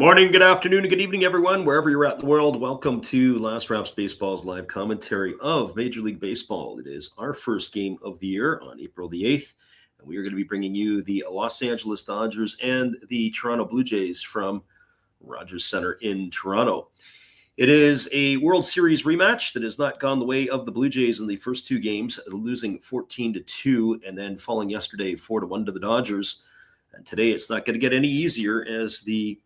morning, good afternoon, and good evening, everyone, wherever you're at in the world. Welcome to Last Raps Baseball's live commentary of Major League Baseball. It is our first game of the year on April the 8th, and we are going to be bringing you the Los Angeles Dodgers and the Toronto Blue Jays from Rogers Center in Toronto. It is a World Series rematch that has not gone the way of the Blue Jays in the first two games, losing 14-2 and then falling yesterday 4-1 to the Dodgers. And today it's not going to get any easier as the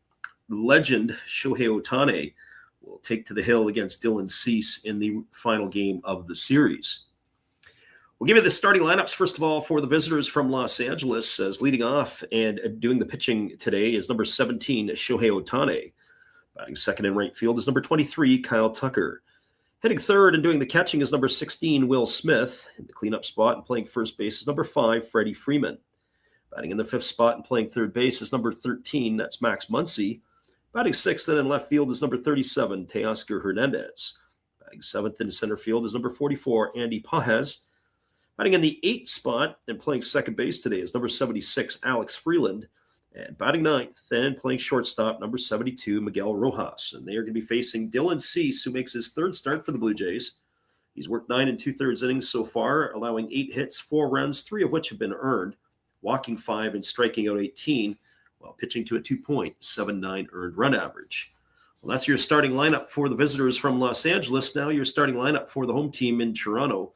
legend Shohei Ohtani will take to the hill against Dylan Cease in the final game of the series. We'll give you the starting lineups, first of all, for the visitors from Los Angeles, as leading off and doing the pitching today is number 17, Shohei Ohtani. Batting second in right field is number 23, Kyle Tucker. Hitting third and doing the catching is number 16, Will Smith. In the cleanup spot and playing first base is number 5, Freddie Freeman. Batting in the fifth spot and playing third base is number 13, that's Max Muncy. Batting sixth and in left field is number 37, Teoscar Hernandez. Batting seventh in center field is number 44, Andy Pages. Batting in the eighth spot and playing second base today is number 76, Alex Freeland. And batting ninth and playing shortstop, number 72, Miguel Rojas. And they are going to be facing Dylan Cease, who makes his third start for the Blue Jays. He's worked 9 2/3 innings so far, allowing 8 hits, 4 runs, 3 of which have been earned, walking 5 and striking out 18, while pitching to a 2.79 earned run average. Well, that's your starting lineup for the visitors from Los Angeles. Now your starting lineup for the home team in Toronto.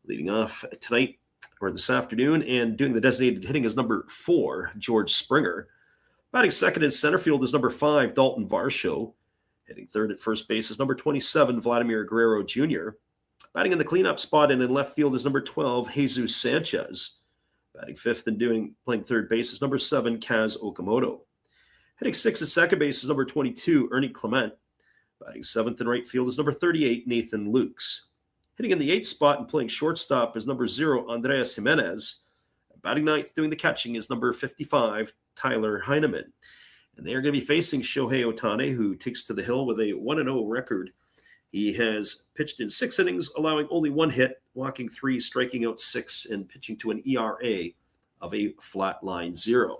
Leading off tonight or this afternoon and doing the designated hitting is number 4, George Springer. Batting second in center field is number 5, Dalton Varsho. Hitting third at first base is number 27, Vladimir Guerrero Jr. Batting in the cleanup spot and in left field is number 12, Jesus Sanchez. Batting fifth and playing third base is number 7, Kaz Okamoto. Hitting sixth at second base is number 22, Ernie Clement. Batting seventh in right field is number 38, Nathan Lukes. Hitting in the eighth spot and playing shortstop is number 0, Andreas Jimenez. Batting ninth, doing the catching is number 55, Tyler Heineman. And they are going to be facing Shohei Ohtani, who takes to the hill with a 1-0 record. He has pitched in 6 innings, allowing only 1 hit, walking 3, striking out 6, and pitching to an ERA of a flat line 0.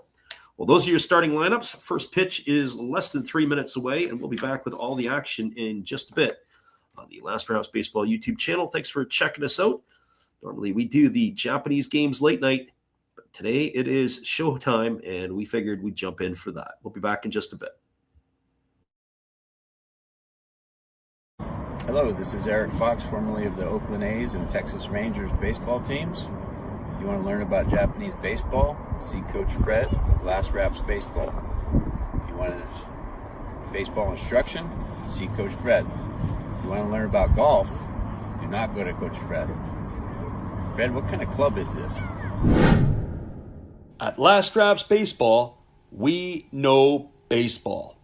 Well, those are your starting lineups. First pitch is less than 3 minutes away, and we'll be back with all the action in just a bit on the Last Raps Baseball YouTube channel. Thanks for checking us out. Normally we do the Japanese games late night, but today it is showtime, and we figured we'd jump in for that. We'll be back in just a bit. Hello, this is Eric Fox, formerly of the Oakland A's and Texas Rangers baseball teams. If you want to learn about Japanese baseball, see Coach Fred of Last Raps Baseball. If you want baseball instruction, see Coach Fred. If you want to learn about golf, do not go to Coach Fred. Fred, what kind of club is this? At Last Raps Baseball, we know baseball.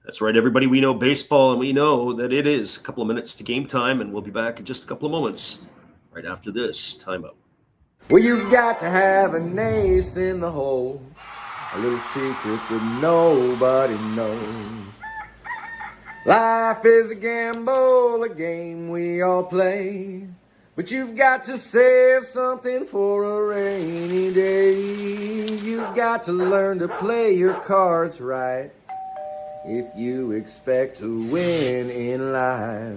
That's right, everybody. We know baseball, and we know that it is a couple of minutes to game time, and we'll be back in just a couple of moments right after this timeout. Well, you've got to have an ace in the hole, a little secret that nobody knows. Life is a gamble, a game we all play, but you've got to save something for a rainy day. You've got to learn to play your cards right if you expect to win in life.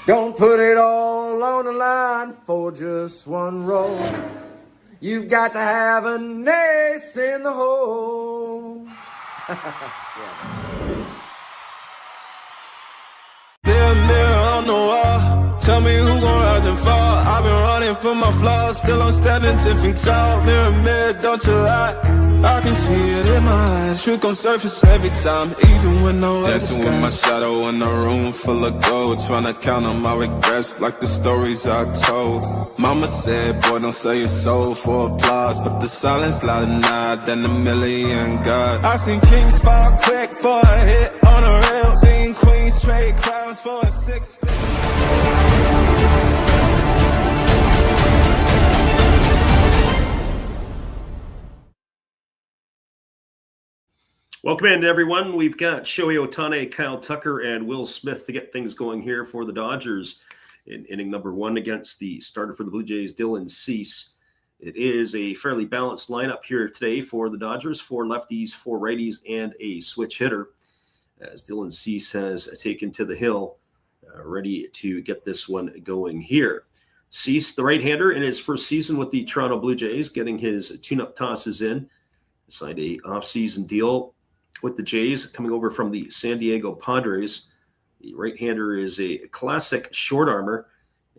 Don't put it all on the line for just one roll. You've got to have an ace in the hole. Mirror on the wall, tell me who gon' rise and fall. I've been running from my flaws, still I'm standing 10 feet tall. Mirror, mirror, don't you lie, I can see it in my eyes. Truth gon' surface every time, even when no other dancing with my shadow in a room full of gold, trying to count on my regrets like the stories I told. Mama said, boy, don't sell your soul for applause, but the silence louder now than a million God. I seen kings fall quick for a hit on a rail, seen queens trade crowns for a 6. Welcome in, everyone. We've got Shohei Ohtani, Kyle Tucker, and Will Smith to get things going here for the Dodgers in inning number 1 against the starter for the Blue Jays, Dylan Cease. It is a fairly balanced lineup here today for the Dodgers, 4 lefties, 4 righties, and a switch hitter, as Dylan Cease has taken to the hill, ready to get this one going here. Cease, the right-hander, in his first season with the Toronto Blue Jays, getting his tune-up tosses in. Signed a off-season deal with the Jays, coming over from the San Diego Padres. The right-hander is a classic short armor,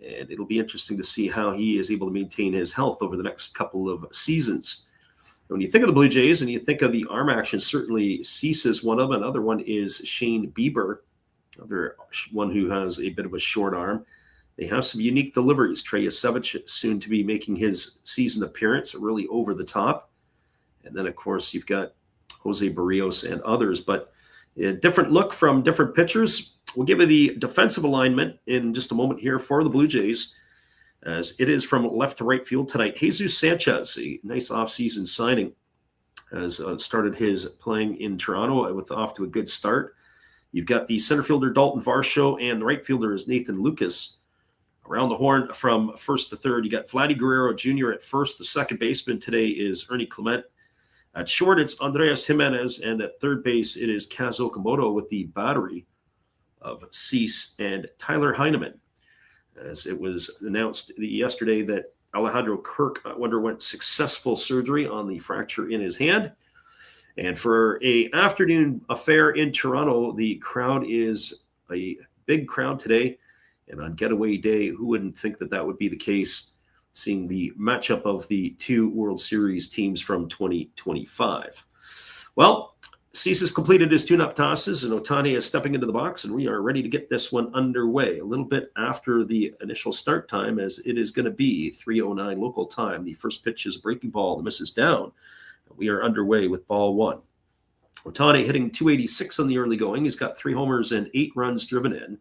and it'll be interesting to see how he is able to maintain his health over the next couple of seasons. When you think of the Blue Jays and you think of the arm action, certainly Cease is one of them. Another one is Shane Bieber, another one who has a bit of a short arm. They have some unique deliveries. Trey Yasevich soon to be making his season appearance, really over the top. And then, of course, you've got Jose Barrios and others. But a different look from different pitchers. We'll give you the defensive alignment in just a moment here for the Blue Jays, as it is from left to right field tonight. Jesus Sanchez, a nice offseason signing, has started his playing in Toronto with off to a good start. You've got the center fielder Dalton Varsho, and the right fielder is Nathan Lucas. Around the horn from first to third, you got Vladdy Guerrero Jr. at first. The second baseman today is Ernie Clement. At short, it's Andreas Jimenez, and at third base, it is Kaz Okamoto with the battery of Cease and Tyler Heineman. As it was announced yesterday that Alejandro Kirk underwent successful surgery on the fracture in his hand. And for an afternoon affair in Toronto, the crowd is a big crowd today. And on getaway day, who wouldn't think that that would be the case, seeing the matchup of the 2 World Series teams from 2025. Well, Cease has completed his tune-up tosses, and Ohtani is stepping into the box, and we are ready to get this one underway. A little bit after the initial start time, as it is going to be 3:09 local time. The first pitch is a breaking ball that misses down. We are underway with ball 1. Ohtani hitting .286 on the early going. He's got 3 homers and 8 runs driven in.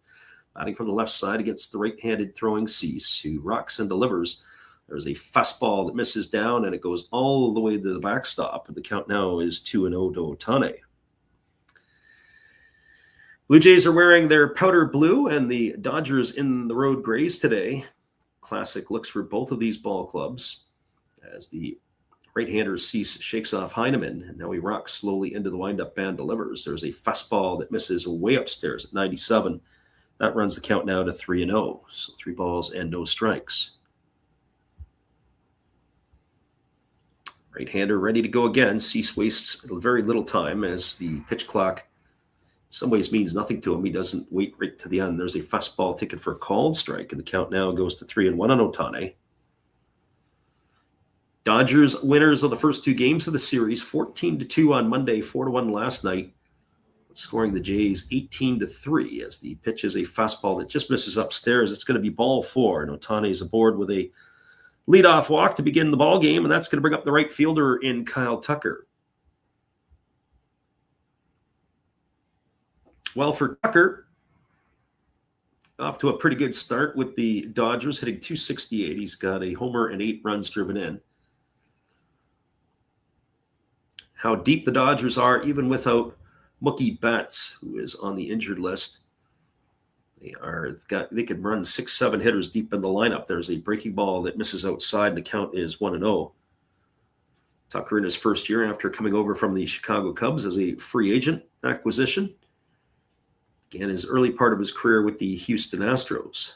Batting from the left side against the right-handed throwing Cease, who rocks and delivers. There's a fastball that misses down, and it goes all the way to the backstop. And the count now is 2-0 to Ohtani. Blue Jays are wearing their powder blue, and the Dodgers in the road grays today. Classic looks for both of these ball clubs, as the right-hander Cease shakes off Heineman, and now he rocks slowly into the windup and delivers. There's a fastball that misses way upstairs at 97. That runs the count now to 3-0. So 3 balls and no strikes. Right-hander ready to go again. Cease wastes very little time, as the pitch clock in some ways means nothing to him. He doesn't wait right to the end. There's a fastball taken for a called strike, and the count now goes to 3-1 on Ohtani. Dodgers winners of the first 2 games of the series, 14-2 on Monday, 4-1 last night, scoring the Jays 18-3, as the pitch is a fastball that just misses upstairs. It's going to be ball 4, and Ohtani is aboard with a leadoff walk to begin the ball game, and that's going to bring up the right fielder in Kyle Tucker. Well, for Tucker, off to a pretty good start with the Dodgers, hitting .268. He's got a homer and 8 runs driven in. How deep the Dodgers are, even without Mookie Betts, who is on the injured list. They could run 6-7 hitters deep in the lineup. There's a breaking ball that misses outside, and the count is 1-0. Tucker in his first year after coming over from the Chicago Cubs as a free agent acquisition. Began his early part of his career with the Houston Astros.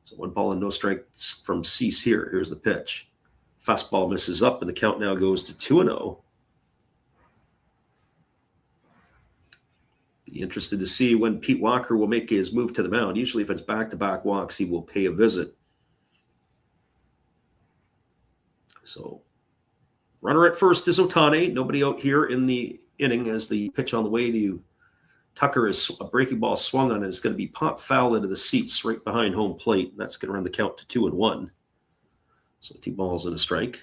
So 1 ball and no strikes from Cease here. Here's the pitch. Fastball misses up, and the count now goes to 2-0. Be interested to see when Pete Walker will make his move to the mound. Usually if it's back-to-back walks, he will pay a visit. So runner at first is Ohtani. Nobody out here in the inning, as the pitch on the way to Tucker is a breaking ball swung on it. It's going to be popped foul into the seats right behind home plate. That's going to run the count to 2-1. So 2 balls and a strike.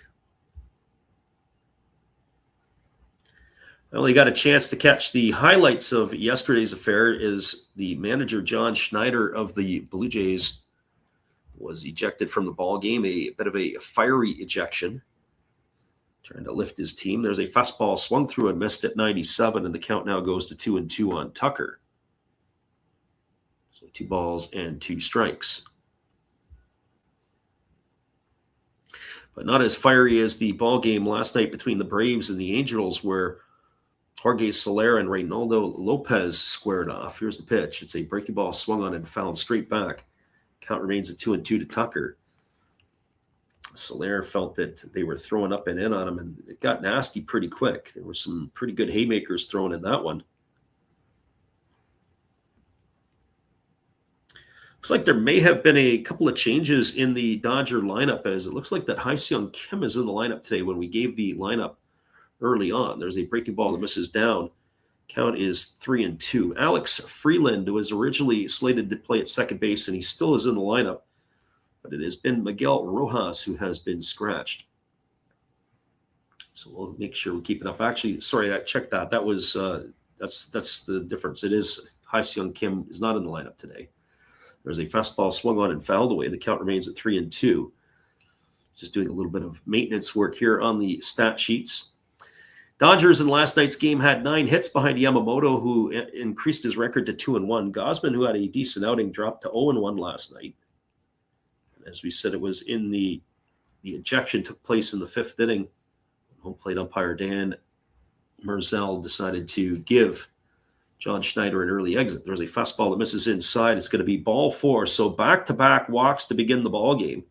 Well, he got a chance to catch the highlights of yesterday's affair. Is the manager John Schneider of the Blue Jays was ejected from the ball game, a bit of a fiery ejection, trying to lift his team. There's a fastball swung through and missed at 97, and the count now goes to 2-2 on Tucker. So 2 balls and 2 strikes. but not as fiery as the ball game last night between the Braves and the Angels, where Jorge Soler and Reynaldo Lopez squared off. Here's the pitch. It's a breaking ball swung on and fouled straight back. Count remains at 2-2 to Tucker. Soler felt that they were throwing up and in on him, and it got nasty pretty quick. There were some pretty good haymakers thrown in that one. Looks like there may have been a couple of changes in the Dodger lineup, as it looks like that Hyseung Kim is in the lineup today when we gave the lineup early on. There's a breaking ball that misses down. Count is 3-2. Alex Freeland was originally slated to play at second base, and he still is in the lineup. But it has been Miguel Rojas who has been scratched. So we'll make sure we keep it up. Actually, sorry, I checked that. That was that's the difference. It is Hyseung Kim is not in the lineup today. There's a fastball swung on and fouled away. The count remains at 3-2. Just doing a little bit of maintenance work here on the stat sheets. Dodgers in last night's game had 9 hits behind Yamamoto, who increased his record to 2-1. Gosman, who had a decent outing, dropped to 0-1 last night. As we said, it was in the ejection took place in the 5th inning. Home plate umpire Dan Merzel decided to give John Schneider an early exit. There's a fastball that misses inside. It's going to be ball 4. So back-to-back walks to begin the ball game.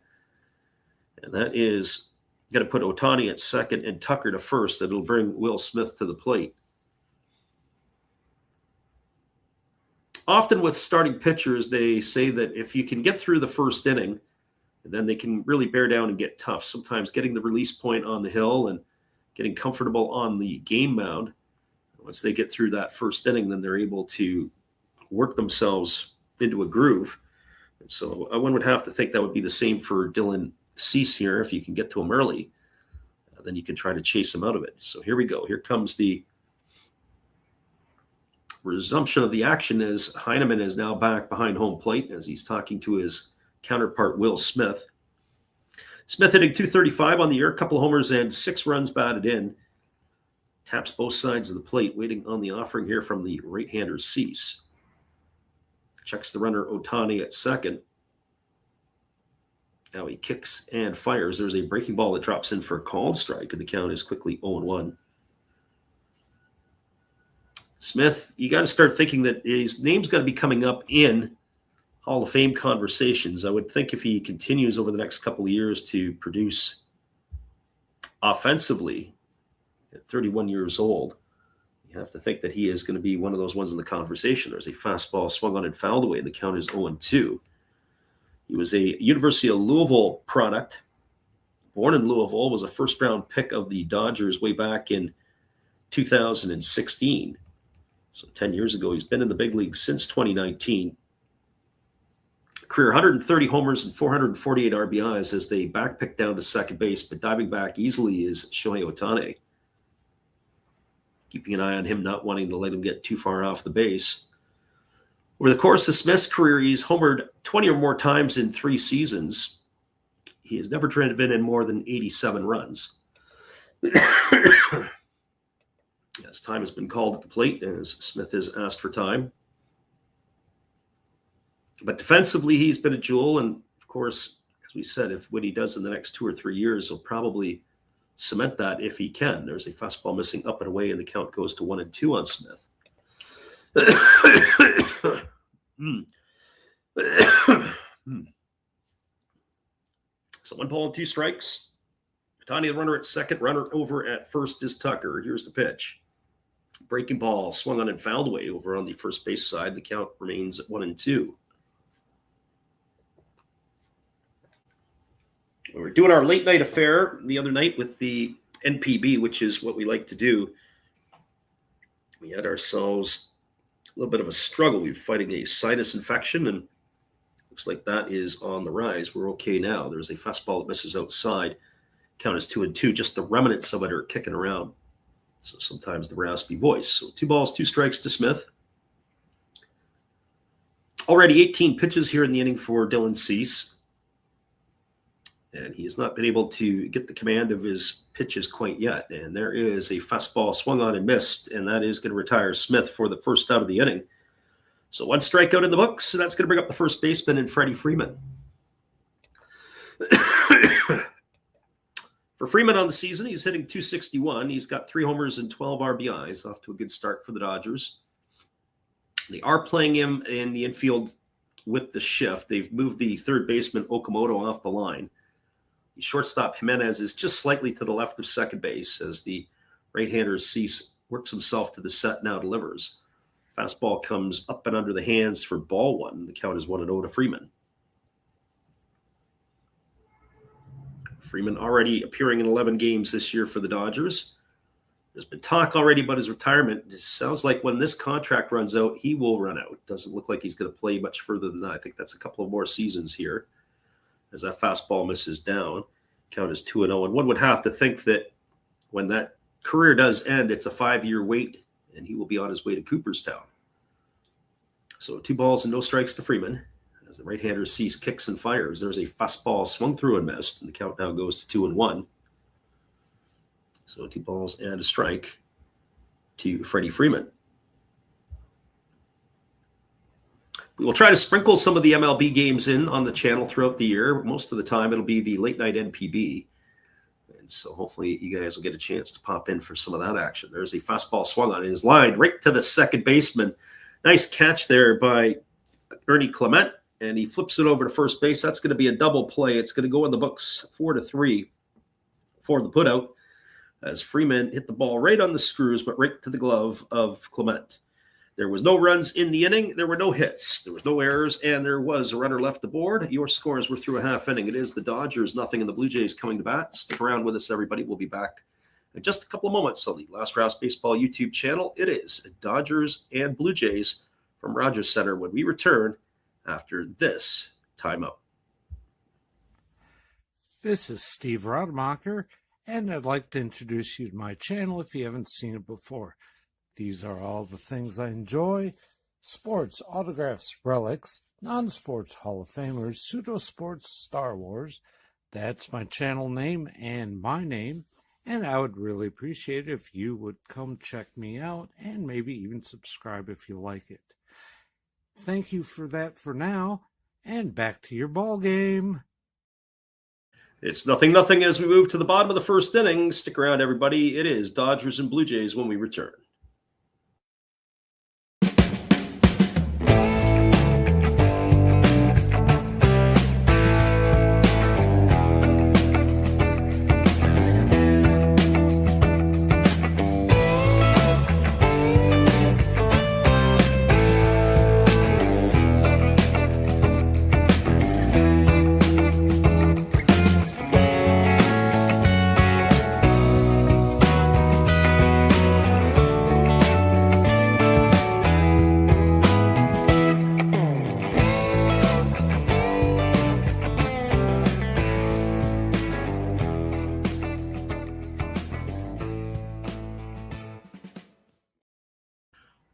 And that is going to put Ohtani at second and Tucker to first. It'll bring Will Smith to the plate. Often with starting pitchers, they say that if you can get through the first inning, then they can really bear down and get tough. Sometimes getting the release point on the hill and getting comfortable on the game mound. Once they get through that first inning, then they're able to work themselves into a groove. And so one would have to think that would be the same for Dylan Cease here. If you can get to him early, then you can try to chase him out of it. So here we go. Here comes the resumption of the action as Heineman is now back behind home plate as he's talking to his counterpart, Will Smith. Smith hitting .235 on the year, a couple of homers and 6 runs batted in. Taps both sides of the plate, waiting on the offering here from the right-hander Cease. Checks the runner Ohtani at second. Now he kicks and fires. There's a breaking ball that drops in for a called strike, and the count is quickly 0-1. Smith, you got to start thinking that his name's got to be coming up in Hall of Fame conversations. I would think if he continues over the next couple of years to produce offensively at 31 years old, you have to think that he is going to be one of those ones in the conversation. There's a fastball swung on and fouled away, and the count is 0-2. He was a University of Louisville product. Born in Louisville, was a first-round pick of the Dodgers way back in 2016. So 10 years ago, he's been in the big leagues since 2019. Career 130 homers and 448 RBIs as they backpick down to second base, but diving back easily is Shohei Ohtani. Keeping an eye on him, not wanting to let him get too far off the base. Over the course of Smith's career, he's homered 20 or more times in 3 seasons. He has never driven in more than 87 runs. As time has been called at the plate, as Smith has asked for time. But defensively, he's been a jewel. And, of course, as we said, if what he does in the next 2 or 3 years, he'll probably cement that if he can. There's a fastball missing up and away, and the count goes to 1-2 on Smith. So 1 ball and 2 strikes. Ohtani, the runner at second, runner over at first is Tucker. Here's the pitch. Breaking ball swung on and fouled away over on the first base side. The count remains at 1-2. We were doing our late night affair the other night with the NPB, which is what we like to do. We had ourselves a little bit of a struggle. We were fighting a sinus infection, and looks like that is on the rise. We're okay now. There's a fastball that misses outside. Count is 2-2. Just the remnants of it are kicking around. So sometimes the raspy voice. So 2 balls, 2 strikes to Smith. Already 18 pitches here in the inning for Dylan Cease. And he has not been able to get the command of his pitches quite yet. And there is a fastball swung on and missed, and that is going to retire Smith for the first out of the inning. So 1 strikeout in the books, and that's going to bring up the first baseman and Freddie Freeman. For Freeman on the season, he's hitting .261. He's got 3 homers and 12 RBIs, off to a good start for the Dodgers. They are playing him in the infield with the shift. They've moved the third baseman Okamoto off the line. The shortstop Jimenez is just slightly to the left of second base as the right-hander Cease works himself to the set, now delivers. Fastball comes up and under the hands for ball 1. The count is 1-0 to Freeman. Freeman already appearing in 11 games this year for the Dodgers. There's been talk already about his retirement. It sounds like when this contract runs out, he will run out. Doesn't look like he's going to play much further than that. I think that's a couple of more seasons here as that fastball misses down. Count is 2-0. And one would have to think that when that career does end, it's a 5-year wait, and he will be on his way to Cooperstown. So 2 balls and no strikes to Freeman. As the right-hander Cease kicks and fires, there's a fastball swung through and missed, and the count now goes to 2-1. So 2 balls and a strike to Freddie Freeman. We will try to sprinkle some of the MLB games in on the channel throughout the year. Most of the time, it'll be the late-night NPB. And so hopefully you guys will get a chance to pop in for some of that action. There's a fastball swung on his line right to the second baseman. Nice catch there by Ernie Clement. And he flips it over to first base. That's going to be a double play. It's going to go in the books 4-3 for the putout as Freeman hit the ball right on the screws, but right to the glove of Clement. There was no runs in the inning. There were no hits. There was no errors, and there was a runner left aboard. Your scores were through a half inning. It is the Dodgers, nothing, and the Blue Jays coming to bat. Stick around with us, everybody. We'll be back in just a couple of moments on the Last Raps Baseball YouTube channel. It is Dodgers and Blue Jays from Rogers Center when we return after this timeout. This is Steve Rademacher, and I'd like to introduce you to my channel if you haven't seen it before. These are all the things I enjoy: sports, autographs, relics, non-sports Hall of Famers, pseudo-sports, Star Wars. That's my channel name and my name, and I would really appreciate it if you would come check me out and maybe even subscribe if you like it. Thank you for that for now, and back to your ball game. It's 0-0 as we move to the bottom of the first inning. Stick around, everybody. It is Dodgers and Blue Jays when we return.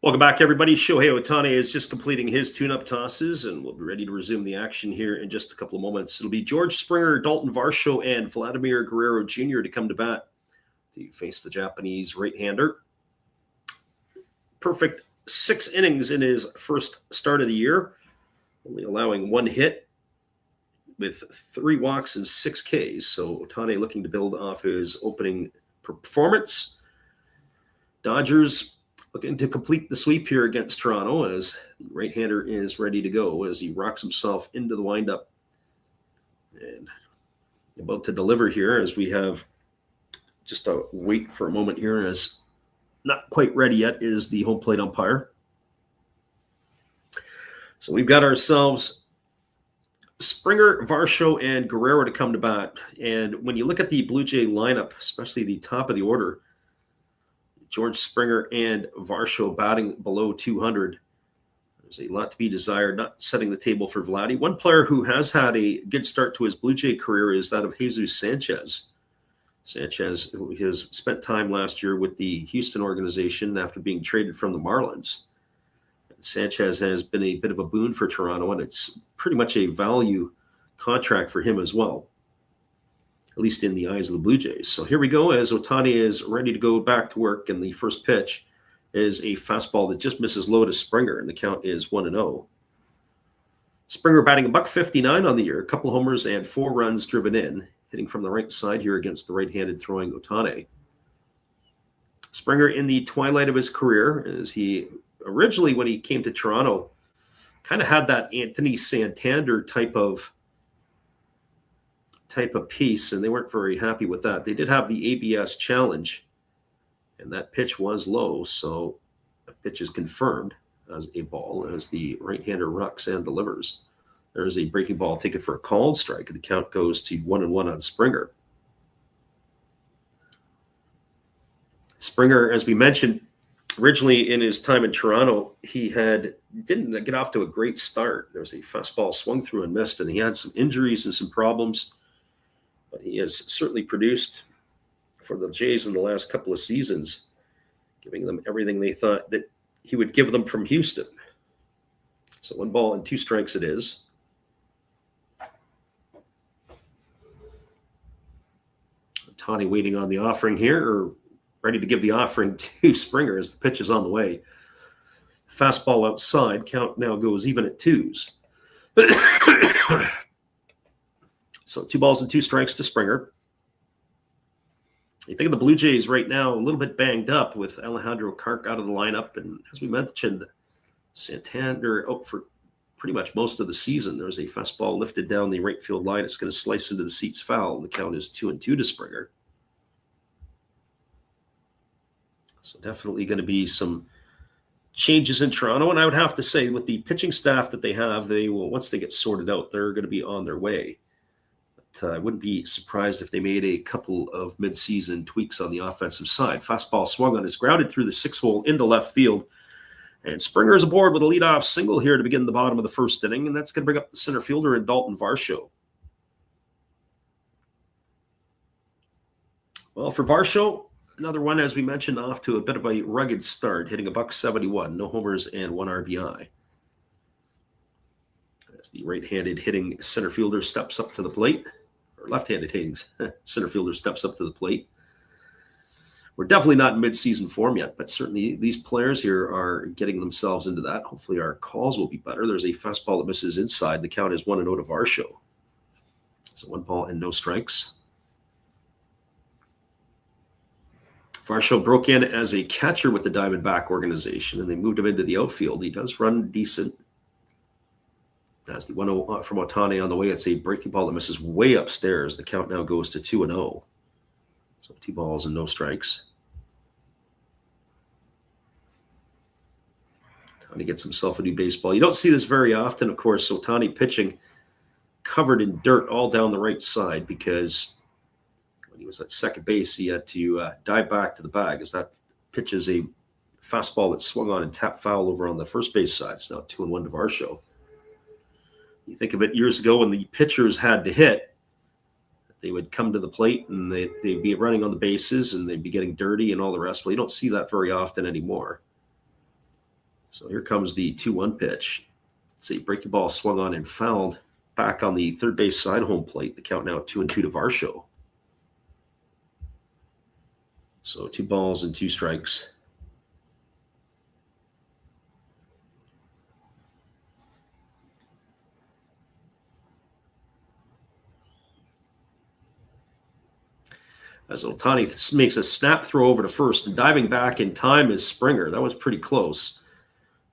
Welcome back, everybody. Shohei Ohtani is just completing his tune-up tosses, and we'll be ready to resume the action here in just a couple of moments. It'll be George Springer, Dalton Varsho, and Vladimir Guerrero Jr. to come to bat to face the Japanese right-hander. Perfect 6 innings in his first start of the year, only allowing 1 hit with 3 walks and 6 Ks. So Ohtani looking to build off his opening performance. Dodgers looking to complete the sweep here against Toronto as the right-hander is ready to go as he rocks himself into the windup and about to deliver here as we have just a wait for a moment here as not quite ready yet is the home plate umpire. So we've got ourselves Springer, Varsho, and Guerrero to come to bat. And when you look at the Blue Jay lineup, especially the top of the order, George Springer and Varsho batting below 200. There's a lot to be desired, not setting the table for Vladdy. One player who has had a good start to his Blue Jay career is that of Jesus Sanchez. Sanchez, who has spent time last year with the Houston organization after being traded from the Marlins. Sanchez has been a bit of a boon for Toronto, and it's pretty much a value contract for him as well, at least in the eyes of the Blue Jays. So here we go as Ohtani is ready to go back to work, and the first pitch is a fastball that just misses low to Springer, and the count is 1-0. Springer batting $159 on the year, a couple homers and 4 runs driven in. hitting from the right side here against the right-handed throwing Ohtani. Springer in the twilight of his career, as he originally, when he came to Toronto, kind of had that Anthony Santander type of piece, and they weren't very happy with that. They did have the ABS challenge, and that pitch was low, so the pitch is confirmed as a ball as the right-hander rocks and delivers. There is a breaking ball taken for a called strike. The count goes to 1-1 on Springer. Springer, as we mentioned, originally in his time in Toronto, he didn't get off to a great start. There was a fastball swung through and missed, and he had some injuries and some problems. But he has certainly produced for the Jays in the last couple of seasons, giving them everything they thought that he would give them from Houston. So 1-2 strikes it is. Ohtani waiting on the offering here, or ready to give the offering to Springer as the pitch is on the way. Fastball outside. Count now goes even at 2s. So 2-2 strikes to Springer. You think of the Blue Jays right now, a little bit banged up with Alejandro Kirk out of the lineup. And as we mentioned, Santander out for pretty much most of the season. There's a fastball lifted down the right field line. It's going to slice into the seats foul. The count is 2-2 to Springer. So definitely going to be some changes in Toronto. And I would have to say, with the pitching staff that they have, they will, once they get sorted out, they're going to be on their way. But I wouldn't be surprised if they made a couple of mid-season tweaks on the offensive side. Fastball swung on, is grounded through the 6-hole into left field. And Springer is aboard with a leadoff single here to begin the bottom of the first inning, and that's going to bring up the center fielder in Dalton Varsho. Well, for Varsho, another one, as we mentioned, off to a bit of a rugged start, hitting $171, no homers and 1 RBI. As the right-handed hitting center fielder steps up to the plate, or left-handed hitting center fielder steps up to the plate. We're definitely not in mid-season form yet, but certainly these players here are getting themselves into that. Hopefully our calls will be better. There's a fastball that misses inside. The count is 1-0 to Varsho. So 1-0 strikes. Varsho broke in as a catcher with the Diamondback organization, and they moved him into the outfield. He does run decent. As the 1-0 from Ohtani on the way, it's a breaking ball that misses way upstairs. The count now goes to 2-0. So 2 strikes. Ohtani gets himself a new baseball. You don't see this very often, of course. Ohtani pitching covered in dirt all down the right side, because when he was at second base, he had to dive back to the bag, as that pitch is a fastball that swung on and tapped foul over on the first base side. It's now 2-1 to Varsho. You think of it years ago when the pitchers had to hit, they would come to the plate and they'd be running on the bases and they'd be getting dirty and all the rest. Well, you don't see that very often anymore. So here comes the 2-1 pitch. It's a breaking ball swung on and fouled back on the third base side home plate. The count now 2-2 to Varsho. So 2 strikes. As Ohtani makes a snap throw over to first, and diving back in time is Springer. That was pretty close.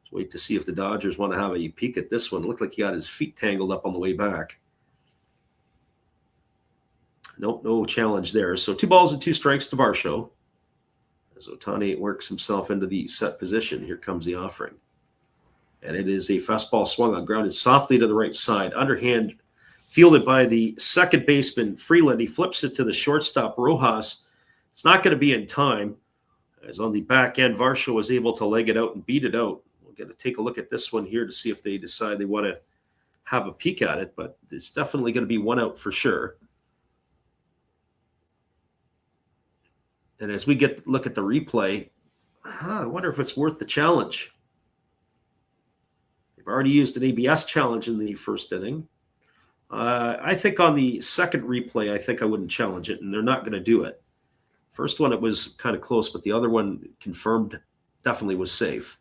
Let's wait to see if the Dodgers want to have a peek at this one. It looked like he got his feet tangled up on the way back. No challenge there. So 2 strikes to Varsho. As Ohtani works himself into the set position, here comes the offering. And it is a fastball swung on, grounded softly to the right side. Underhand fielded by the second baseman, Freeland. He flips it to the shortstop, Rojas. It's not going to be in time. As on the back end, Varsho was able to leg it out and beat it out. We'll get to take a look at this one here to see if they decide they want to have a peek at it, but it's definitely going to be 1 out for sure. And as we look at the replay, I wonder if it's worth the challenge. They've already used an ABS challenge in the first inning. I think on the second replay, I think I wouldn't challenge it, and they're not going to do it. First one, it was kind of close, but the other one confirmed definitely was safe.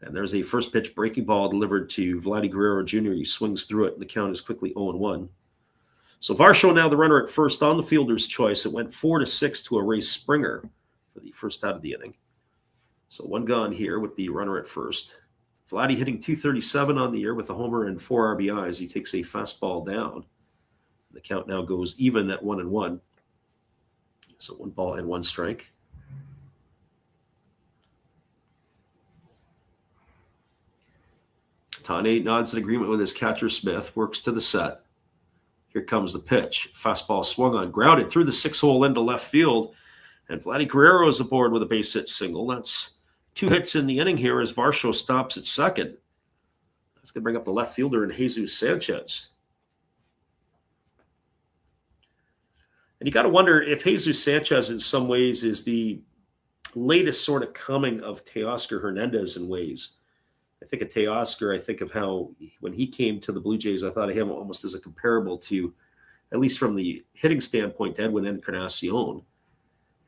And there's a first pitch breaking ball delivered to Vladdy Guerrero Jr. He swings through it, and the count is quickly 0-1. So Varsho now the runner at first on the fielder's choice. It went 4-6 to erase Springer for the first out of the inning. So one gone here with the runner at first. Vladdy hitting .237 on the year with a homer and 4 RBIs. He takes a fastball down. The count now goes even at 1-1. So 1 ball and 1 strike. Ohtani nods in agreement with his catcher Smith, works to the set. Here comes the pitch. Fastball swung on, grounded through the 6-hole into left field. And Vladdy Guerrero is aboard with a base hit single. That's 2 hits in the inning here as Varsho stops at second. That's going to bring up the left fielder in Jesus Sanchez. And you got to wonder if Jesus Sanchez in some ways is the latest sort of coming of Teoscar Hernandez in ways. I think of Teoscar, I think of how when he came to the Blue Jays, I thought of him almost as a comparable to, at least from the hitting standpoint, to Edwin Encarnacion.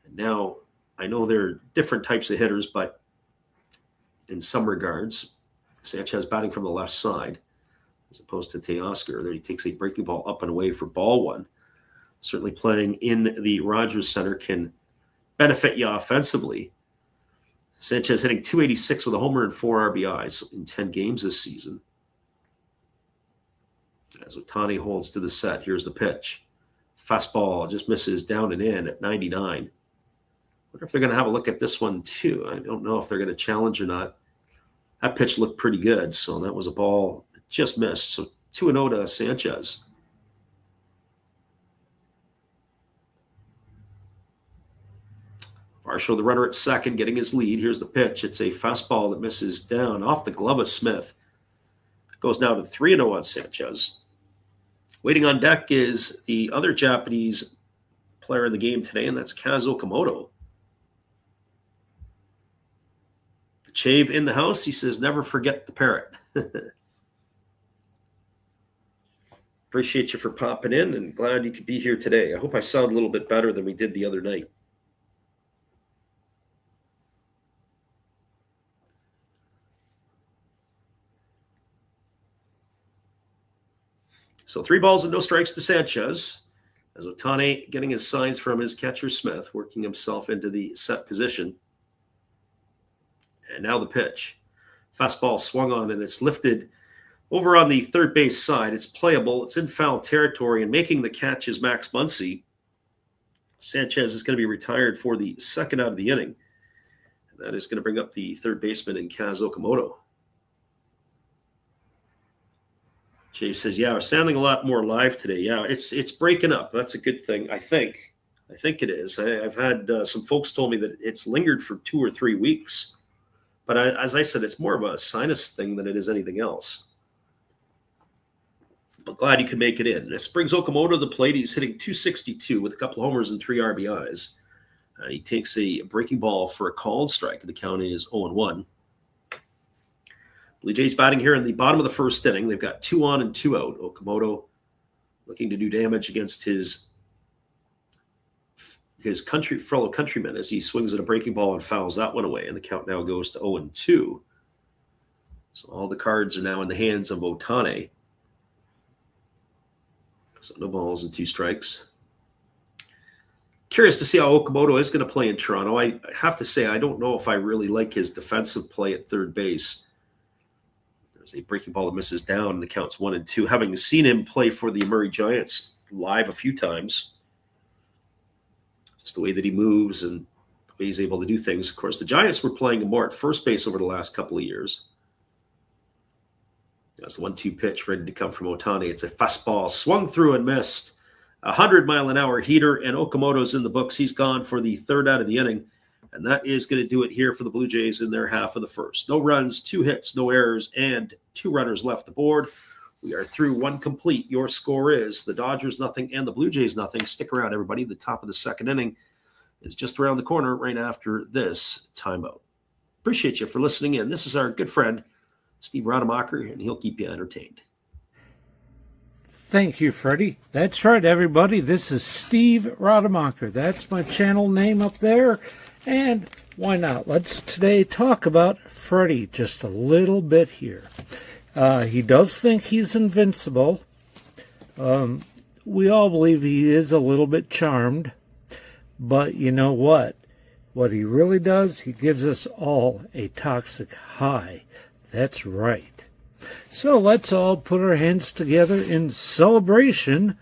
And now I know they're different types of hitters, but in some regards, Sanchez batting from the left side as opposed to Teoscar. There he takes a breaking ball up and away for ball 1. Certainly playing in the Rogers Center can benefit you offensively. Sanchez hitting .286 with a homer and 4 RBIs in 10 games this season. As Ohtani holds to the set, here's the pitch. Fastball just misses down and in at 99. Wonder if they're going to have a look at this one too. I don't know if they're going to challenge or not. That pitch looked pretty good, so that was a ball that just missed. So 2-0 to Sanchez. Varsho, the runner at second, getting his lead. Here's the pitch. It's a fastball that misses down off the glove of Smith. Goes now to 3-0 on Sanchez. Waiting on deck is the other Japanese player in the game today, and that's Kaz Okamoto. Chave in the house. He says, never forget the parrot. Appreciate you for popping in and glad you could be here today. I hope I sound a little bit better than we did the other night. So 3 balls and no strikes to Sanchez as Ohtani getting his signs from his catcher Smith, working himself into the set position. And now the pitch. Fastball swung on and it's lifted over on the third base side. It's playable. It's in foul territory, and making the catch is Max Muncy. Sanchez is going to be retired for the second out of the inning. And that is going to bring up the third baseman in Kaz Okamoto. Jay says, yeah, we're sounding a lot more live today. Yeah, it's breaking up. That's a good thing, I think. I think it is. I've had some folks told me that it's lingered for 2 or 3 weeks. But as I said, it's more of a sinus thing than it is anything else. But glad you could make it in. This brings Okamoto to the plate. He's hitting .262 with a couple of homers and 3 RBIs. He takes a breaking ball for a called strike. The count is 0-1. Blue Jays batting here in the bottom of the first inning. They've got 2 on and 2 out. Okamoto looking to do damage against his fellow countrymen as he swings at a breaking ball and fouls that one away. And the count now goes to 0-2. So all the cards are now in the hands of Ohtani. So no balls and 2 strikes. Curious to see how Okamoto is going to play in Toronto. I have to say, I don't know if I really like his defensive play at third base. There's a breaking ball that misses down, and the count's 1-2. Having seen him play for the Murray Giants live a few times, just the way that he moves and the way he's able to do things. Of course, the Giants were playing him more at first base over the last couple of years. That's the 1-2 pitch ready to come from Ohtani. It's a fastball swung through and missed. 100-mile-an-hour heater, and Okamoto's in the books. He's gone for the third out of the inning, and that is going to do it here for the Blue Jays in their half of the first. No runs, 2 hits, no errors, and 2 runners left aboard. We are through 1 complete. Your score is the Dodgers nothing and the Blue Jays nothing. Stick around, everybody. The top of the second inning is just around the corner right after this timeout. Appreciate you for listening in. This is our good friend, Steve Rademacher, and he'll keep you entertained. Thank you, Freddie. That's right, everybody. This is Steve Rademacher. That's my channel name up there. And why not? Let's today talk about Freddie just a little bit here. He does think he's invincible. we all believe he is a little bit charmed, but you know what? What he really does, he gives us all a toxic high. That's right. So let's all put our hands together in celebration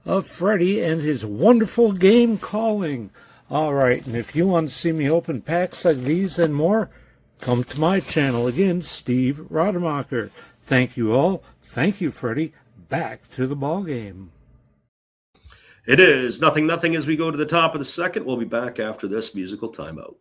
of Freddie and his wonderful game calling. All right, and if you want to see me open packs like these and more, come to my channel again, Steve Rademacher. Thank you all. Thank you, Freddie. Back to the ball game. It is 0-0 as we go to the top of the second. We'll be back after this musical timeout.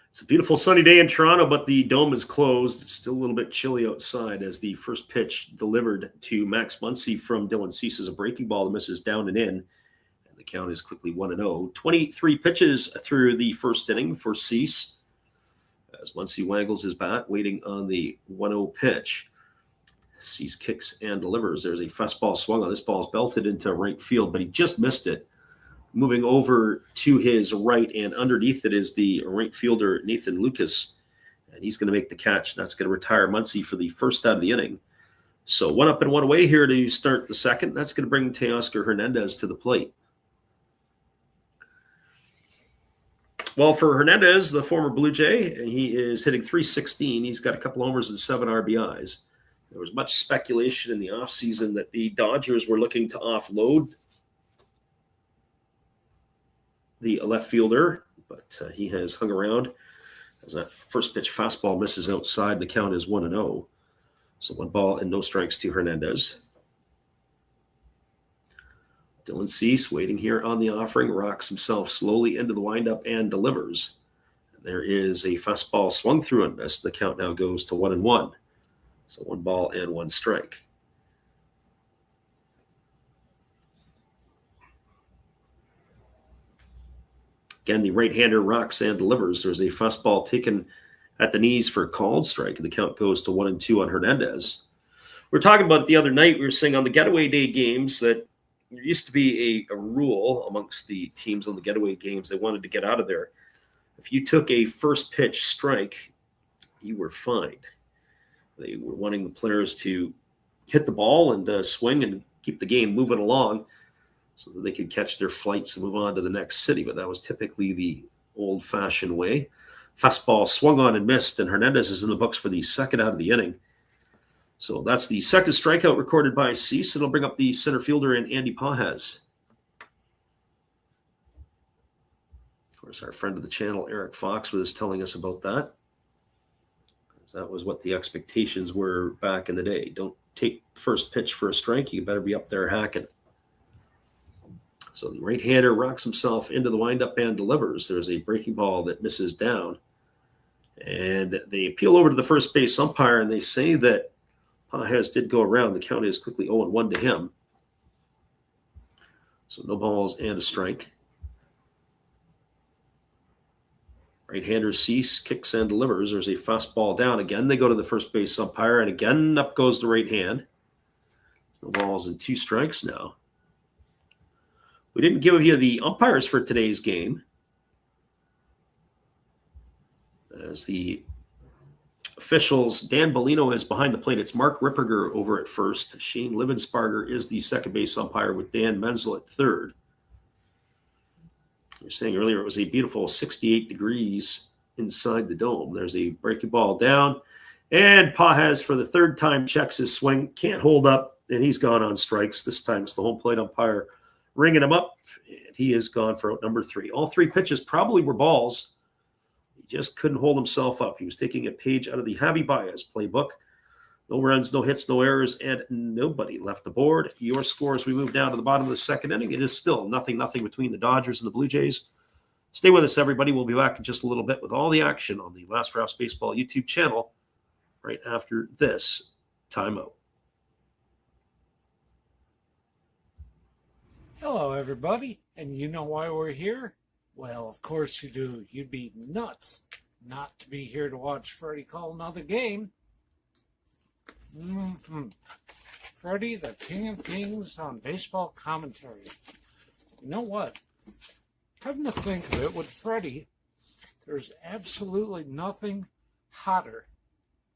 It's a beautiful sunny day in Toronto, but the dome is closed. It's still a little bit chilly outside as the first pitch delivered to Max Muncy from Dylan Cease is a breaking ball that misses down and in. And the count is quickly 1-0. 23 pitches through the first inning for Cease as Muncy waggles his bat, waiting on the 1-0 pitch. Cease kicks and delivers. There's a fastball swung on. This ball is belted into right field, but he just missed it. Moving over to his right, and underneath it is the right fielder, Nathan Lucas. And he's going to make the catch. That's going to retire Muncy for the first out of the inning. So 1 up and 1 away here to start the second. That's going to bring Teoscar Hernandez to the plate. Well, for Hernandez, the former Blue Jay, he is hitting .316. He's got a couple homers and 7 RBIs. There was much speculation in the offseason that the Dodgers were looking to offload the left fielder, but he has hung around as that first pitch fastball misses outside. The count is 1-0. So 1 ball and no strikes to Hernandez. Dylan Cease waiting here on the offering, rocks himself slowly into the windup and delivers. There is a fastball swung through and missed. The count now goes to 1-1. So 1 ball and 1 strike. Again, the right-hander rocks and delivers. There's a fastball taken at the knees for a called strike, and the count goes to 1-2 on Hernandez. We were talking about it the other night. We were saying on the getaway day games that there used to be a rule amongst the teams on the getaway games. They wanted to get out of there. If you took a first pitch strike, you were fined. They were wanting the players to hit the ball and swing and keep the game moving along, so that they could catch their flights and move on to the next city. But that was typically the old-fashioned way. Fastball swung on and missed, and Hernandez is in the books for the second out of the inning. So that's the second strikeout recorded by Cease. It'll bring up the center fielder in Andy Pages. Of course, our friend of the channel, Eric Fox, was telling us about that. That was what the expectations were back in the day. Don't take the first pitch for a strike. You better be up there hacking. So the right-hander rocks himself into the windup and delivers. There's a breaking ball that misses down. And they appeal over to the first base umpire, and they say that Pages did go around. The count is quickly 0-1 to him. So no balls and a strike. Right-hander Cease kicks and delivers. There's a fastball down. Again, they go to the first base umpire, and again, up goes the right hand. No balls and 2 strikes now. We didn't give you the umpires for today's game, as the officials, Dan Bellino is behind the plate. It's Mark Ripperger over at first. Shane Livensparger is the second base umpire with Dan Menzel at third. You were saying earlier it was a beautiful 68 degrees inside the dome. There's a breaking ball down, and Pages for the third time checks his swing, can't hold up, and he's gone on strikes. This time it's the home plate umpire ringing him up, and he is gone for out number 3. All 3 pitches probably were balls. He just couldn't hold himself up. He was taking a page out of the Javi Baez playbook. No runs, no hits, no errors, and nobody left the board. Your score as we move down to the bottom of the second inning, it is still 0-0 between the Dodgers and the Blue Jays. Stay with us, everybody. We'll be back in just a little bit with all the action on the Last Raps Baseball YouTube channel right after this timeout. Hello, everybody. And you know why we're here? Well, of course you do. You'd be nuts not to be here to watch Freddie call another game. Freddie, the king of kings on baseball commentary. You know what? Come to think of it, with Freddie, there's absolutely nothing hotter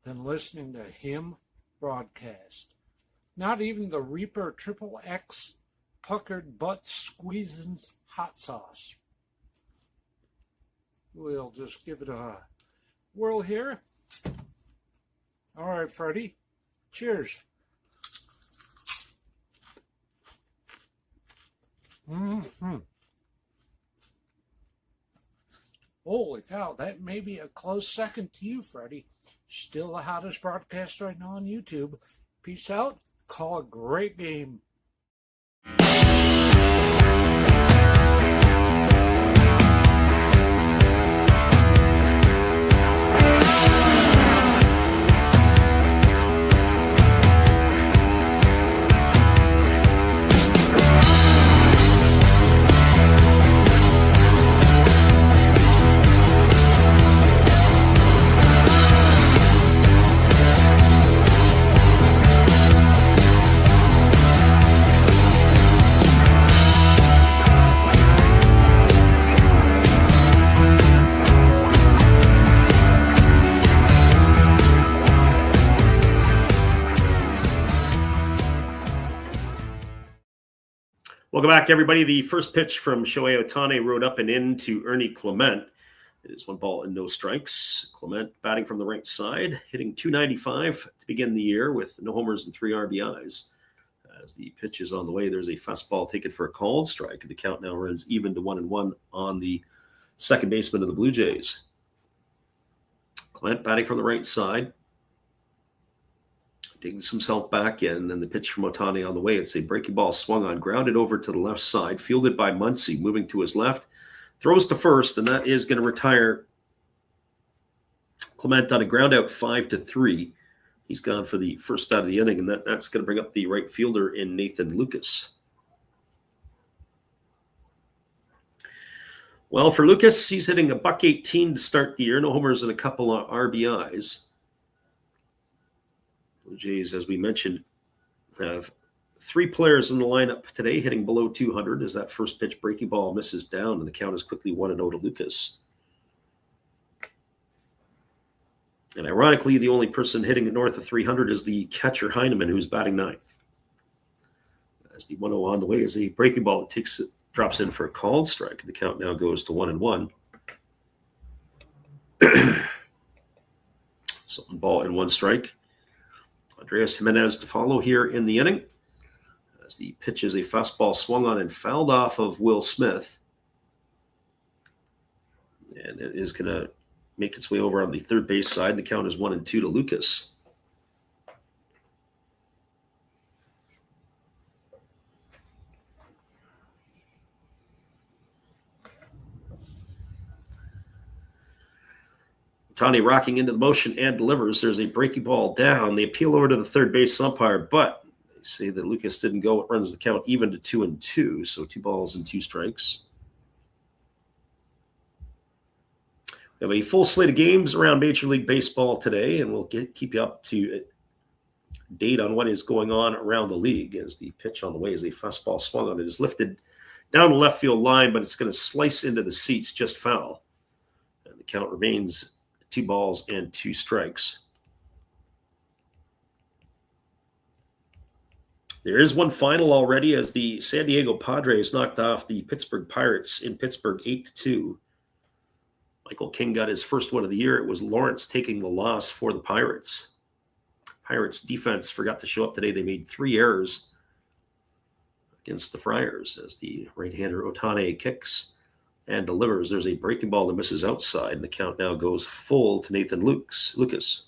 than listening to him broadcast. Not even the Reaper Triple X puckered butt squeezing hot sauce. We'll just give it a whirl here. All right, Freddie. Cheers. Holy cow, that may be a close second to you, Freddie. Still the hottest broadcast right now on YouTube. Peace out. Call a great game. Welcome back, everybody. The first pitch from Shohei Ohtani rode up and in to Ernie Clement. It is 1 and no strikes. Clement batting from the right side, hitting .295 to begin the year with no homers and 3 RBIs. As the pitch is on the way, there's a fastball taken for a called strike. The count now runs even to 1-1 on the second baseman of the Blue Jays. Clement batting from the right side. Digs himself back in, and the pitch from Ohtani on the way. It's a breaking ball swung on, grounded over to the left side, fielded by Muncy, moving to his left. Throws to first, and that is going to retire Clement on a ground out 5-3. He's gone for the first out of the inning, and that's going to bring up the right fielder in Nathan Lucas. Well, for Lucas, he's hitting a .118 to start the year. No homers and a couple of RBIs. Blue Jays, as we mentioned, have 3 players in the lineup today hitting below 200 as that first pitch breaking ball misses down, and the count is quickly 1-0 to Lucas. And ironically, the only person hitting north of 300 is the catcher Heineman, who's batting 9th. As the 1-0 on the way is a breaking ball that drops in for a called strike. The count now goes to 1-1. So 1 and 1 strike. Andres Jimenez to follow here in the inning. As the pitch is a fastball swung on and fouled off of Will Smith. And it is going to make its way over on the third base side. The count is 1-2 to Lucas. Ohtani rocking into the motion and delivers. There's a breaking ball down. They appeal over to the third base umpire, but they say that Lucas didn't go. It runs the count even to 2-2, so 2 balls and 2 strikes. We have a full slate of games around Major League Baseball today, and we'll keep you up to date on what is going on around the league. As the pitch on the way is a fastball swung on. It is lifted down the left field line, but it's going to slice into the seats just foul. And the count remains 2 balls and 2 strikes. There is one final already as the San Diego Padres knocked off the Pittsburgh Pirates in Pittsburgh 8-2. Michael King got his first one of the year. It was Lawrence taking the loss for the Pirates. Pirates defense forgot to show up today. They made 3 errors against the Friars as the right-hander Ohtani kicks and delivers. There's a breaking ball that misses outside, and the count now goes full to Nathan Lucas.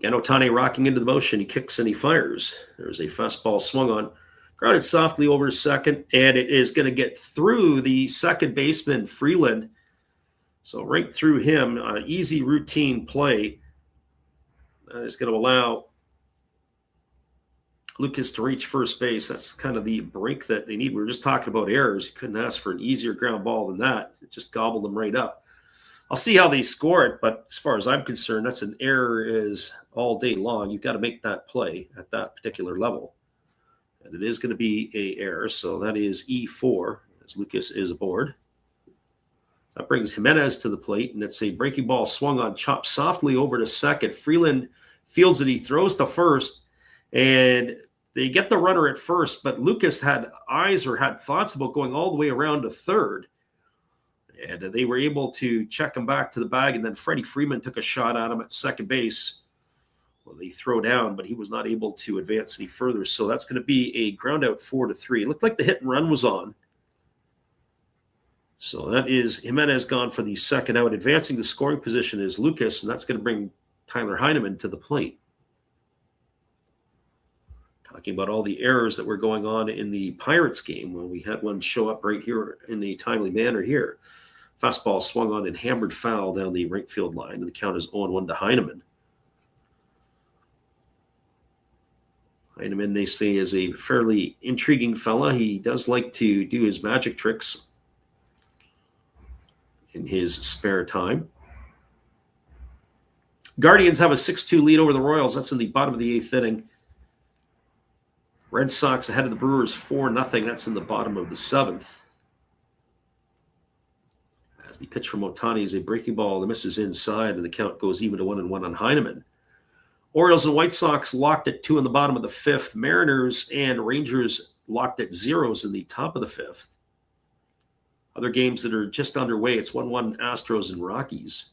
Again, Ohtani rocking into the motion. He kicks and he fires. There's a fastball swung on. Grounded softly over second, and it is going to get through the second baseman, Freeland. So right through him, easy routine play. That is going to allow Lucas to reach first base. That's kind of the break that they need. We were just talking about errors. You couldn't ask for an easier ground ball than that. It just gobbled them right up. I'll see how they score it, but as far as I'm concerned, that's an error is all day long. You've got to make that play at that particular level. And it is going to be a error, so that is E4 as Lucas is aboard. That brings Jimenez to the plate, and it's a breaking ball swung on, chopped softly over to second. Freeland fields it. He throws to first, and they get the runner at first, but Lucas had thoughts about going all the way around to third. And they were able to check him back to the bag, and then Freddie Freeman took a shot at him at second base. Well, they throw down, but he was not able to advance any further. So that's going to be a ground out 4-3. It looked like the hit and run was on. So that is Jimenez gone for the second out. Advancing the scoring position is Lucas, and that's going to bring Tyler Heineman to the plate. Talking about all the errors that were going on in the Pirates game. Well, we had one show up right here in a timely manner here. Fastball swung on and hammered foul down the right field line, and the count is 0-1 to Heineman. Heineman, they say, is a fairly intriguing fella. He does like to do his magic tricks in his spare time. Guardians have a 6-2 lead over the Royals. That's in the bottom of the 8th inning. Red Sox ahead of the Brewers 4-0. That's in the bottom of the 7th. As the pitch from Ohtani is a breaking ball that misses inside, and the count goes even to 1-1 on Heineman. Orioles and White Sox locked at 2 in the bottom of the 5th. Mariners and Rangers locked at 0s in the top of the 5th. Other games that are just underway, it's 1-1 Astros and Rockies.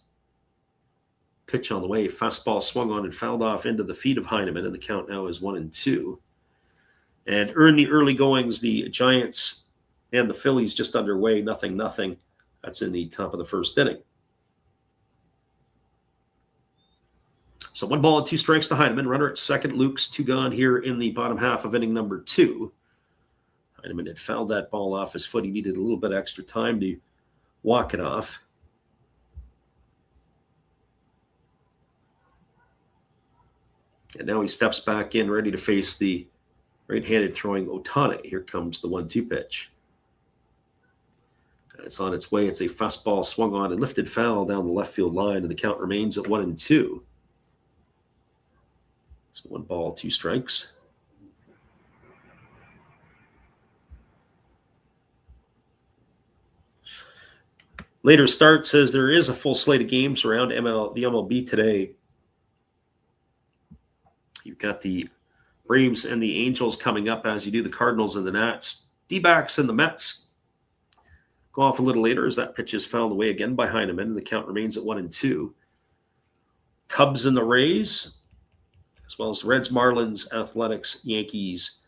Pitch on the way. Fastball swung on and fouled off into the feet of Heineman, and the count now is 1-2. And in the early goings, the Giants and the Phillies just underway, 0-0. That's in the top of the 1st inning. So 1 ball and 2 strikes to Heineman. Runner at second. Luke's 2 gone here in the bottom half of inning number 2. Heineman had fouled that ball off his foot. He needed a little bit extra time to walk it off. And now he steps back in, ready to face the right-handed throwing Ohtani. Here comes the 1-2 pitch. It's on its way. It's a fastball swung on and lifted foul down the left field line, and the count remains at 1-2. So 1 ball, 2 strikes. Later start says there is a full slate of games around the MLB today. You've got the Braves and the Angels coming up, as you do the Cardinals and the Nats. D-backs and the Mets go off a little later as that pitch is fouled away again by Heineman, and the count remains at 1-2. Cubs and the Rays, as well as the Reds, Marlins, Athletics, Yankees,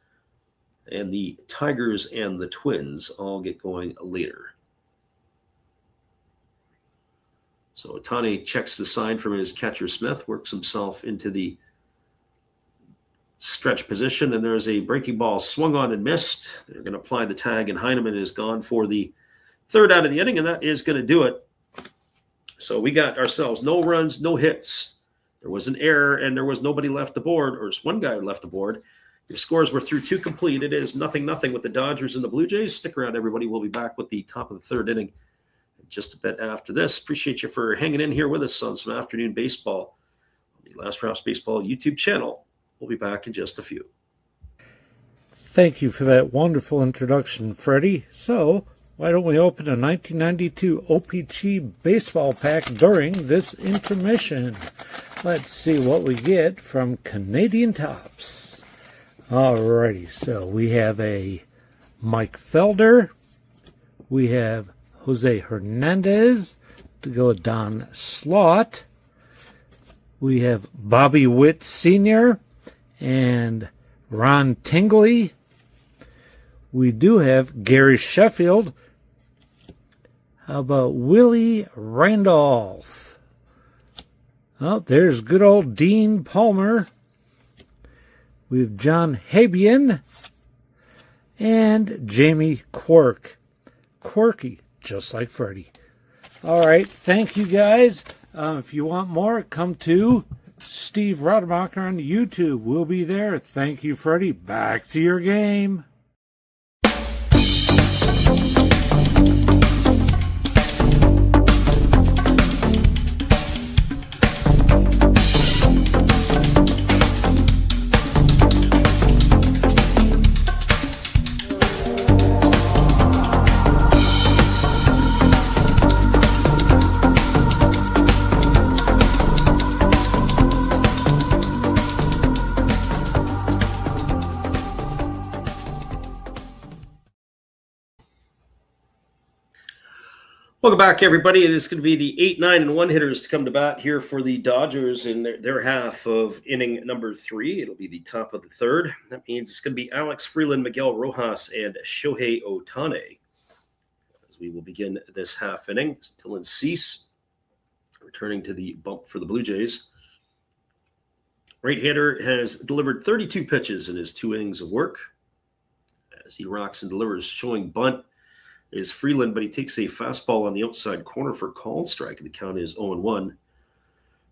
and the Tigers and the Twins all get going later. So Ohtani checks the sign from his catcher Smith, works himself into the stretch position, and there's a breaking ball swung on and missed. They're going to apply the tag, and Heineman is gone for the 3rd out of the inning, and that is going to do it. So we got ourselves no runs, no hits. There was an error, and there was nobody left aboard, or just 1 guy left aboard. Your scores were through 2 complete. It is 0-0 with the Dodgers and the Blue Jays. Stick around, everybody. We'll be back with the top of the 3rd inning just a bit after this. Appreciate you for hanging in here with us on some afternoon baseball on the Last Raps Baseball YouTube channel. We'll be back in just a few. Thank you for that wonderful introduction, Freddie. So, why don't we open a 1992 OPC baseball pack during this intermission? Let's see what we get from Canadian Tops. Alrighty, so we have a Mike Felder. We have Jose Hernandez to go with Don Slaught. We have Bobby Witt Sr. and Ron Tingley. We do have Gary Sheffield. How about Willie Randolph? Well, there's good old Dean Palmer. We have John Habian and Jamie Quirk. Quirky, just like Freddie. All right, thank you guys. If you want more, come to Steve Rademacher on YouTube. We'll be there. Thank you, Freddie. Back to your game. Welcome back, everybody. It is going to be the 8, 9, and 1 hitters to come to bat here for the Dodgers in their half of inning number 3. It'll be the top of the third. That means it's going to be Alex Freeland, Miguel Rojas, and Shohei Ohtani. As we will begin this half inning, Dylan Cease returning to the bump for the Blue Jays. Right-hander has delivered 32 pitches in his 2 innings of work. As he rocks and delivers, showing bunt is Freeland, but he takes a fastball on the outside corner for a called strike, and the count is 0-1.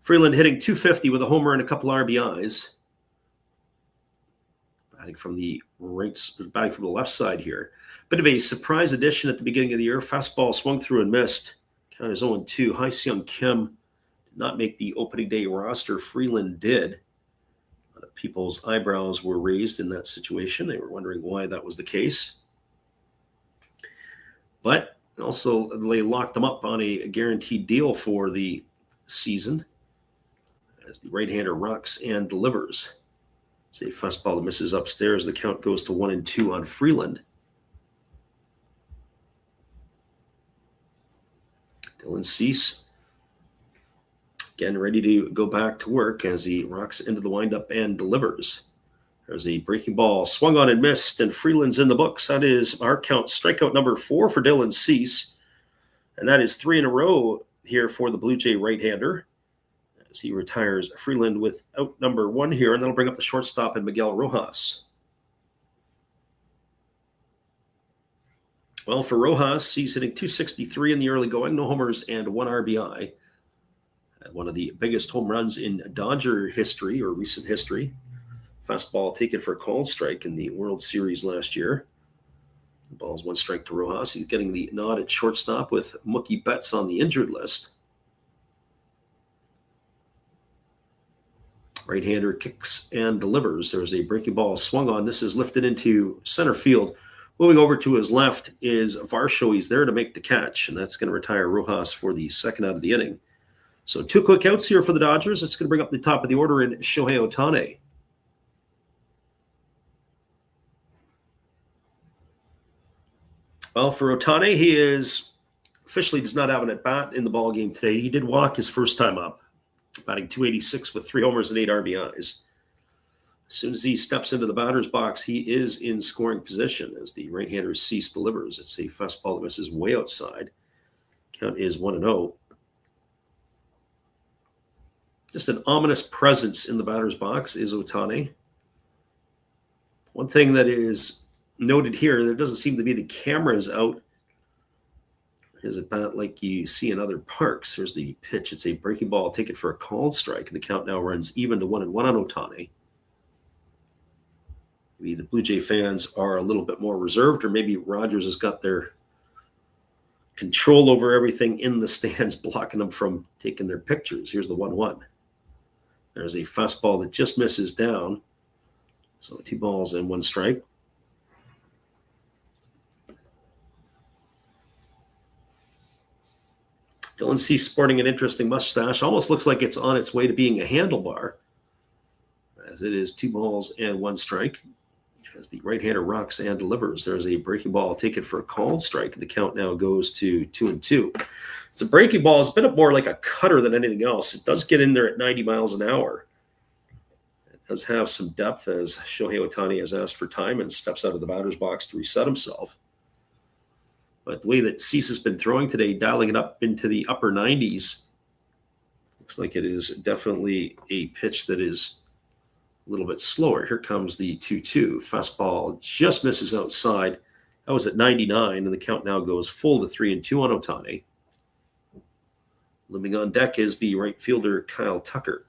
Freeland hitting .250 with a homer and a couple RBIs. Batting from the left side here. Bit of a surprise addition at the beginning of the year. Fastball swung through and missed. Count is 0-2. Hai-Seong Kim did not make the opening day roster. Freeland did. A lot of people's eyebrows were raised in that situation. They were wondering why that was the case. But also, they locked them up on a guaranteed deal for the season as the right-hander rocks and delivers. It's a fastball that misses upstairs. The count goes to 1-2 on Freeland. Dylan Cease, again, ready to go back to work as he rocks into the windup and delivers. There's a breaking ball swung on and missed, and Freeland's in the books. That is our count, strikeout number 4 for Dylan Cease. And that is 3 in a row here for the Blue Jay right-hander as he retires Freeland with out number 1 here, and that'll bring up the shortstop and Miguel Rojas. Well, for Rojas, he's hitting .263 in the early going, no homers and 1 RBI. One of the biggest home runs in Dodger history or recent history. Fastball taken for a called strike in the World Series last year. The ball's 1 strike to Rojas. He's getting the nod at shortstop with Mookie Betts on the injured list. Right-hander kicks and delivers. There's a breaking ball swung on. This is lifted into center field. Moving over to his left is Varsho. He's there to make the catch, and that's going to retire Rojas for the second out of the inning. So 2 quick outs here for the Dodgers. It's going to bring up the top of the order in Shohei Ohtani. Well, for Ohtani, he officially does not have an at-bat in the ballgame today. He did walk his first time up, batting .286 with 3 homers and 8 RBIs. As soon as he steps into the batter's box, he is in scoring position as the right-hander Cease delivers. It's a fastball that misses way outside. Count is 1-0. Just an ominous presence in the batter's box is Ohtani. One thing that is noted here, there doesn't seem to be the cameras out. Is it bat like you see in other parks? Here's the pitch. It's a breaking ball taken for a called strike, and the count now runs even to 1-1 on Ohtani. Maybe the Blue Jay fans are a little bit more reserved, or maybe Rogers has got their control over everything in the stands, blocking them from taking their pictures. Here's the 1-1. There's a fastball that just misses down. So 2 balls and 1 strike. Dylan Cease sporting an interesting mustache. Almost looks like it's on its way to being a handlebar, as it is 2 balls and 1 strike. As the right-hander rocks and delivers, there's a breaking ball taken for a called strike. The count now goes to 2-2. It's a breaking ball. It's a bit more like a cutter than anything else. It does get in there at 90 miles an hour. It does have some depth as Shohei Ohtani has asked for time and steps out of the batter's box to reset himself. But the way that Cease has been throwing today, dialing it up into the upper 90s, Looks like it is definitely a pitch that is a little bit slower. Here comes the 2-2. Fastball just misses outside. That was at 99, and the count now goes full to 3-2 on Ohtani. Looming on deck is the right fielder, Kyle Tucker.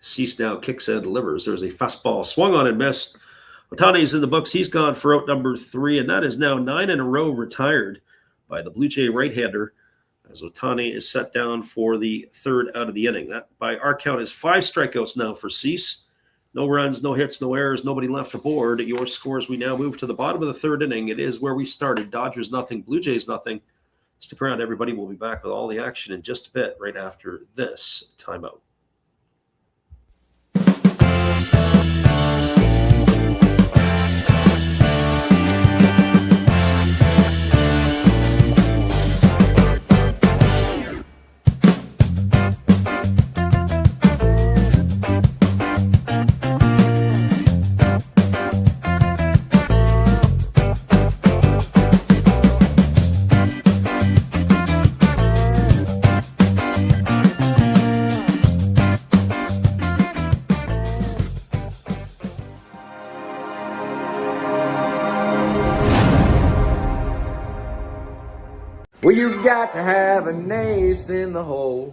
Cease now kicks and delivers. There's a fastball swung on and missed. Ohtani's in the books. He's gone for out number 3, and that is now 9 in a row retired by the Blue Jay right-hander as Ohtani is set down for the 3rd out of the inning. That, by our count, is 5 strikeouts now for Cease. No runs, no hits, no errors, nobody left aboard. At your scores, we now move to the bottom of the 3rd inning. It is where we started. Dodgers nothing, Blue Jays nothing. Stick around, everybody. We'll be back with all the action in just a bit right after this timeout. Well, you've got to have an ace in the hole,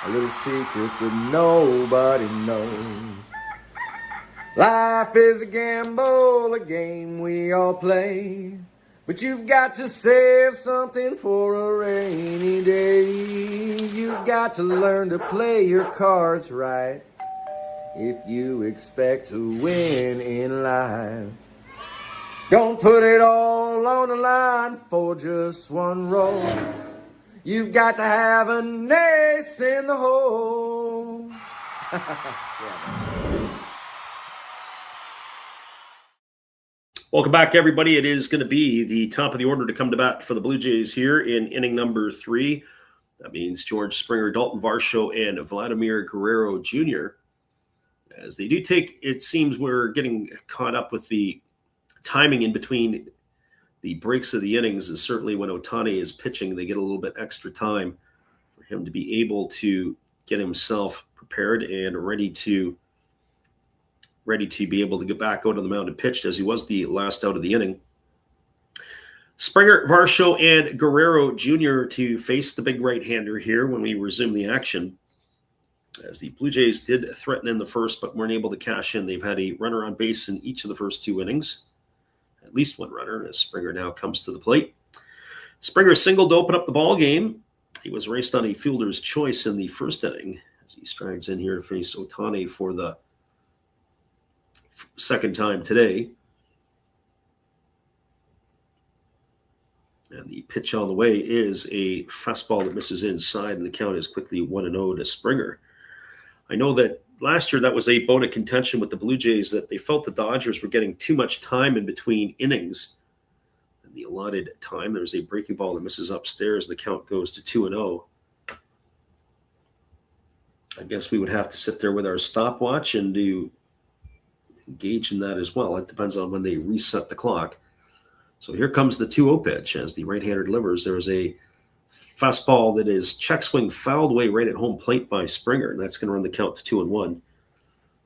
a little secret that nobody knows. Life is a gamble, a game we all play, but you've got to save something for a rainy day. You've got to learn to play your cards right if you expect to win in life. Don't put it all on the line for just one roll. You've got to have an ace in the hole. Welcome back, everybody. It is going to be the top of the order to come to bat for the Blue Jays here in inning number 3. That means George Springer, Dalton Varsho, and Vladimir Guerrero Jr. As they do take, it seems we're getting caught up with the timing in between the breaks of the innings is certainly when Ohtani is pitching, they get a little bit extra time for him to be able to get himself prepared and ready to be able to get back out on the mound and pitch, as he was the last out of the inning. Springer, Varsho, and Guerrero Jr. to face the big right-hander here when we resume the action. As the Blue Jays did threaten in the first, but weren't able to cash in. They've had a runner on base in each of the first 2 innings. At least one runner as Springer now comes to the plate. Springer singled to open up the ball game. He was raced on a fielder's choice in the first inning as he strides in here to face Ohtani for the second time today. And the pitch on the way is a fastball that misses inside, and the count is quickly 1-0 to Springer. I know that last year that was a bone of contention with the Blue Jays, that they felt the Dodgers were getting too much time in between innings. In the allotted time, there's a breaking ball that misses upstairs. The count goes to 2-0. I guess we would have to sit there with our stopwatch and engage in that as well. It depends on when they reset the clock. So here comes the 2-0 pitch as the right-hander delivers. There's a fastball that is check swing fouled away right at home plate by Springer, and that's going to run the count to 2-1.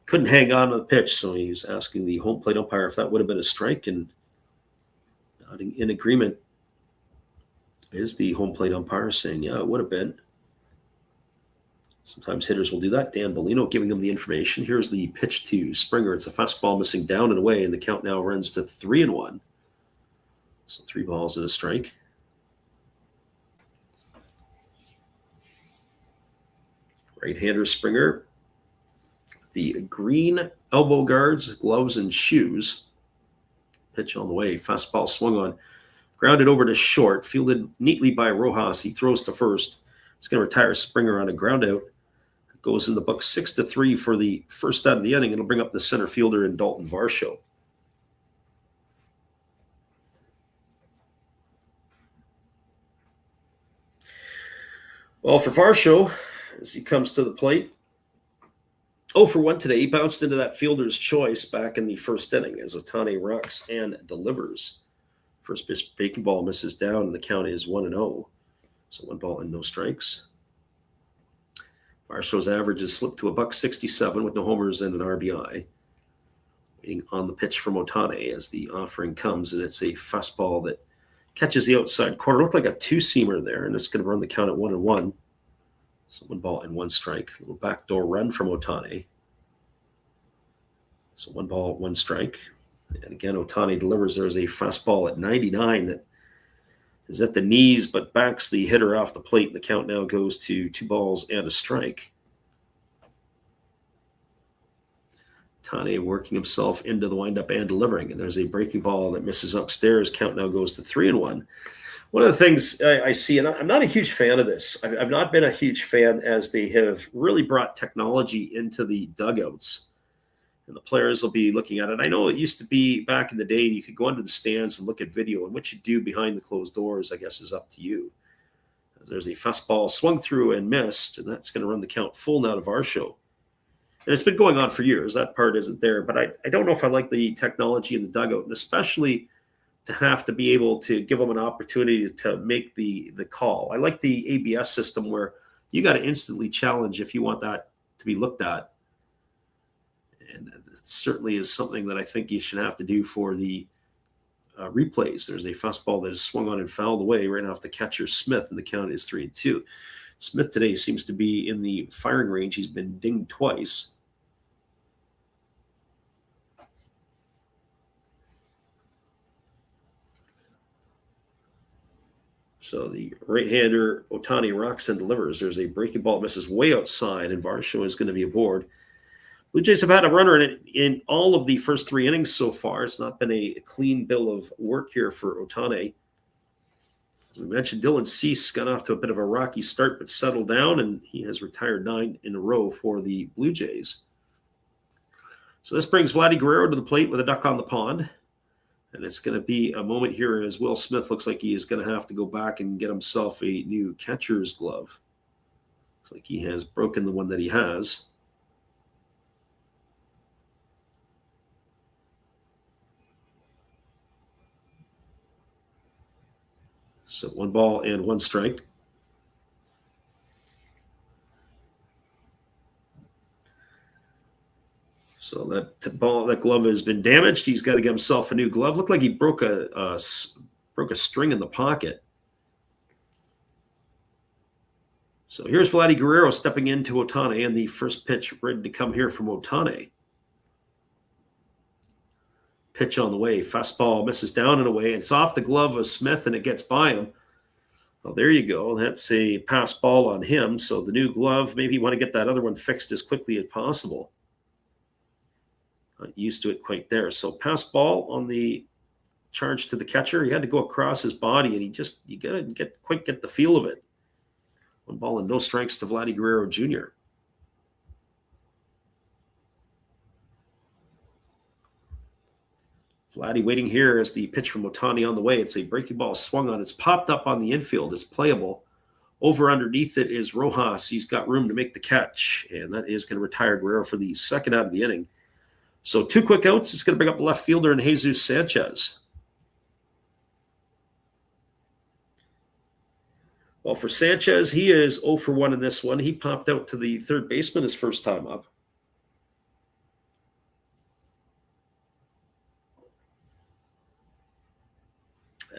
Couldn't hang on to the pitch, so he's asking the home plate umpire if that would have been a strike, and nodding in agreement is the home plate umpire saying, yeah, it would have been. Sometimes hitters will do that. Dan Bellino giving him the information. Here's the pitch to Springer. It's a fastball missing down and away, and the count now runs to 3-1. So 3 balls and a strike. Right-hander Springer, the green elbow guards, gloves, and shoes. Pitch on the way. Fastball swung on. Grounded over to short. Fielded neatly by Rojas. He throws to first. It's going to retire Springer on a ground out. It goes in the book 6-3 for the first out of the inning. It'll bring up the center fielder in Dalton Varsho. Well, for Varsho, as he comes to the plate, 0 for 1 today. He bounced into that fielder's choice back in the first inning as Ohtani rocks and delivers. First pitch, breaking ball misses down, and the count is 1-0. So 1 ball and no strikes. Varsho's average has slipped to $1.67 with no homers and an RBI. Waiting on the pitch from Ohtani as the offering comes, and it's a fastball that catches the outside corner. Looked like a two-seamer there, and it's going to run the count at 1-1. So 1 ball and 1 strike. A little backdoor run from Ohtani. So 1 ball, 1 strike. And again, Ohtani delivers. There's a fastball at 99 that is at the knees but backs the hitter off the plate. The count now goes to 2 balls and a strike. Ohtani working himself into the windup and delivering. And there's a breaking ball that misses upstairs. Count now goes to 3-1. One of the things I see, and I'm not a huge fan of this, I've not been a huge fan as they have really brought technology into the dugouts. And the players will be looking at it. I know it used to be back in the day, you could go into the stands and look at video, and what you do behind the closed doors, I guess, is up to you. There's a fastball swung through and missed, and that's going to run the count full now to Varsho. And it's been going on for years. That part isn't there. But I don't know if I like the technology in the dugout, and especially to have to be able to give them an opportunity to make the call. I like the ABS system where you got to instantly challenge if you want that to be looked at. And it certainly is something that I think you should have to do for the replays. There's a fastball that is swung on and fouled away right off the catcher, Smith, and the count is 3-2. Smith today seems to be in the firing range. He's been dinged twice. So the right-hander, Ohtani, rocks and delivers. There's a breaking ball that misses way outside, and Varsho is going to be aboard. Blue Jays have had a runner in all of the first 3 innings so far. It's not been a clean bill of work here for Ohtani. As we mentioned, Dylan Cease got off to a bit of a rocky start, but settled down, and he has retired 9 in a row for the Blue Jays. So this brings Vladdy Guerrero to the plate with a duck on the pond. And it's going to be a moment here as Will Smith looks like he is going to have to go back and get himself a new catcher's glove. Looks like he has broken the one that he has. So 1 ball and 1 strike. So that glove has been damaged. He's got to get himself a new glove. Looked like he broke a string in the pocket. So here's Vladdy Guerrero stepping into Ohtani, and the first pitch ready to come here from Ohtani. Pitch on the way. Fastball misses down and away. It's off the glove of Smith, and it gets by him. Well, there you go. That's a pass ball on him. So the new glove, maybe you want to get that other one fixed as quickly as possible. Not used to it quite there. So pass ball on the charge to the catcher. He had to go across his body, and you got to get the feel of it. 1 ball and no strikes to Vladdy Guerrero Jr. Vladdy waiting here as the pitch from Ohtani on the way. It's a breaking ball swung on. It's popped up on the infield. It's playable. Over underneath it is Rojas. He's got room to make the catch, and that is going to retire Guerrero for the second out of the inning. So 2 quick outs. It's going to bring up the left fielder and Jesus Sanchez. Well, for Sanchez, he is 0 for 1 in this one. He popped out to the third baseman his first time up.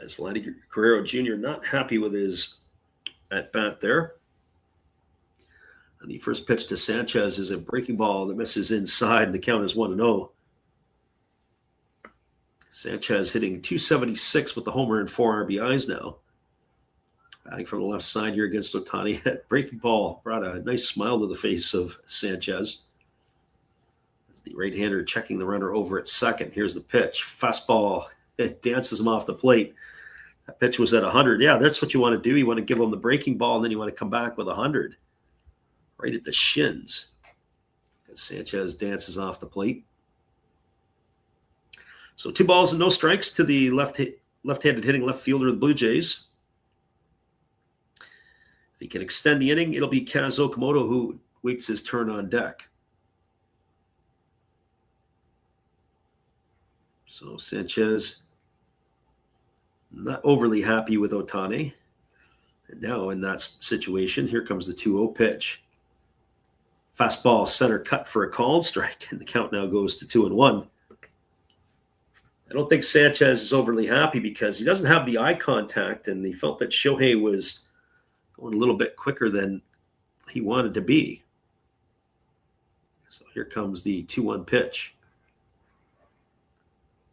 As Vladdy Guerrero Jr. not happy with his at-bat there. And the first pitch to Sanchez is a breaking ball that misses inside, and the count is 1-0. Sanchez hitting .276 with the homer and 4 RBIs now. Batting from the left side here against Ohtani. That breaking ball brought a nice smile to the face of Sanchez. As the right-hander checking the runner over at second. Here's the pitch. Fastball. It dances him off the plate. That pitch was at 100. Yeah, that's what you want to do. You want to give him the breaking ball, and then you want to come back with 100. Right at the shins. As Sanchez dances off the plate. So 2 balls and no strikes to the left-handed hitting left fielder of the Blue Jays. If he can extend the inning, it'll be Kaz Okamoto who waits his turn on deck. So Sanchez Not overly happy with Ohtani. And now in that situation, here comes the 2-0 pitch. Fastball center cut for a called strike, and the count now goes to 2-1. I don't think Sanchez is overly happy because he doesn't have the eye contact, and he felt that Shohei was going a little bit quicker than he wanted to be. So here comes the 2-1 pitch.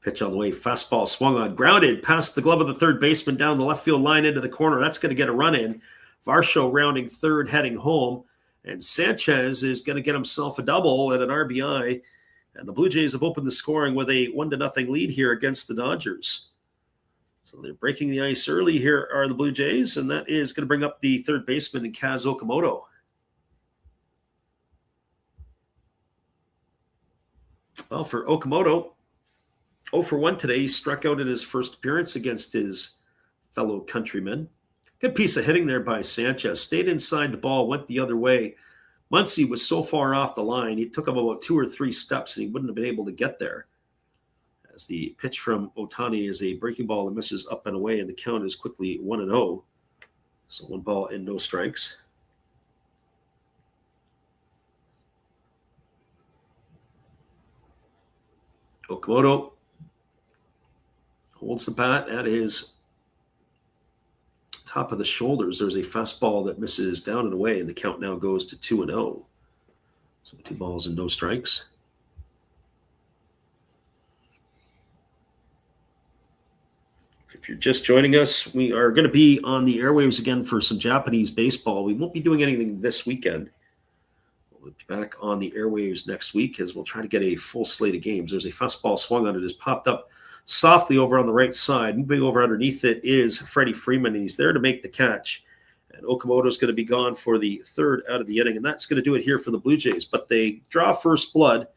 Pitch on the way, fastball swung on, grounded past the glove of the third baseman down the left field line into the corner. That's going to get a run in. Varsho rounding third, heading home. And Sanchez is going to get himself a double and an RBI. And the Blue Jays have opened the scoring with a 1-0 lead here against the Dodgers. So they're breaking the ice early here are the Blue Jays, and that is going to bring up the third baseman, Kaz Okamoto. Well, for Okamoto, 0 for 1 today. He struck out in his first appearance against his fellow countrymen. Good piece of hitting there by Sanchez. Stayed inside the ball, went the other way. Muncy was so far off the line, it took him about 2 or 3 steps, and he wouldn't have been able to get there. As the pitch from Ohtani is a breaking ball that misses up and away, and the count is quickly 1-0. So 1 ball and no strikes. Okamoto holds the bat at his top of the shoulders. There's a fastball that misses down and away, and the count now goes to 2-0. So 2 balls and no strikes. If you're just joining us, we are going to be on the airwaves again for some Japanese baseball. We won't be doing anything this weekend. We'll be back on the airwaves next week as we'll try to get a full slate of games. There's a fastball swung on it, has popped up softly over on the right side. Moving over underneath it is Freddie Freeman, and he's there to make the catch. And Okamoto's going to be gone for the 3rd out of the inning, and that's going to do it here for the Blue Jays. But they draw first blood.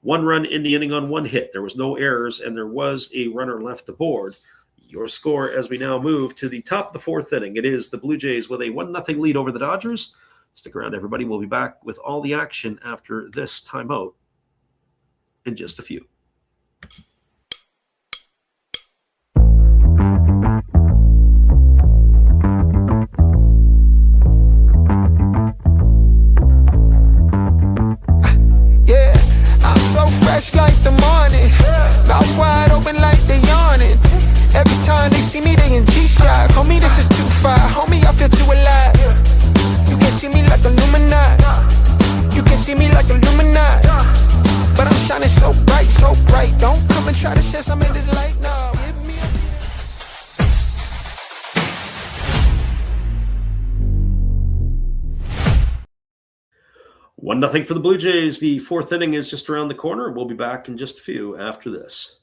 1 run in the inning on 1 hit. There was no errors, and there was a runner left aboard. Your score as we now move to the top of the 4th inning. It is the Blue Jays with a 1-0 lead over the Dodgers. Stick around, everybody. We'll be back with all the action after this timeout in just a few. Fresh like the morning, mouth wide open like they yawning. Every time they see me, they in G-Stride. Homie, this is too far. Homie, I feel too alive. You can see me like Illuminati. You can see me like Illuminati. But I'm shining so bright, so bright. Don't come and try to shed some of this light now. Hit me up. 1-0 for the Blue Jays. The 4th inning is just around the corner. We'll be back in just a few after this.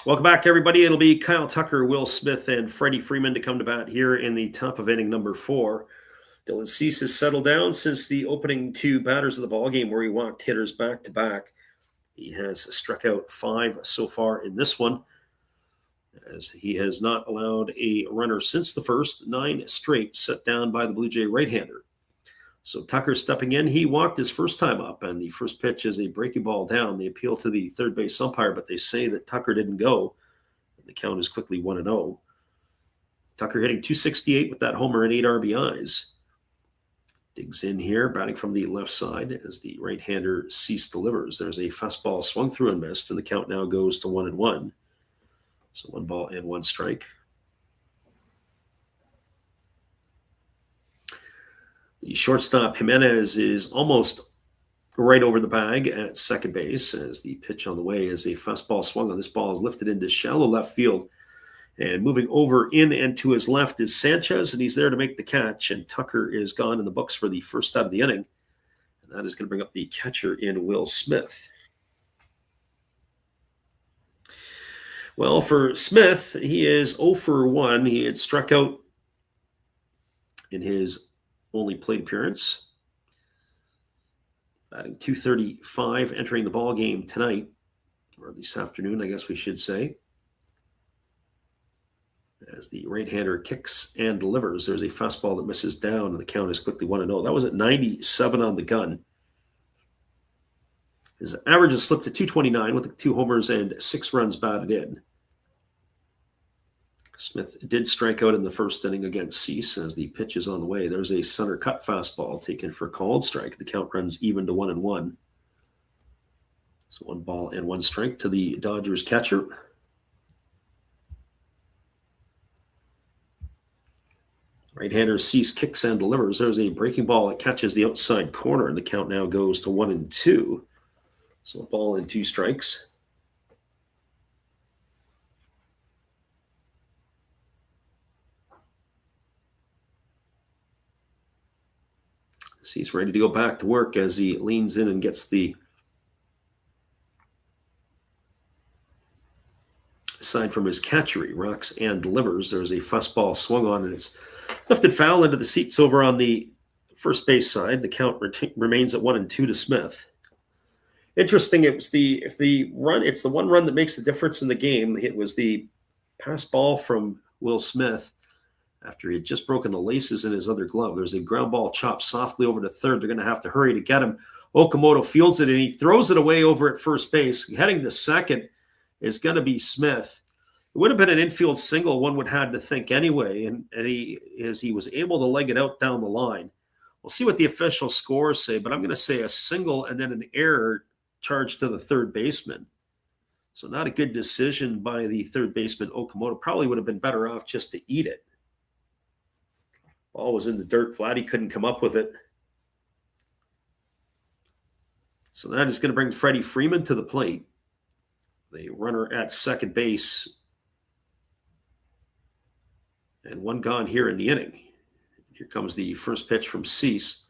Welcome back, everybody. It'll be Kyle Tucker, Will Smith, and Freddie Freeman to come to bat here in the top of inning number 4. Dylan Cease has settled down since the opening 2 batters of the ballgame where he walked hitters back-to-back. He has struck out 5 so far in this one, as he has not allowed a runner since the first 9 straight set down by the Blue Jay right-hander. So Tucker stepping in. He walked his first time up, and the first pitch is a breaking ball down. They appeal to the third base umpire, but they say that Tucker didn't go. The count is quickly 1-0. Tucker hitting .268 with that homer and 8 RBIs. Digs in here, batting from the left side as the right-hander Cease delivers. There's a fastball swung through and missed, and the count now goes to 1-1. So 1 ball and 1 strike. The shortstop Jimenez is almost right over the bag at second base as the pitch on the way is a fastball swung on. This ball is lifted into shallow left field. And moving over in and to his left is Sanchez, and he's there to make the catch. And Tucker is gone in the books for the first out of the inning. And that is going to bring up the catcher in Will Smith. Well, for Smith, he is 0 for 1. He had struck out in his only plate appearance. Batting .235, entering the ball game tonight, or this afternoon, I guess we should say. As the right-hander kicks and delivers, there's a fastball that misses down, and the count is quickly 1-0. That was at 97 on the gun. His average has slipped to .229 with 2 homers and 6 runs batted in. Smith did strike out in the first inning against Cease as the pitch is on the way. There's a center cut fastball taken for a called strike. The count runs even to 1-1. So 1 ball and 1 strike to the Dodgers catcher. Right-hander Cease kicks and delivers. There's a breaking ball that catches the outside corner, and the count now goes to 1-2. So 1 ball and 2 strikes. He's ready to go back to work as he leans in and gets the aside from his catcher. He rocks and delivers. There's a fastball swung on, and it's lifted foul into the seats over on the first base side. The count remains at 1-2 to Smith. Interesting. It's the one run that makes the difference in the game. It was the pass ball from Will Smith after he had just broken the laces in his other glove. There's a ground ball chopped softly over to third. They're going to have to hurry to get him. Okamoto fields it, and he throws it away over at first base. Heading to second is going to be Smith. It would have been an infield single, one would have had to think anyway, and he was able to leg it out down the line. We'll see what the official scores say, but I'm going to say a single and then an error charged to the third baseman. So not a good decision by the third baseman, Okamoto. Probably would have been better off just to eat it. Ball was in the dirt. Vladdy couldn't come up with it. So that is going to bring Freddie Freeman to the plate. The runner at second base. And 1 gone here in the inning. Here comes the first pitch from Cease.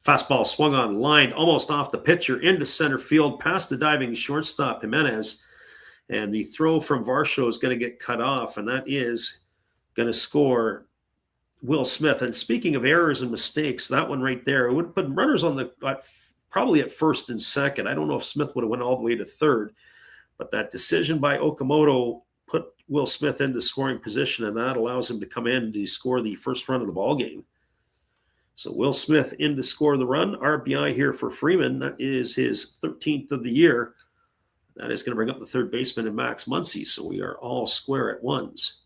Fastball swung on, lined almost off the pitcher into center field, past the diving shortstop Jimenez. And the throw from Varsho is going to get cut off, and that is going to score Will Smith. And speaking of errors and mistakes, that one right there, it would put runners on probably at first and second. I don't know if Smith would have went all the way to third, but that decision by Okamoto put Will Smith into scoring position, and that allows him to come in to score the first run of the ball game. So Will Smith in to score the run. RBI here for Freeman. That is his 13th of the year. That is going to bring up the third baseman and Max Muncy. So we are all square at ones.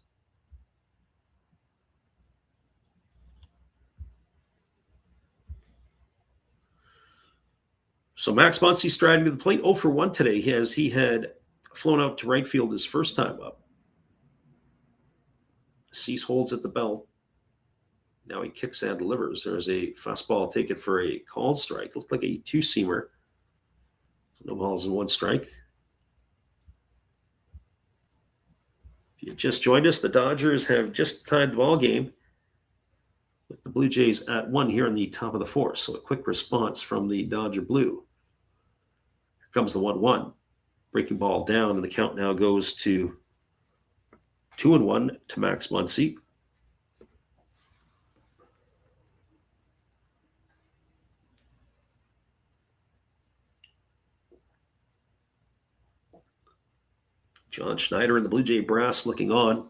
So Max Muncy striding to the plate, 0 for 1 today, as he had flown out to right field his first time up. Cease holds at the belt. Now he kicks and delivers. There's a fastball taken for a called strike. Looked like a 2-seamer. No balls and 1 strike. If you just joined us, the Dodgers have just tied the ball game with the Blue Jays at 1 here in the top of the 4th. So a quick response from the Dodger Blue. Here comes the 1-1. Breaking ball down, and the count now goes to 2-1 to Max Muncy. John Schneider and the Blue Jay brass looking on.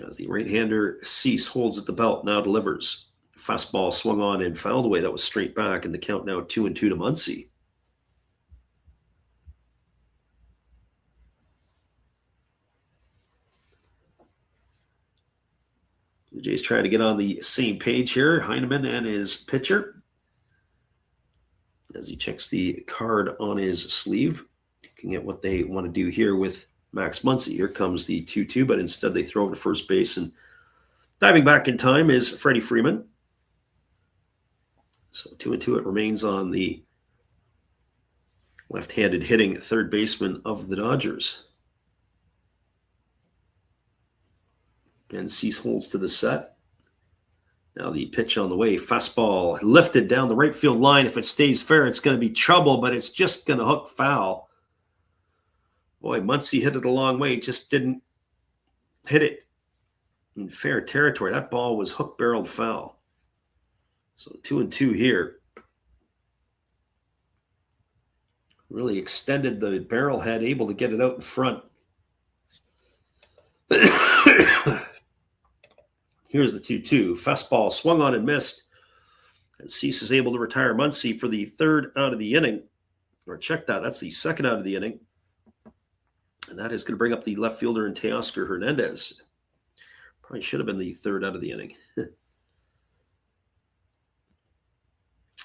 As the right-hander Cease holds at the belt, now delivers. Fastball swung on and fouled away. That was straight back, and the count now 2-2 to Muncy. Blue Jays trying to get on the same page here. Heineman and his pitcher. As he checks the card on his sleeve. Looking at what they want to do here with Max Muncy. Here comes the 2-2, but instead they throw over to first base, and diving back in time is Freddie Freeman. So 2-2 it remains on the left-handed hitting third baseman of the Dodgers. Again, Cease holds to the set. Now the pitch on the way. Fastball lifted down the right field line. If it stays fair, it's going to be trouble, but it's just going to hook foul. Boy, Muncy hit it a long way, just didn't hit it in fair territory. That ball was hook-barreled foul. So 2-2 here. Really extended the barrel head, able to get it out in front. Here's the 2-2. Fastball swung on and missed. And Cease is able to retire Muncy for the third out of the inning. Or check that. That's the second out of the inning. And that is going to bring up the left fielder in Teoscar Hernandez. Probably should have been the third out of the inning.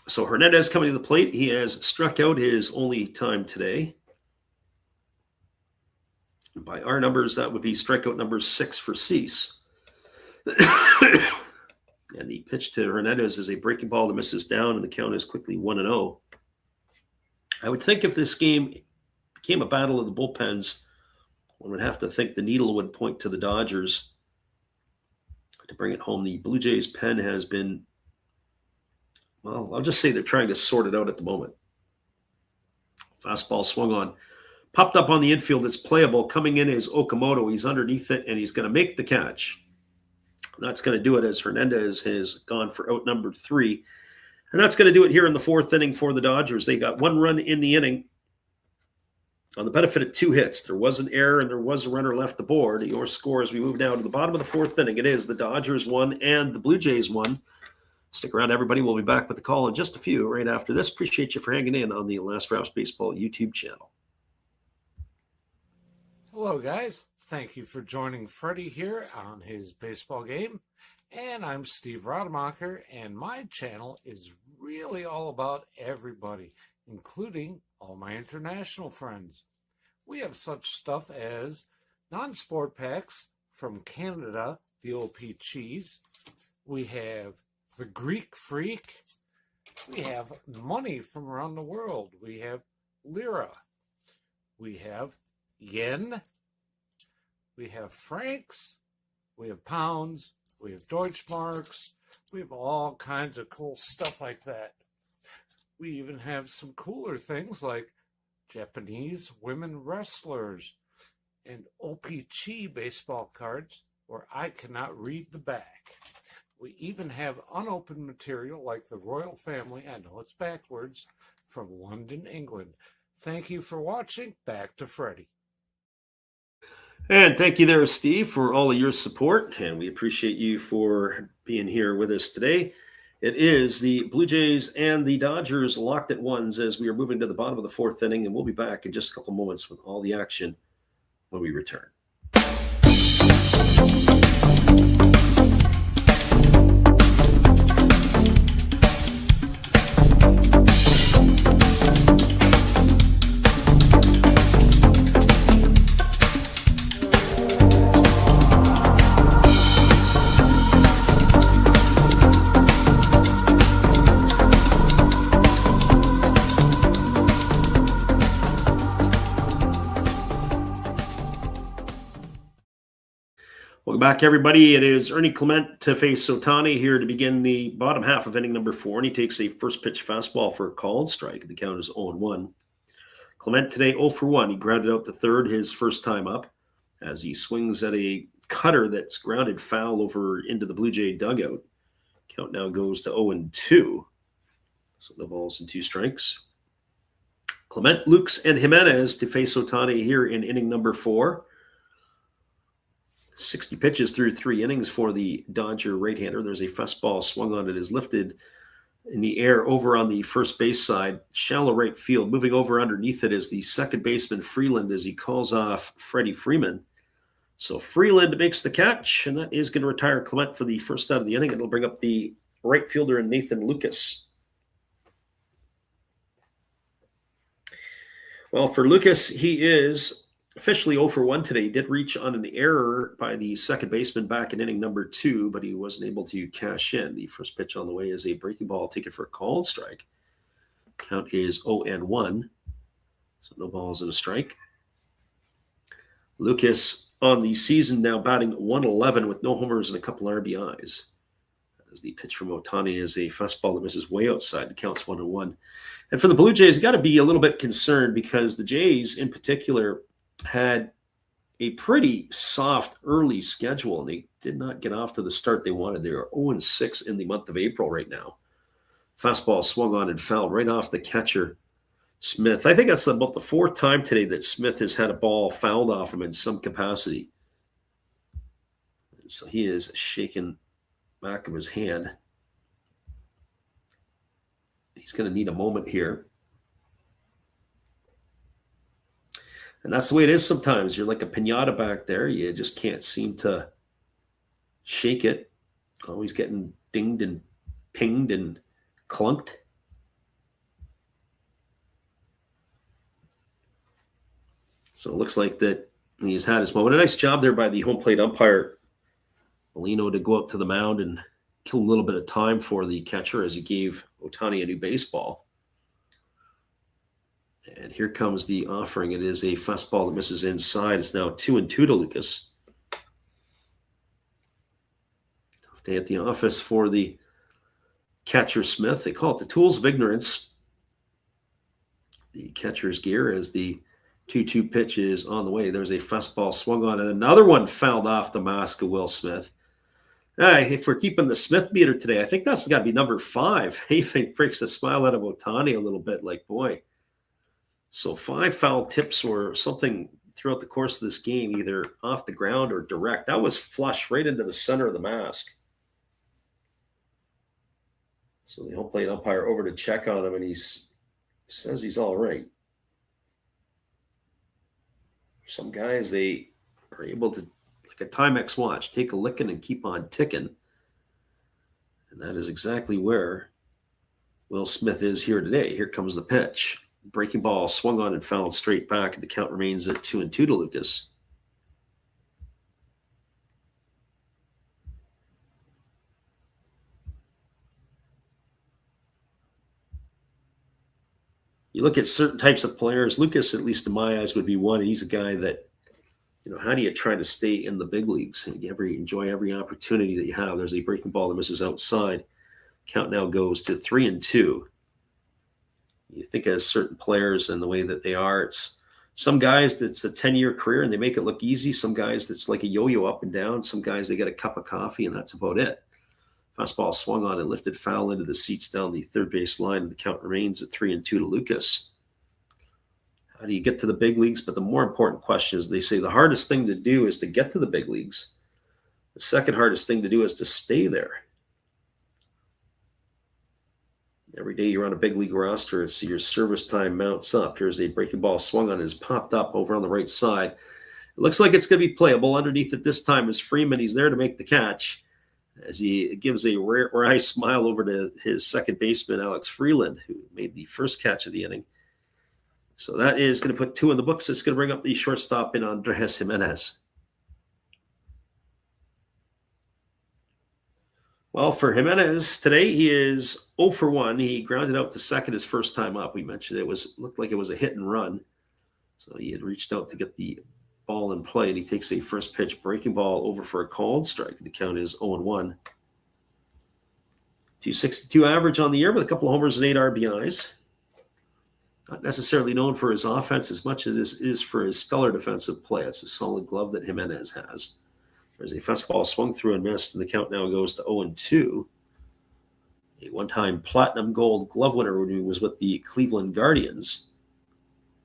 So Hernandez coming to the plate. He has struck out his only time today. By our numbers, that would be strikeout number 6 for Cease. And the pitch to Hernandez is a breaking ball that misses down, and the count is quickly 1-0. I would think if this game became a battle of the bullpens, one would have to think the needle would point to the Dodgers to bring it home. The Blue Jays' pen has been, well, I'll just say they're trying to sort it out at the moment. Fastball swung on. Popped up on the infield. It's playable. Coming in is Okamoto. He's underneath it, and he's going to make the catch. That's going to do it as Hernandez has gone for out number 3. And that's going to do it here in the 4th inning for the Dodgers. They got 1 run in the inning on the benefit of 2 hits. There was an error and there was a runner left the board. Your score as we move down to the bottom of the 4th inning. It is the Dodgers 1 and the Blue Jays 1. Stick around, everybody. We'll be back with the call in just a few right after this. Appreciate you for hanging in on the Last Raps Baseball YouTube channel. Hello, guys. Thank you for joining Freddie here on his baseball game. And I'm Steve Rademacher, and my channel is really all about everybody, including all my international friends. We have such stuff as non-sport packs from Canada, the OP Cheese. We have the Greek Freak. We have money from around the world. We have Lira. We have Yen. We have francs, we have pounds, we have Deutschmarks, we have all kinds of cool stuff like that. We even have some cooler things like Japanese women wrestlers and OPC baseball cards where I cannot read the back. We even have unopened material like the royal family, I know it's backwards, from London, England. Thank you for watching. Back to Freddie. And thank you there, Steve, for all of your support. And we appreciate you for being here with us today. It is the Blue Jays and the Dodgers locked at 1s as we are moving to the bottom of the 4th inning. And we'll be back in just a couple moments with all the action when we return. Welcome back, everybody. It is Ernie Clement to face Ohtani here to begin the bottom half of inning number 4, and he takes a first pitch fastball for a called strike. The count is 0-1. Clement today 0 for 1. He grounded out to third his first time up as he swings at a cutter that's grounded foul over into the Blue Jay dugout. Count now goes to 0-2. So no balls and 2 strikes. Clement, Lukes, and Jimenez to face Ohtani here in inning number 4. 60 pitches through 3 innings for the Dodger right-hander. There's a fastball swung on. It is lifted in the air over on the first base side, shallow right field. Moving over underneath it is the second baseman, Freeland, as he calls off Freddie Freeman. So Freeland makes the catch, and that is going to retire Clement for the first out of the inning. It'll bring up the right fielder, Nathan Lucas. Well, for Lucas, he is officially 0 for 1 today. He did reach on an error by the second baseman back in inning number 2, but he wasn't able to cash in. The first pitch on the way is a breaking ball taken for a called strike. Count is 0-1, so no balls and a strike. Lucas on the season now batting 111 with no homers and a couple RBIs. As the pitch from Ohtani is a fastball that misses way outside. The count's 1-1. And for the Blue Jays, you got to be a little bit concerned because the Jays in particular had a pretty soft early schedule, and they did not get off to the start they wanted. They are 0-6 in the month of April right now. Fastball swung on and fouled right off the catcher, Smith. I think that's about the fourth time today that Smith has had a ball fouled off him in some capacity. And so he is shaking back of his hand. He's going to need a moment here. And that's the way it is sometimes. You're like a piñata back there. You just can't seem to shake it. Always getting dinged and pinged and clunked. So it looks like that he's had his moment. A nice job there by the home plate umpire, Molino, to go up to the mound and kill a little bit of time for the catcher as he gave Ohtani a new baseball. And here comes the offering. It is a fastball that misses inside. It's now 2-2 to Lucas. Tough day at the office for the catcher, Smith. They call it the tools of ignorance. The catcher's gear as the 2-2 pitch is on the way. There's a fastball swung on, and another one fouled off the mask of Will Smith. If we're keeping the Smith meter today, I think that's got to be number 5. He breaks the smile out of Ohtani a little bit, like, boy. So 5 foul tips or something throughout the course of this game, either off the ground or direct. That was flush right into the center of the mask. So the home plate umpire over to check on him, and he says he's all right. Some guys, they are able to, like a Timex watch, take a licking and keep on ticking. And that is exactly where Will Smith is here today. Here comes the pitch. Breaking ball swung on and fouled straight back, and the count remains at 2-2 to Lucas. You look at certain types of players, Lucas, at least in my eyes, would be one. He's a guy that, how do you try to stay in the big leagues? Enjoy every opportunity that you have. There's a breaking ball that misses outside. Count now goes to 3-2. You think of certain players and the way that they are. It's some guys that's a 10-year career and they make it look easy. Some guys that's like a yo-yo up and down. Some guys, they get a cup of coffee and that's about it. Fastball swung on and lifted foul into the seats down the third base line, and the count remains at 3-2 to Lucas. How do you get to the big leagues? But the more important question is, they say the hardest thing to do is to get to the big leagues. The second hardest thing to do is to stay there. Every day you're on a big league roster, it's your service time mounts up. Here's a breaking ball swung on, is popped up over on the right side. It looks like it's going to be playable. Underneath it this time is Freeman. He's there to make the catch as he gives a wry smile over to his second baseman, Alex Freeland, who made the first catch of the inning. So that is going to put 2 in the books. It's going to bring up the shortstop in Andres Jimenez. Well, for Jimenez, today he is 0 for 1. He grounded out to second his first time up. We mentioned looked like it was a hit and run. So he had reached out to get the ball in play, and he takes a first pitch breaking ball over for a called strike. The count is 0-1. 262 average on the year with a couple of homers and 8 RBIs. Not necessarily known for his offense as much as it is for his stellar defensive play. It's a solid glove that Jimenez has. There's a fastball swung through and missed, and the count now goes to 0-2. A one-time platinum gold glove winner when he was with the Cleveland Guardians,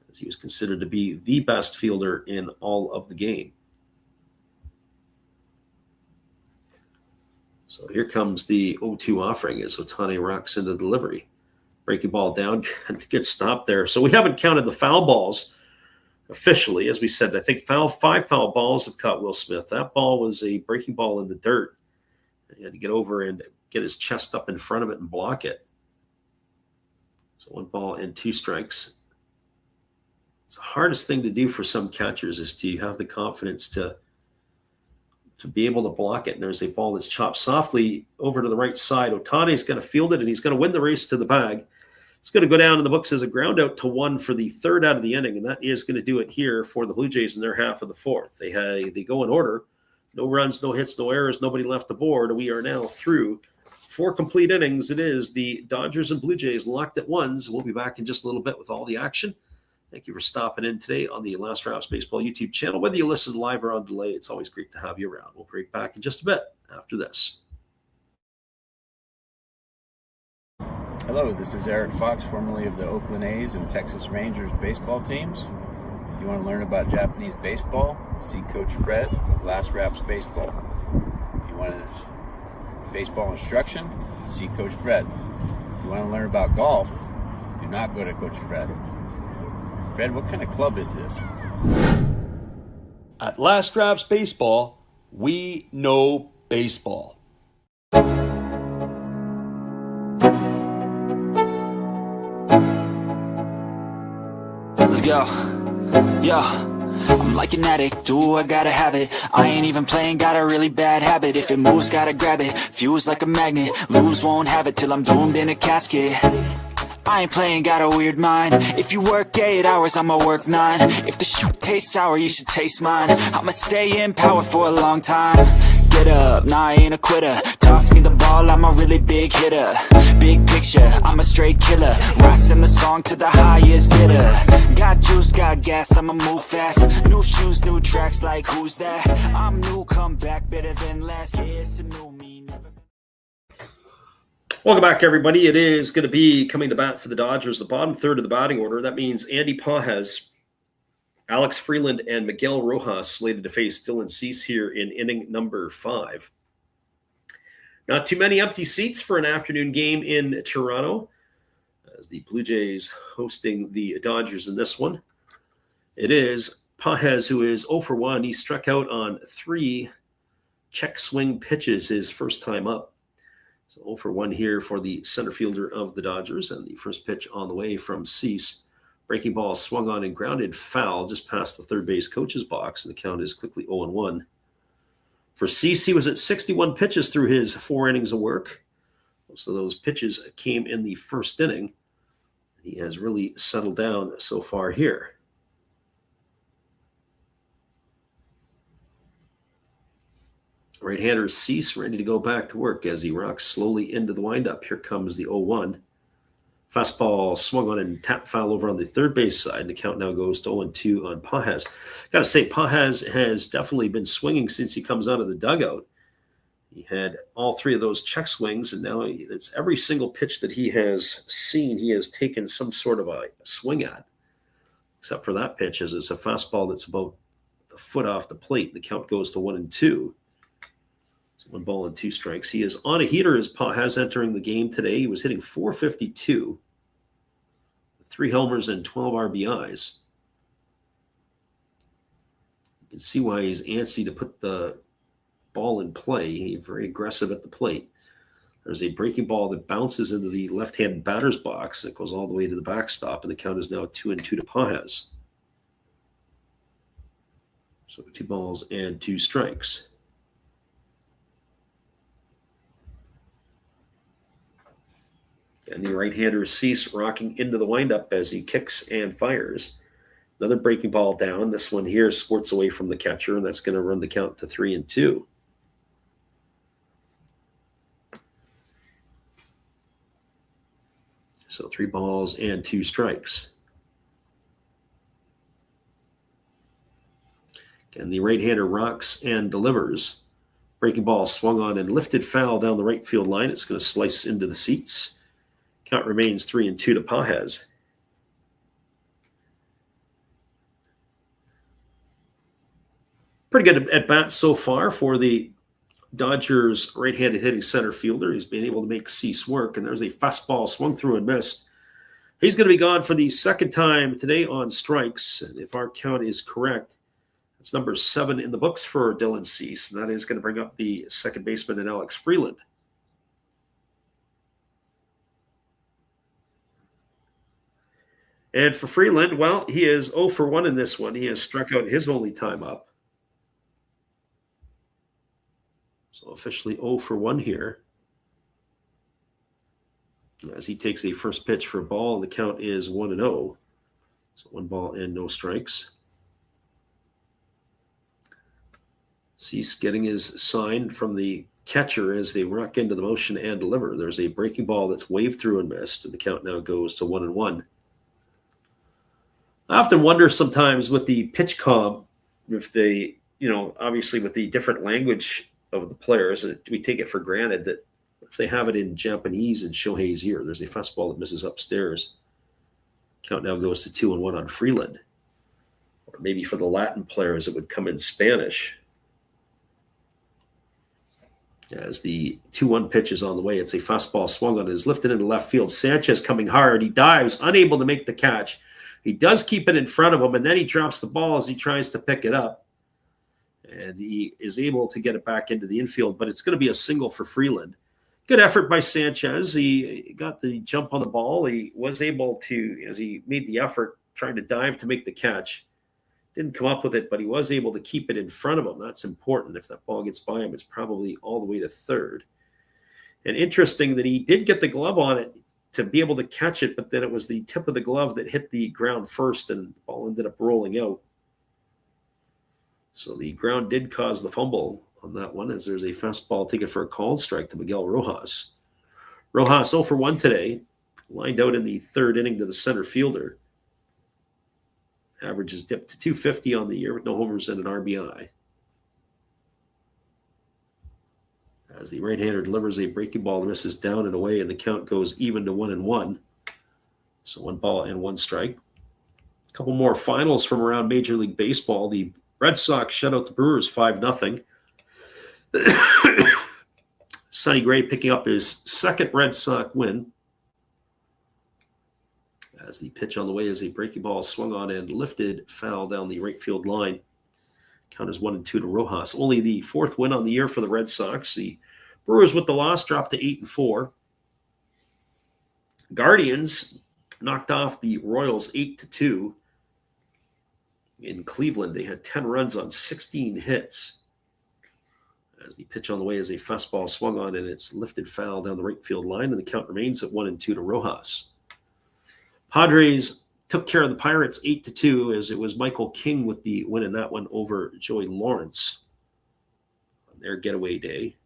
as he was considered to be the best fielder in all of the game. So here comes the 0-2 offering as Ohtani rocks into the delivery. Breaking ball down, gets stopped there. So we haven't counted the foul balls officially. As we said, I think 5 foul balls have caught Will Smith. That ball was a breaking ball in the dirt. He had to get over and get his chest up in front of it and block it. So 1 ball and 2 strikes. It's the hardest thing to do for some catchers is to have the confidence to be able to block it. And there's a ball that's chopped softly over to the right side. Ohtani's going to field it, and he's going to win the race to the bag. It's going to go down in the books as a ground out to 1 for the third out of the inning, and that is going to do it here for the Blue Jays in their half of the fourth. They go in order. No runs, no hits, no errors, nobody left aboard. We are now through 4 complete innings. It is the Dodgers and Blue Jays locked at 1s. We'll be back in just a little bit with all the action Thank you for stopping in today on the Last Raps Baseball YouTube channel. Whether you listen live or on delay, it's always great to have you around. We'll break back in just a bit after this. Hello, this is Eric Fox, formerly of the Oakland A's and Texas Rangers baseball teams. If you want to learn about Japanese baseball, see Coach Fred of Last Raps Baseball. If you want baseball instruction, see Coach Fred. If you want to learn about golf, do not go to Coach Fred. Fred, what kind of club is this? At Last Raps Baseball, we know baseball. Let's go. Yo, I'm like an addict, do I gotta have it. I ain't even playing, got a really bad habit. If it moves, gotta grab it, fuse like a magnet. Lose, won't have it till I'm doomed in a casket. I ain't playing, got a weird mind. If you work 8 hours, I'ma work 9. If the shoot tastes sour, you should taste mine. I'ma stay in power for a long time. Get up, nah, I ain't a quitter. Toss me the ball, I'm a really big hitter. Big picture, I'm a straight killer. Rising the song to the highest bidder. Got juice, got gas, I'ma move fast. New shoes, new tracks, like who's that? I'm new, come back, better than last. Yeah, it's a new me, never. Welcome back, everybody. It is going to be coming to bat for the Dodgers, the bottom third of the batting order. That means Andy Pages, Alex Freeland, and Miguel Rojas slated to face Dylan Cease here in inning number 5. Not too many empty seats for an afternoon game in Toronto, as the Blue Jays hosting the Dodgers in this one. It is Pages who is 0 for 1. He struck out on 3 check swing pitches his first time up. So 0 for 1 here for the center fielder of the Dodgers. And the first pitch on the way from Cease. Breaking ball swung on and grounded foul just past the third base coach's box. And the count is quickly 0-1. For Cease, he was at 61 pitches through his 4 innings of work. Most of those pitches came in the first inning. He has really settled down so far here. Right-hander Cease ready to go back to work as he rocks slowly into the windup. Here comes the 0-1. Fastball swung on and tap foul over on the third base side. And the count now goes to 0-2 on Pages. Got to say, Pages has definitely been swinging since he comes out of the dugout. He had all 3 of those check swings, and now it's every single pitch that he has seen, he has taken some sort of a swing at. Except for that pitch, as it's a fastball that's about a foot off the plate. The count goes to 1-2. 1 ball and 2 strikes. He is on a heater as Pages entering the game today. He was hitting .452, 3 homers and 12 RBIs. You can see why he's antsy to put the ball in play. He's very aggressive at the plate. There's a breaking ball that bounces into the left-hand batter's box that goes all the way to the backstop, and the count is now 2-2 to Pages. So 2 balls and 2 strikes. And the right-hander Cease rocking into the windup as he kicks and fires. Another breaking ball down. This one here squirts away from the catcher, and that's going to run the count to 3-2. So 3 balls and 2 strikes. And the right-hander rocks and delivers. Breaking ball swung on and lifted foul down the right field line. It's going to slice into the seats. Count remains 3-2 to Pages. Pretty good at bat so far for the Dodgers right-handed hitting center fielder. He's been able to make Cease work, and there's a fastball swung through and missed. He's going to be gone for the second time today on strikes. And if our count is correct, that's number 7 in the books for Dylan Cease. And that is going to bring up the second baseman and Alex Freeland. And for Freeland, well, he is 0 for 1 in this one. He has struck out his only time up. So officially 0 for 1 here. As he takes the first pitch for a ball, and the count is 1-0. So 1 ball and no strikes. Cease getting his sign from the catcher as they rock into the motion and deliver. There's a breaking ball that's waved through and missed, and the count now goes to 1-1. I often wonder sometimes with the pitch comp, if they, obviously with the different language of the players, we take it for granted that if they have it in Japanese in Shohei's ear, there's a fastball that misses upstairs. Count now goes to 2-1 on Freeland. Or maybe for the Latin players, it would come in Spanish. As the 2-1 pitch is on the way, it's a fastball swung on. It is lifted into left field. Sanchez coming hard. He dives, unable to make the catch. He does keep it in front of him, and then he drops the ball as he tries to pick it up. And he is able to get it back into the infield, but it's going to be a single for Freeland. Good effort by Sanchez. He got the jump on the ball. He was able to, as he made the effort, trying to dive to make the catch. Didn't come up with it, but he was able to keep it in front of him. That's important. If that ball gets by him, it's probably all the way to third. And interesting that he did get the glove on it to be able to catch it, but then it was the tip of the glove that hit the ground first, and the ball ended up rolling out. So the ground did cause the fumble on that one, as there's a fastball taken for a called strike to Miguel Rojas. Rojas 0 for 1 today, lined out in the third inning to the center fielder. Average is dipped to 250 on the year with no homers and an RBI. As the right-hander delivers a breaking ball that misses down and away, and the count goes even to 1-1. So 1 ball and 1 strike. A couple more finals from around Major League Baseball. The Red Sox shut out the Brewers 5-0. Sonny Gray picking up his second Red Sox win. As the pitch on the way is a breaking ball swung on and lifted, foul down the right field line. Count is 1-2 to Rojas. Only the 4th win on the year for the Red Sox. The Brewers with the loss dropped to 8-4. Guardians knocked off the Royals 8-2. In Cleveland, they had 10 runs on 16 hits. As the pitch on the way is a fastball swung on and it's lifted foul down the right field line, and the count remains at 1-2 to Rojas. Padres took care of the Pirates 8-2, as it was Michael King with the win in that one over Joey Lawrence on their getaway day.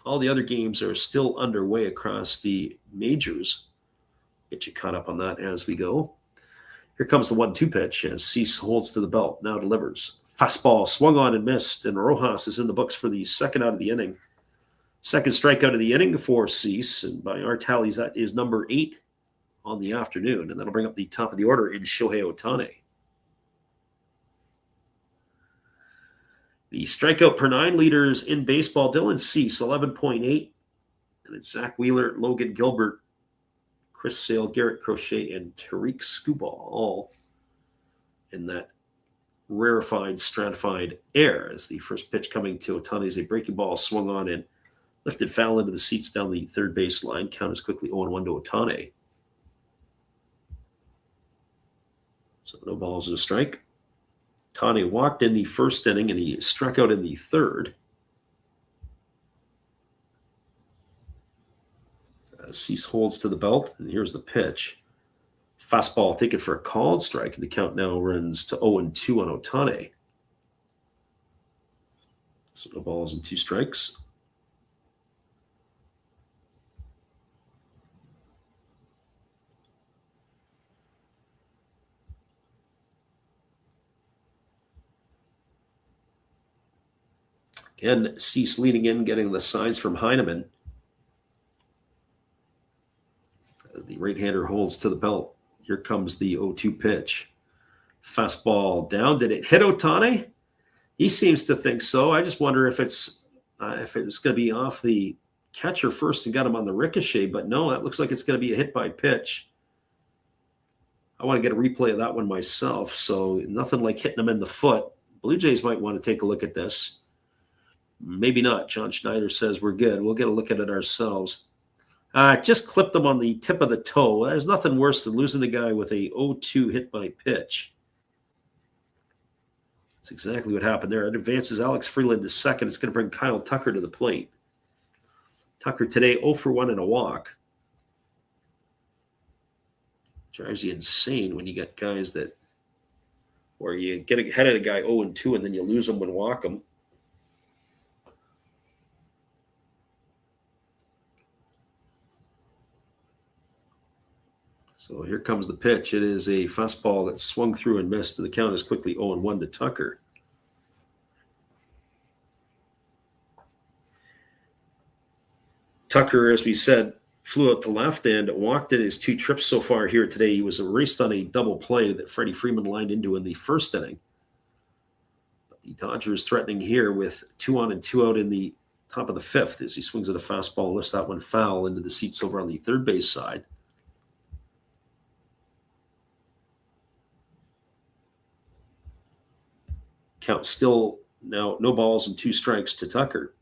All the other games are still underway across the majors. Get you caught up on that as we go. Here comes the 1-2 pitch as Cease holds to the belt, now delivers. Fastball swung on and missed, and Rojas is in the books for the second out of the inning. Second strikeout of the inning for Cease, and by our tallies, that is number 8 on the afternoon, and that'll bring up the top of the order in Shohei Ohtani. The strikeout per 9 leaders in baseball, Dylan Cease, 11.8, and it's Zach Wheeler, Logan Gilbert, Chris Sale, Garrett Crochet, and Tariq Skubal, all in that rarefied, stratified air, as the first pitch coming to Ohtani is a breaking ball swung on and lifted foul into the seats down the third base line. Count is quickly 0-1 to Ohtani. So no balls and a strike. Ohtani walked in the first inning, and he struck out in the third. Cease holds to the belt, and here's the pitch. Fastball taken for a called strike, and the count now runs to 0-2 on Ohtani. So no balls and 2 strikes. Again, Cease leading in, getting the signs from Heineman. As the right-hander holds to the belt. Here comes the 0-2 pitch. Fastball down. Did it hit Ohtani? He seems to think so. I just wonder if it's going to be off the catcher first and got him on the ricochet. But no, that looks like it's going to be a hit by pitch. I want to get a replay of that one myself. So nothing like hitting him in the foot. Blue Jays might want to take a look at this. Maybe not. John Schneider says we're good. We'll get a look at it ourselves. Just clipped him on the tip of the toe. There's nothing worse than losing the guy with a 0-2 hit by pitch. That's exactly what happened there. It advances Alex Freeland to second. It's going to bring Kyle Tucker to the plate. Tucker today 0 for 1 and a walk. Drives you insane when you get guys that, or you get ahead of a guy 0-2 and then you lose them and walk them. So here comes the pitch. It is a fastball that swung through and missed. The count is quickly 0-1 to Tucker. Tucker, as we said, flew out to left and walked in his 2 trips so far here today. He was erased on a double play that Freddie Freeman lined into in the first inning. But the Dodgers threatening here with 2 on and 2 out in the top of the 5th as he swings at a fastball and lifts that one foul into the seats over on the third base side. Count still now no balls and 2 strikes to Tucker.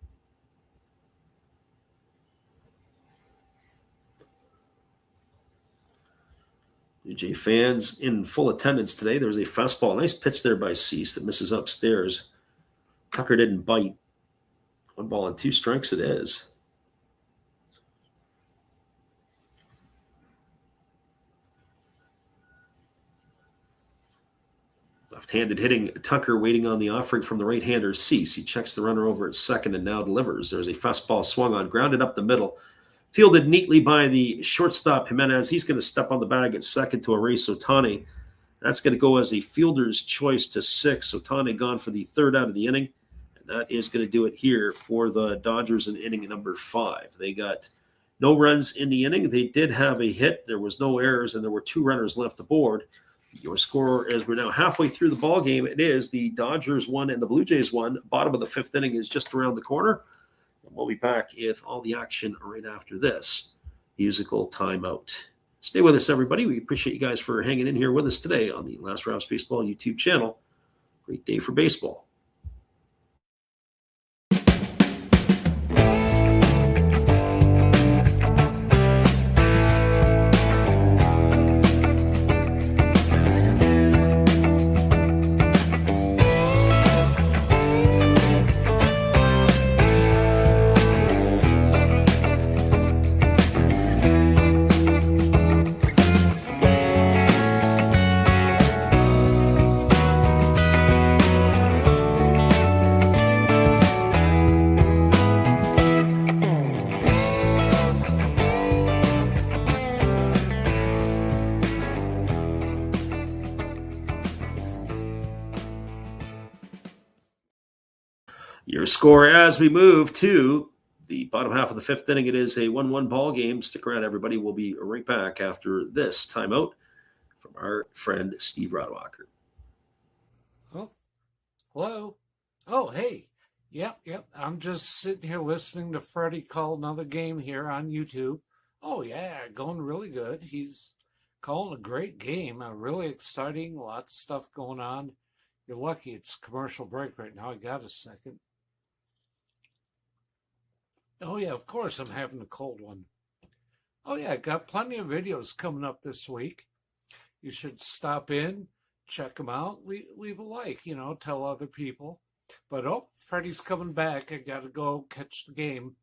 Blue Jay fans in full attendance today. There's a fastball. Nice pitch there by Cease that misses upstairs. Tucker didn't bite. 1 ball and 2 strikes it is. Left-handed hitting Tucker waiting on the offering from the right-hander Cease. He checks the runner over at second and now delivers. There's a fastball swung on, grounded up the middle. Fielded neatly by the shortstop Jimenez. He's going to step on the bag at second to erase Ohtani. That's going to go as a fielder's choice to 6. Ohtani gone for the 3rd out of the inning. And that is going to do it here for the Dodgers in inning number 5. They got no runs in the inning. They did have a hit. There was no errors, and there were 2 runners left aboard. Your score, as we're now halfway through the ball game, it is the Dodgers 1 and the Blue Jays 1. Bottom of the 5th inning is just around the corner. We'll be back with all the action right after this musical timeout. Stay with us, everybody. We appreciate you guys for hanging in here with us today on the Last Raps Baseball YouTube channel. Great day for baseball. Your score as we move to the bottom half of the 5th inning. It is a 1-1 ball game. Stick around, everybody. We'll be right back after this timeout from our friend Steve Rodwalker. Oh, hello. Oh, hey. Yep. I'm just sitting here listening to Freddie call another game here on YouTube. Oh, yeah, going really good. He's calling a great game. Really exciting. Lots of stuff going on. You're lucky it's commercial break right now. I got a second. Oh, yeah, of course I'm having a cold one. Oh, yeah, got plenty of videos coming up this week. You should stop in, check them out, leave a like, tell other people. But, Freddie's coming back. I got to go catch the game.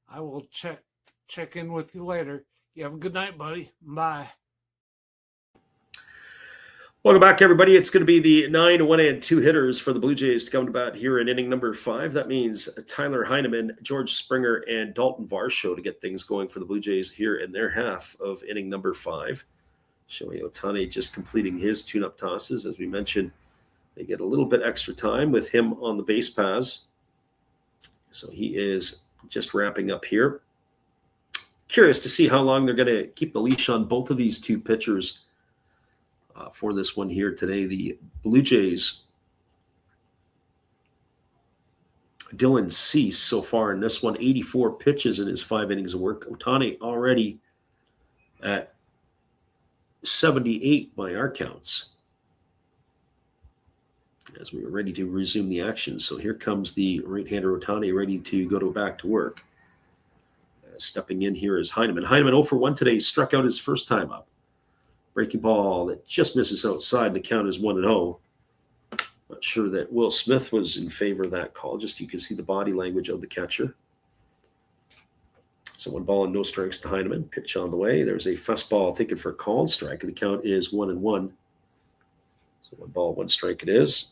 I will check in with you later. You have a good night, buddy. Bye. Welcome back, everybody. It's going to be the 9 1 and 2 hitters for the Blue Jays to come to bat here in inning number 5. That means Tyler Heineman, George Springer, and Dalton Varsho to get things going for the Blue Jays here in their half of inning number 5. Shohei Ohtani just completing his tune-up tosses. As we mentioned, they get a little bit extra time with him on the base paths. So he is just wrapping up here. Curious to see how long they're going to keep the leash on both of these 2 pitchers for this one here today. The Blue Jays, Dylan Cease so far in this one, 84 pitches in his 5 innings of work. Ohtani already at 78 by our counts as we are ready to resume the action. So here comes the right-hander Ohtani ready to go back to work. Stepping in here is Heineman. Heineman 0 for 1 today, struck out his first time up. Breaking ball that just misses outside. The count is 1-0. Not sure that Will Smith was in favor of that call. Just you can see the body language of the catcher. So 1 ball and no strikes to Heineman. Pitch on the way. There's a fastball taken for a called strike. The count is 1-1. So 1 ball, 1 strike it is.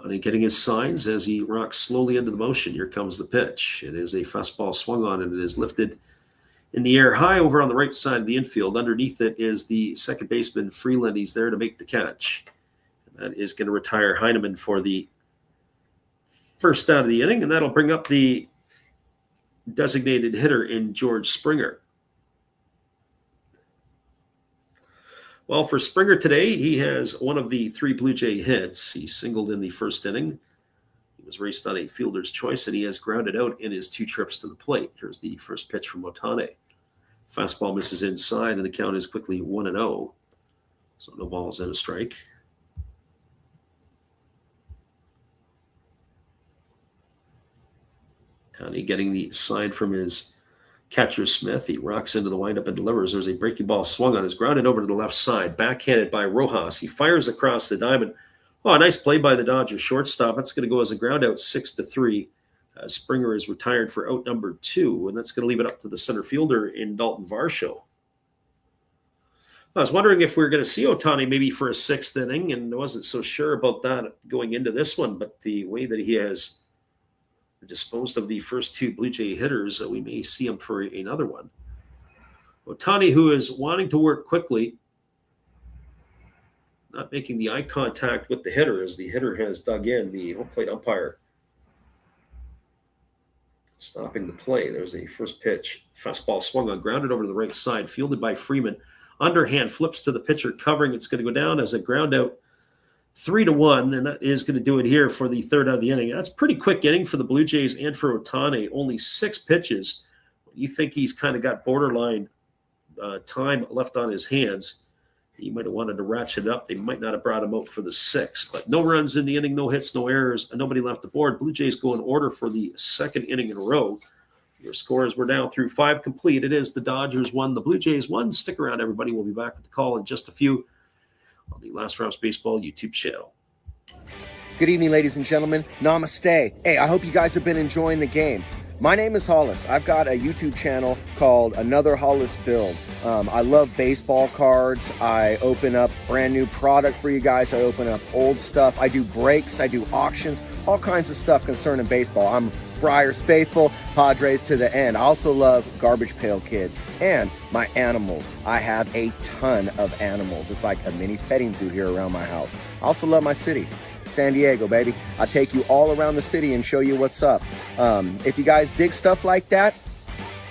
Ohtani getting his signs as he rocks slowly into the motion. Here comes the pitch. It is a fastball swung on, and it is lifted in the air high over on the right side of the infield. Underneath it is the second baseman, Freeland. He's there to make the catch. And that is going to retire Heineman for the first out of the inning, and that'll bring up the designated hitter in George Springer. Well, for Springer today, he has one of the 3 Blue Jay hits. He singled in the first inning. He was raced on a fielder's choice, and he has grounded out in his 2 trips to the plate. Here's the first pitch from Ohtani. Fastball misses inside, and the count is quickly 1-0. So no balls and a strike. Ohtani getting the sign from his catcher Smith. He rocks into the windup and delivers. There's a breaking ball swung on. Is grounded over to the left side. Backhanded by Rojas. He fires across the diamond. Oh, a nice play by the Dodgers shortstop. That's going to go as a ground out 6-3. Springer is retired for out number 2, and that's going to leave it up to the center fielder in Dalton Varsho. I was wondering if we were going to see Ohtani maybe for a 6th inning, and I wasn't so sure about that going into this one, but the way that he has disposed of the first 2 Blue Jay hitters, we may see him for another one. Ohtani, who is wanting to work quickly, not making the eye contact with the hitter as the hitter has dug in. The home plate umpire stopping the play. There's a first pitch. Fastball swung on, grounded over to the right side, fielded by Freeman. Underhand flips to the pitcher covering. It's going to go down as a ground out 3-1, and that is going to do it here for the third out of the inning. That's a pretty quick inning for the Blue Jays and for Ohtani. Only 6 pitches. You think he's kind of got borderline time left on his hands. He might have wanted to ratchet it up. They might not have brought him out for the 6th, but no runs in the inning, no hits, no errors, and nobody left the board. Blue Jays go in order for the 2nd inning in a row. Your scores were now through 5 complete. It is the Dodgers 1, the Blue Jays 1. Stick around, everybody. We'll be back with the call in just a few on the Last Raps Baseball YouTube channel. Good evening, ladies and gentlemen. Namaste. Hey, I hope you guys have been enjoying the game. My name is Hollis. I've got a YouTube channel called Another Hollis Build. I love baseball cards. I open up brand new product for you guys. I open up old stuff. I do breaks. I do auctions. All kinds of stuff concerning baseball. I'm Friars faithful, Padres to the end. I also love Garbage Pail Kids and my animals. I have a ton of animals. It's like a mini petting zoo here around my house. I also love my city, San Diego, baby. I take you all around the city and show you what's up. If you guys dig stuff like that,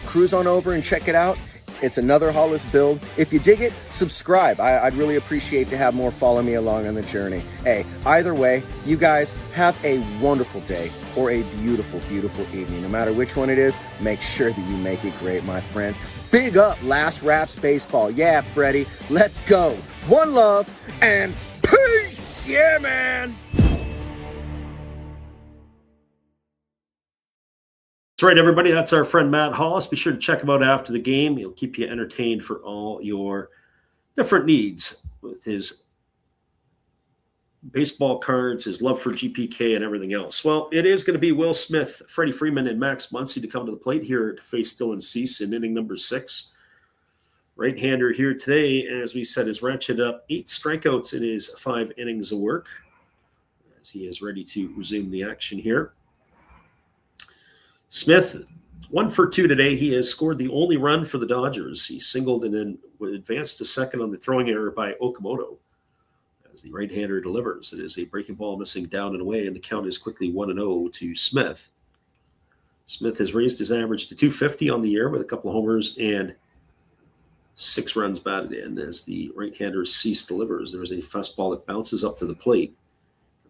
cruise on over and check it out. It's Another Hollis Build. If you dig it, subscribe. I'd really appreciate to have more follow me along on the journey. Hey, either way, you guys have a wonderful day or a beautiful, beautiful evening. No matter which one it is, make sure that you make it great, my friends. Big up Last Raps Baseball. Yeah, Freddie, let's go. One love and peace. Yeah, man. That's right, everybody. That's our friend Matt Hollis. Be sure to check him out after the game. He'll keep you entertained for all your different needs with his baseball cards, his love for GPK, and everything else. Well, it is going to be Will Smith, Freddie Freeman, and Max Muncy to come to the plate here to face Dylan Cease in inning number 6. Right-hander here today, as we said, has ratcheted up 8 strikeouts in his 5 innings of work as he is ready to resume the action here. Smith, 1 for 2 today. He has scored the only run for the Dodgers. He singled and then advanced to second on the throwing error by Okamoto as the right-hander delivers. It is a breaking ball missing down and away, and the count is quickly 1-0 to Smith. Smith has raised his average to 250 on the year with a couple of homers and 6 runs batted in as the right-hander Cease delivers. There is a fastball that bounces up to the plate.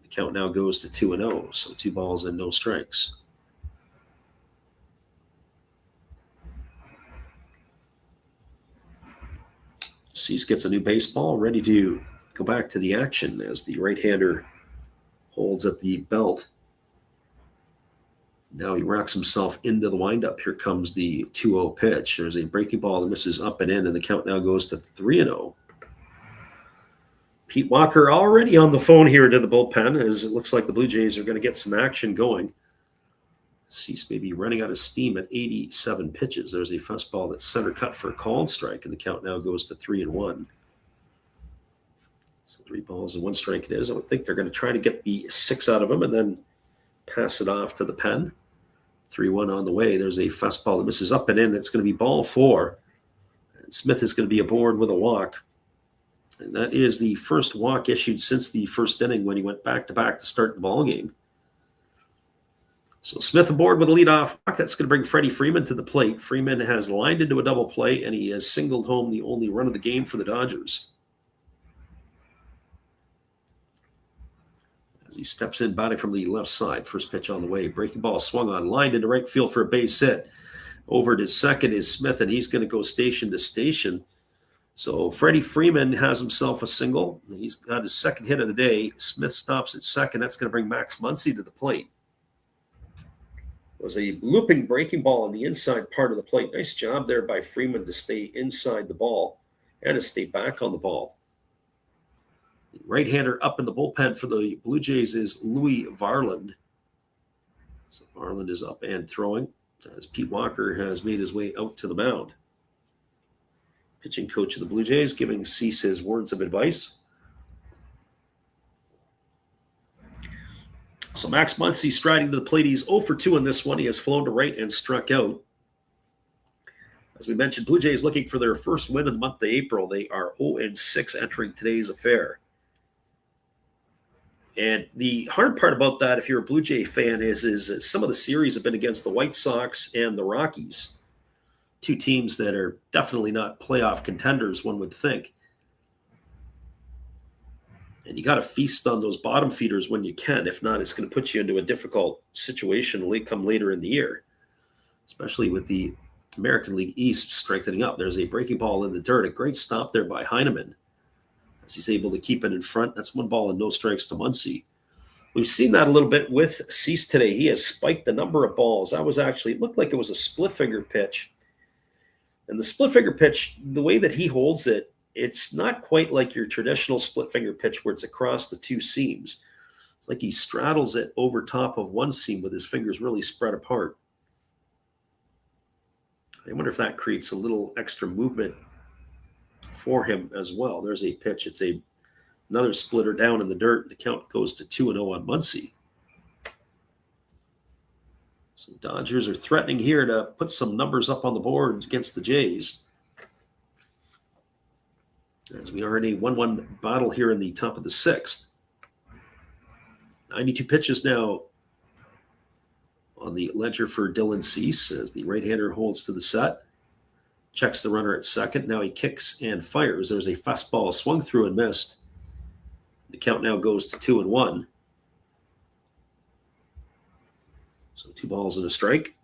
The count now goes to 2-0, so 2 balls and no strikes. Cease gets a new baseball, ready to go back to the action as the right-hander holds at the belt. Now he rocks himself into the windup. Here comes the 2-0 pitch. There's a breaking ball that misses up and in, and the count now goes to 3-0. Pete Walker already on the phone here to the bullpen as it looks like the Blue Jays are going to get some action going. Cease may be running out of steam at 87 pitches. There's a fastball that's center cut for a called strike, and the count now goes to 3-1. So 3 balls and 1 strike it is. I would think they're going to try to get the 6 out of him and then pass it off to the pen. 3-1 on the way. There's a fastball that misses up and in. It's going to be ball 4. And Smith is going to be aboard with a walk. And that is the first walk issued since the first inning when he went back-to-back to start the ball game. So Smith aboard with a leadoff walk. That's going to bring Freddie Freeman to the plate. Freeman has lined into a double play, and he has singled home the only run of the game for the Dodgers. As he steps in, batting from the left side. First pitch on the way. Breaking ball swung on, lined into right field for a base hit. Over to second is Smith, and he's going to go station to station. So Freddie Freeman has himself a single. He's got his second hit of the day. Smith stops at second. That's going to bring Max Muncy to the plate. It was a looping breaking ball on the inside part of the plate. Nice job there by Freeman to stay inside the ball and to stay back on the ball. The right-hander up in the bullpen for the Blue Jays is Louis Varland. So Varland is up and throwing as Pete Walker has made his way out to the mound. Pitching coach of the Blue Jays giving Cease his words of advice. So Max Muncy striding to the plate. He's 0 for 2 in this one. He has flown to right and struck out. As we mentioned, Blue Jays looking for their first win in the month of April. They are 0-6 entering today's affair. And the hard part about that, if you're a Blue Jay fan, is that some of the series have been against the White Sox and the Rockies. 2 teams that are definitely not playoff contenders, one would think. And you got to feast on those bottom feeders when you can. If not, it's going to put you into a difficult situation come later in the year, especially with the American League East strengthening up. There's a breaking ball in the dirt. A great stop there by Heineman as he's able to keep it in front. That's 1 ball and no strikes to Muncy. We've seen that a little bit with Cease today. He has spiked the number of balls. That was actually, it looked like it was a split finger pitch. And the split finger pitch, the way that he holds it, it's not quite like your traditional split finger pitch where it's across the 2 seams. It's like he straddles it over top of one seam with his fingers really spread apart. I wonder if that creates a little extra movement for him as well. There's a pitch. It's another splitter down in the dirt. The count goes to 2-0 on Muncy. So Dodgers are threatening here to put some numbers up on the board against the Jays. As we are in a 1-1 battle here in the top of the 6th. 92 pitches now on the ledger for Dylan Cease as the right-hander holds to the set. Checks the runner at second. Now he kicks and fires. There's a fastball swung through and missed. The count now goes to 2-1. So 2 balls and a strike.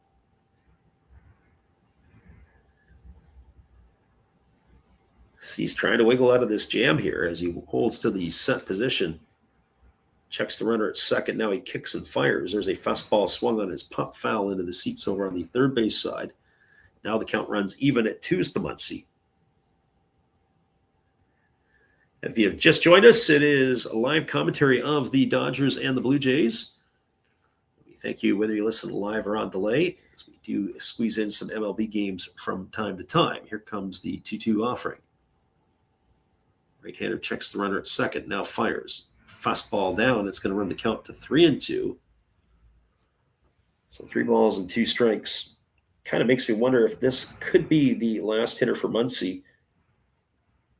He's trying to wiggle out of this jam here as he holds to the set position. Checks the runner at second. Now he kicks and fires. There's a fastball swung on his pop foul into the seats over on the third base side. Now the count runs even at 2s to Muncy. If you have just joined us, it is a live commentary of the Dodgers and the Blue Jays. We thank you whether you listen live or on delay, as we do squeeze in some MLB games from time to time. Here comes the 2-2 offering. Right-hander checks the runner at second, now fires. Fastball down, it's going to run the count to 3-2. So 3 balls and 2 strikes. Kind of makes me wonder if this could be the last hitter for Muncy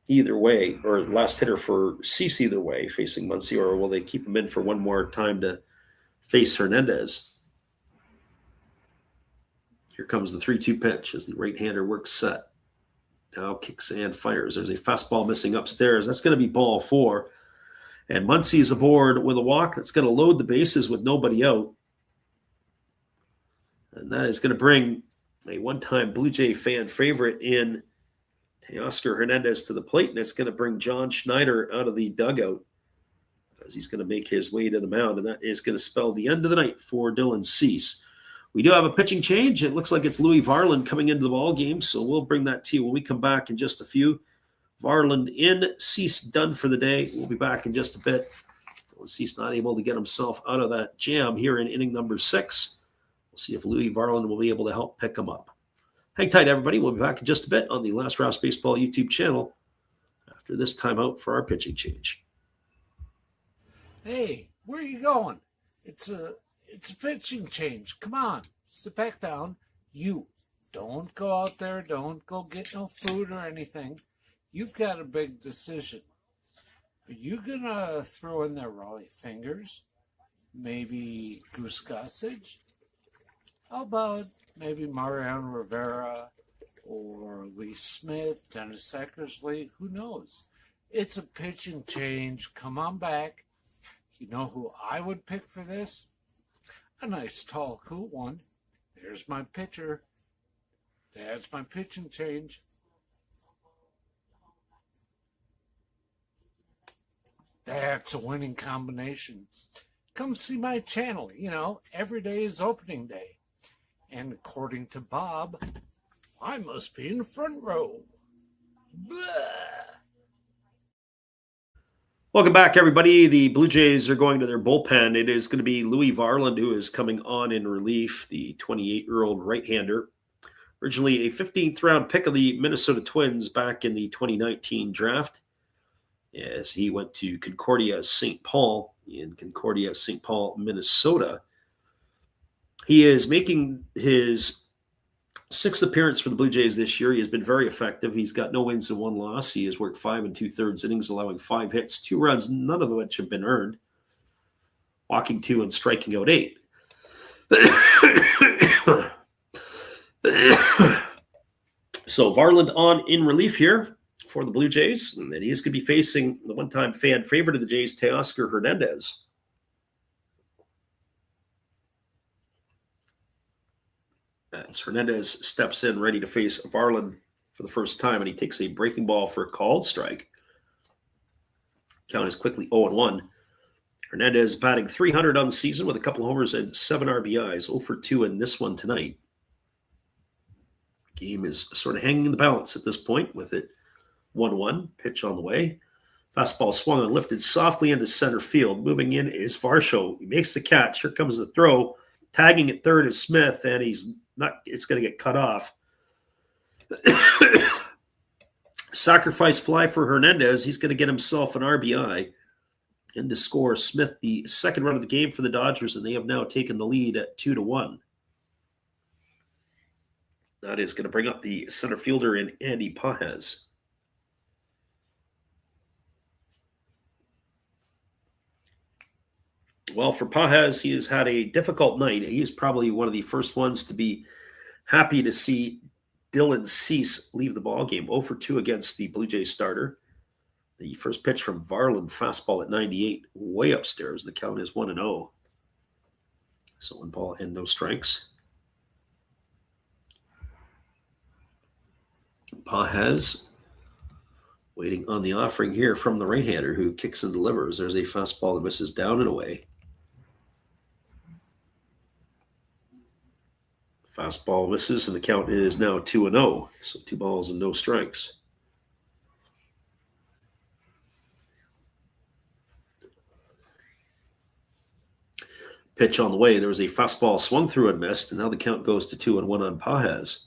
either way, or last hitter for Cease either way, facing Muncy, or will they keep him in for one more time to face Hernandez? Here comes the 3-2 pitch as the right-hander works set. Now kicks and fires. There's a fastball missing upstairs. That's going to be ball 4. And Muncy is aboard with a walk that's going to load the bases with nobody out. And that is going to bring a one-time Blue Jay fan favorite in Teoscar Hernandez to the plate, and it's going to bring John Schneider out of the dugout as he's going to make his way to the mound, and that is going to spell the end of the night for Dylan Cease. We do have a pitching change. It looks like it's Louis Varland coming into the ball game, so we'll bring that to you when we come back in just a few. Varland in, Cease done for the day. We'll be back in just a bit. Cease not able to get himself out of that jam here in inning number 6. We'll see if Louis Varland will be able to help pick him up. Hang tight, everybody. We'll be back in just a bit on the Last Raps Baseball YouTube channel after this timeout for our pitching change. Hey, where are you going? It's a pitching change. Come on, sit back down. You don't go out there. Don't go get no food or anything. You've got a big decision. Are you gonna throw in there Raleigh Fingers? Maybe Goose Gossage? How about maybe Mariano Rivera or Lee Smith, Dennis Eckersley? Who knows? It's a pitching change. Come on back. You know who I would pick for this? A nice, tall, cool one. There's my pitcher. That's my pitching change. That's a winning combination. Come see my channel. Every day is opening day. And according to Bob, I must be in the front row. Blah. Welcome back, everybody. The Blue Jays are going to their bullpen. It is going to be Louis Varland who is coming on in relief, the 28-year-old right-hander. Originally a 15th round pick of the Minnesota Twins back in the 2019 draft, as he went to Concordia St. Paul in Concordia, St. Paul, Minnesota. He is making his sixth appearance for the Blue Jays this year. He has been very effective. He's got no wins and one loss. He has worked 5 2/3 innings, allowing 5 hits, 2 runs, none of which have been earned, walking 2 and striking out 8. So Varland on in relief here for the Blue Jays, and then he's going to be facing the one-time fan favorite of the Jays, Teoscar Hernandez. As Hernandez steps in ready to face Varland for the first time, and he takes a breaking ball for a called strike. Count is quickly 0-1. Hernandez batting .300 on the season with a couple homers and 7 RBIs, 0 for 2 in this one tonight. Game is sort of hanging in the balance at this point with it 1-1, pitch on the way. Fastball swung and lifted softly into center field. Moving in is Varsho. He makes the catch. Here comes the throw. Tagging at third is Smith, and it's going to get cut off. Sacrifice fly for Hernandez. He's going to get himself an RBI and to score Smith the second run of the game for the Dodgers, and they have now taken the lead at 2-1. That is going to bring up the center fielder in Andy Pages. Well, for Pages, he has had a difficult night. He is probably one of the first ones to be happy to see Dylan Cease leave the ballgame. 0 for 2 against the Blue Jays starter. The first pitch from Varland, fastball at 98, way upstairs. The count is 1-0. So 1 ball and no strikes. Pages waiting on the offering here from the right-hander who kicks and delivers. There's a fastball that misses down and away. Fastball misses, and the count is now 2-0. So 2 balls and no strikes. Pitch on the way. There was a fastball swung through and missed, and now the count goes to 2-1 on Pages.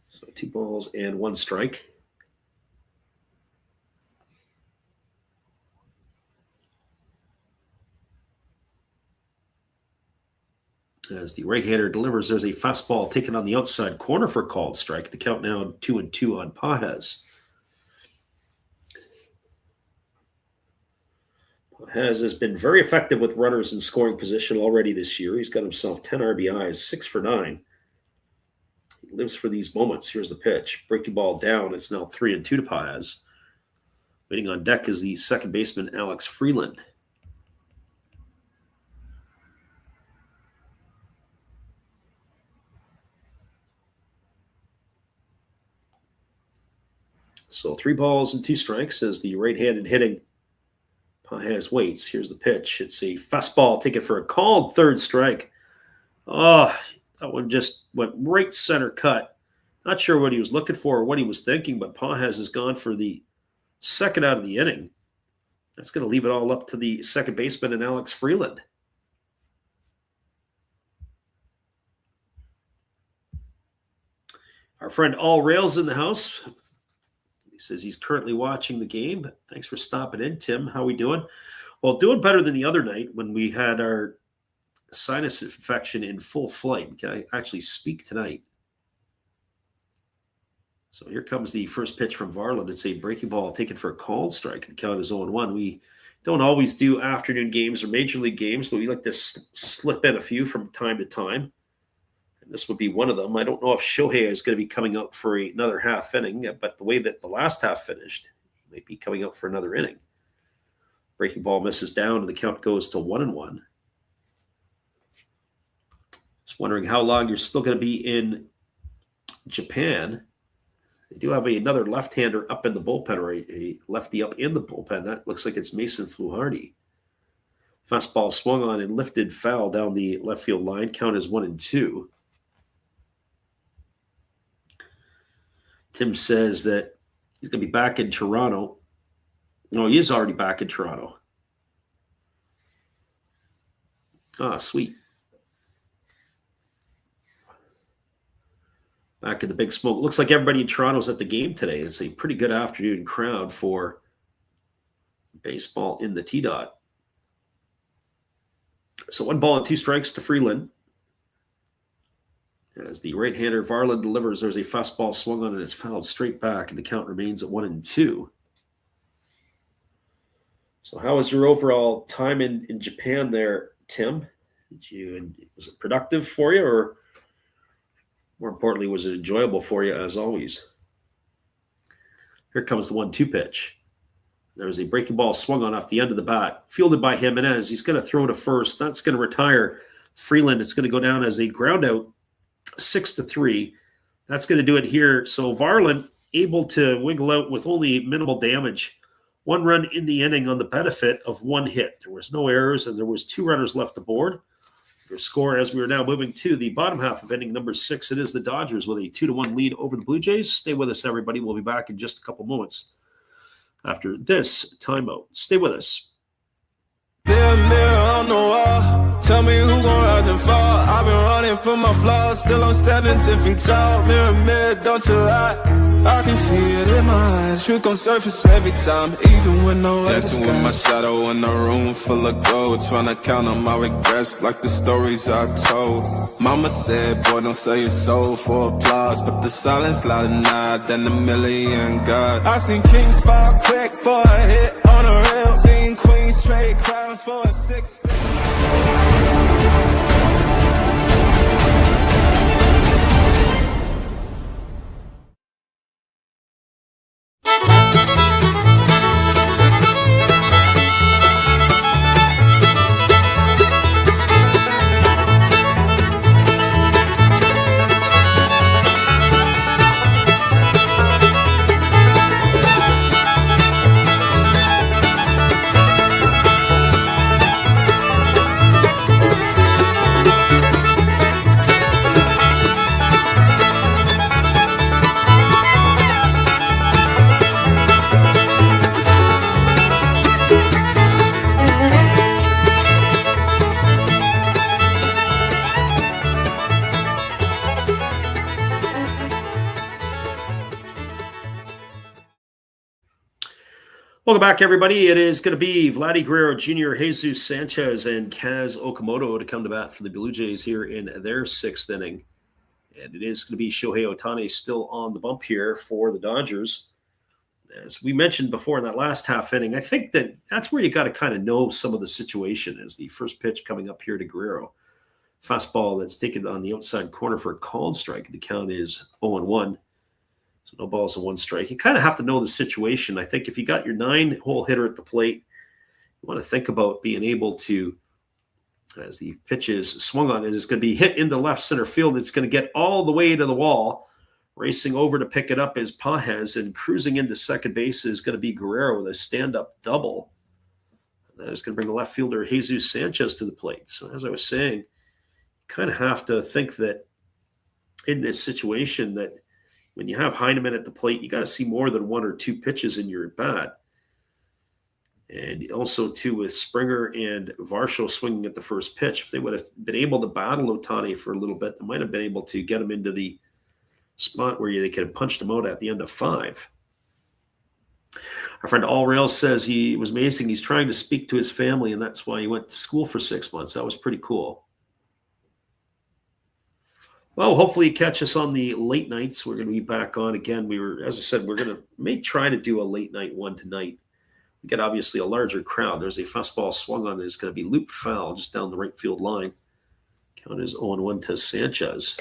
So 2 balls and 1 strike. As the right-hander delivers, there's a fastball taken on the outside corner for a called strike. The count now 2-2 on Pages. Pages has been very effective with runners in scoring position already this year. He's got himself 10 RBIs, 6 for 9. He lives for these moments. Here's the pitch. Breaking ball down. It's now 3-2 to Pages. Waiting on deck is the second baseman, Alex Freeland. So 3 balls and 2 strikes as the right-handed hitting Pages waits. Here's the pitch. It's a fastball taken for a called third strike. Oh, that one just went right center cut. Not sure what he was looking for or what he was thinking, but Pages has gone for the second out of the inning. That's going to leave it all up to the second baseman and Alex Freeland. Our friend All Rails in the house. He says he's currently watching the game. Thanks for stopping in, Tim. How we doing? Well, doing better than the other night when we had our sinus infection in full flight. Can I actually speak tonight? So here comes the first pitch from Varland. It's a breaking ball taken for a called strike. The count is 0-1. We don't always do afternoon games or major league games, but we like to slip in a few from time to time. And this would be one of them. I don't know if Shohei is going to be coming out for another half inning, but the way that the last half finished, he might be coming out for another inning. Breaking ball misses down, and the count goes to 1-1. Just wondering how long you're still going to be in Japan. They do have another left-hander up in the bullpen, or a lefty up in the bullpen. That looks like it's Mason Fluharty. Fastball swung on and lifted foul down the left field line. Count is 1-2. Tim says that he's going to be back in Toronto. No, he is already back in Toronto. Ah, sweet. Back in the big smoke. Looks like everybody in Toronto's at the game today. It's a pretty good afternoon crowd for baseball in the T-Dot. So 1-2 strikes to Freeland. As the right-hander Varland delivers, there's a fastball swung on and it's fouled straight back, and the count remains at 1-2. So how was your overall time in Japan there, Tim? Was it productive for you, or more importantly, was it enjoyable for you as always? Here comes the 1-2 pitch. There's a breaking ball swung on off the end of the bat, fielded by Jimenez. He's going to throw to first. That's going to retire Freeland. It's going to go down as a ground out, 6-3. That's going to do it here. So Varland able to wiggle out with only minimal damage. 1 run in the inning on the benefit of 1 hit. There was no errors, and there was 2 runners left aboard. Your score, as we are now moving to the bottom half of inning number 6, it is the Dodgers with a 2-1 lead over the Blue Jays. Stay with us, everybody. We'll be back in just a couple moments after this timeout. Stay with us. Mirror, mirror on the wall, tell me who gon' rise and fall. I've been running from my flaws, still I'm standing 10 feet tall. Mirror, mirror, don't you lie, I can see it in my eyes. Truth gon' surface every time, even when no dancing with my shadow in a room full of gold, trying to count on my regrets like the stories I told. Mama said, boy, don't sell your soul for applause, but the silence louder now than a million God. I seen kings fall quick for a hit on a rail, seen queens trade crowns for a 6. Welcome back, everybody. It is going to be Vladdy Guerrero Jr., Jesus Sanchez, and Kaz Okamoto to come to bat for the Blue Jays here in their 6th inning. And it is going to be Shohei Ohtani still on the bump here for the Dodgers. As we mentioned before in that last half inning, I think that's where you got to kind of know some of the situation as the first pitch coming up here to Guerrero. Fastball that's taken on the outside corner for a called strike. The count is 0-1. So no balls and 1 strike. You kind of have to know the situation. I think if you got your 9-hole hitter at the plate, you want to think about being able to, as the pitch is swung on, it is going to be hit into left center field. It's going to get all the way to the wall. Racing over to pick it up is Pages, and cruising into second base is going to be Guerrero with a stand-up double. That is going to bring the left fielder Jesus Sanchez to the plate. So as I was saying, you kind of have to think that in this situation that when you have Heineman at the plate, you got to see more than 1 or 2 pitches in your at-bat. And also, too, with Springer and Varsho swinging at the first pitch, if they would have been able to battle Ohtani for a little bit, they might have been able to get him into the spot where they could have punched him out at the end of 5. Our friend All Rail says he was amazing. He's trying to speak to his family, and that's why he went to school for 6 months. That was pretty cool. Well, hopefully you catch us on the late nights. We're going to be back on again. As I said, may try to do a late night one tonight. We get obviously a larger crowd. There's a fastball swung on that is going to be loop foul just down the right field line. Count is 0-1 to Sanchez.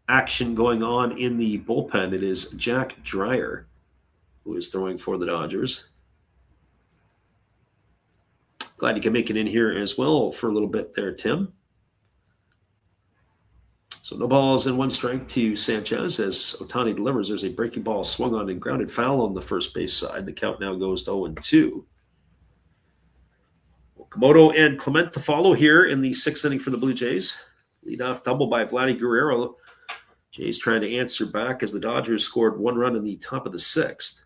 Action going on in the bullpen. It is Jack Dreyer who is throwing for the Dodgers. Glad you can make it in here as well for a little bit there, Tim. So no balls and 1 strike to Sanchez as Ohtani delivers. There's a breaking ball swung on and grounded foul on the first base side. The count now goes to 0-2. Komodo and Clement to follow here in the 6th inning for the Blue Jays. Leadoff double by Vladdy Guerrero. Jays trying to answer back as the Dodgers scored 1 run in the top of the 6th.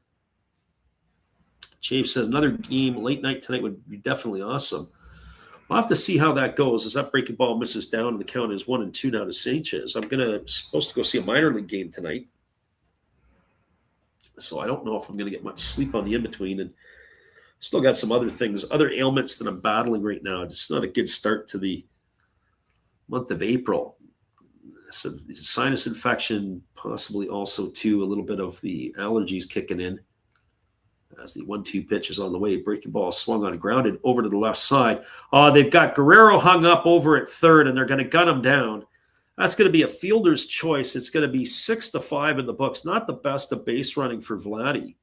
Chafe says another game late night tonight would be definitely awesome. We'll have to see how that goes as that breaking ball misses down and the count is 1-2 now to Sanchez. I'm supposed to go see a minor league game tonight. So I don't know if I'm going to get much sleep on the in-between, and still got some other things, other ailments that I'm battling right now. It's not a good start to the month of April. So sinus infection, possibly also too, a little bit of the allergies kicking in. As the 1-2 pitch is on the way, breaking ball swung on and grounded over to the left side. They've got Guerrero hung up over at third, and they're going to gun him down. That's going to be a fielder's choice. It's going to be 6-5 in the books. Not the best of base running for Vladdy.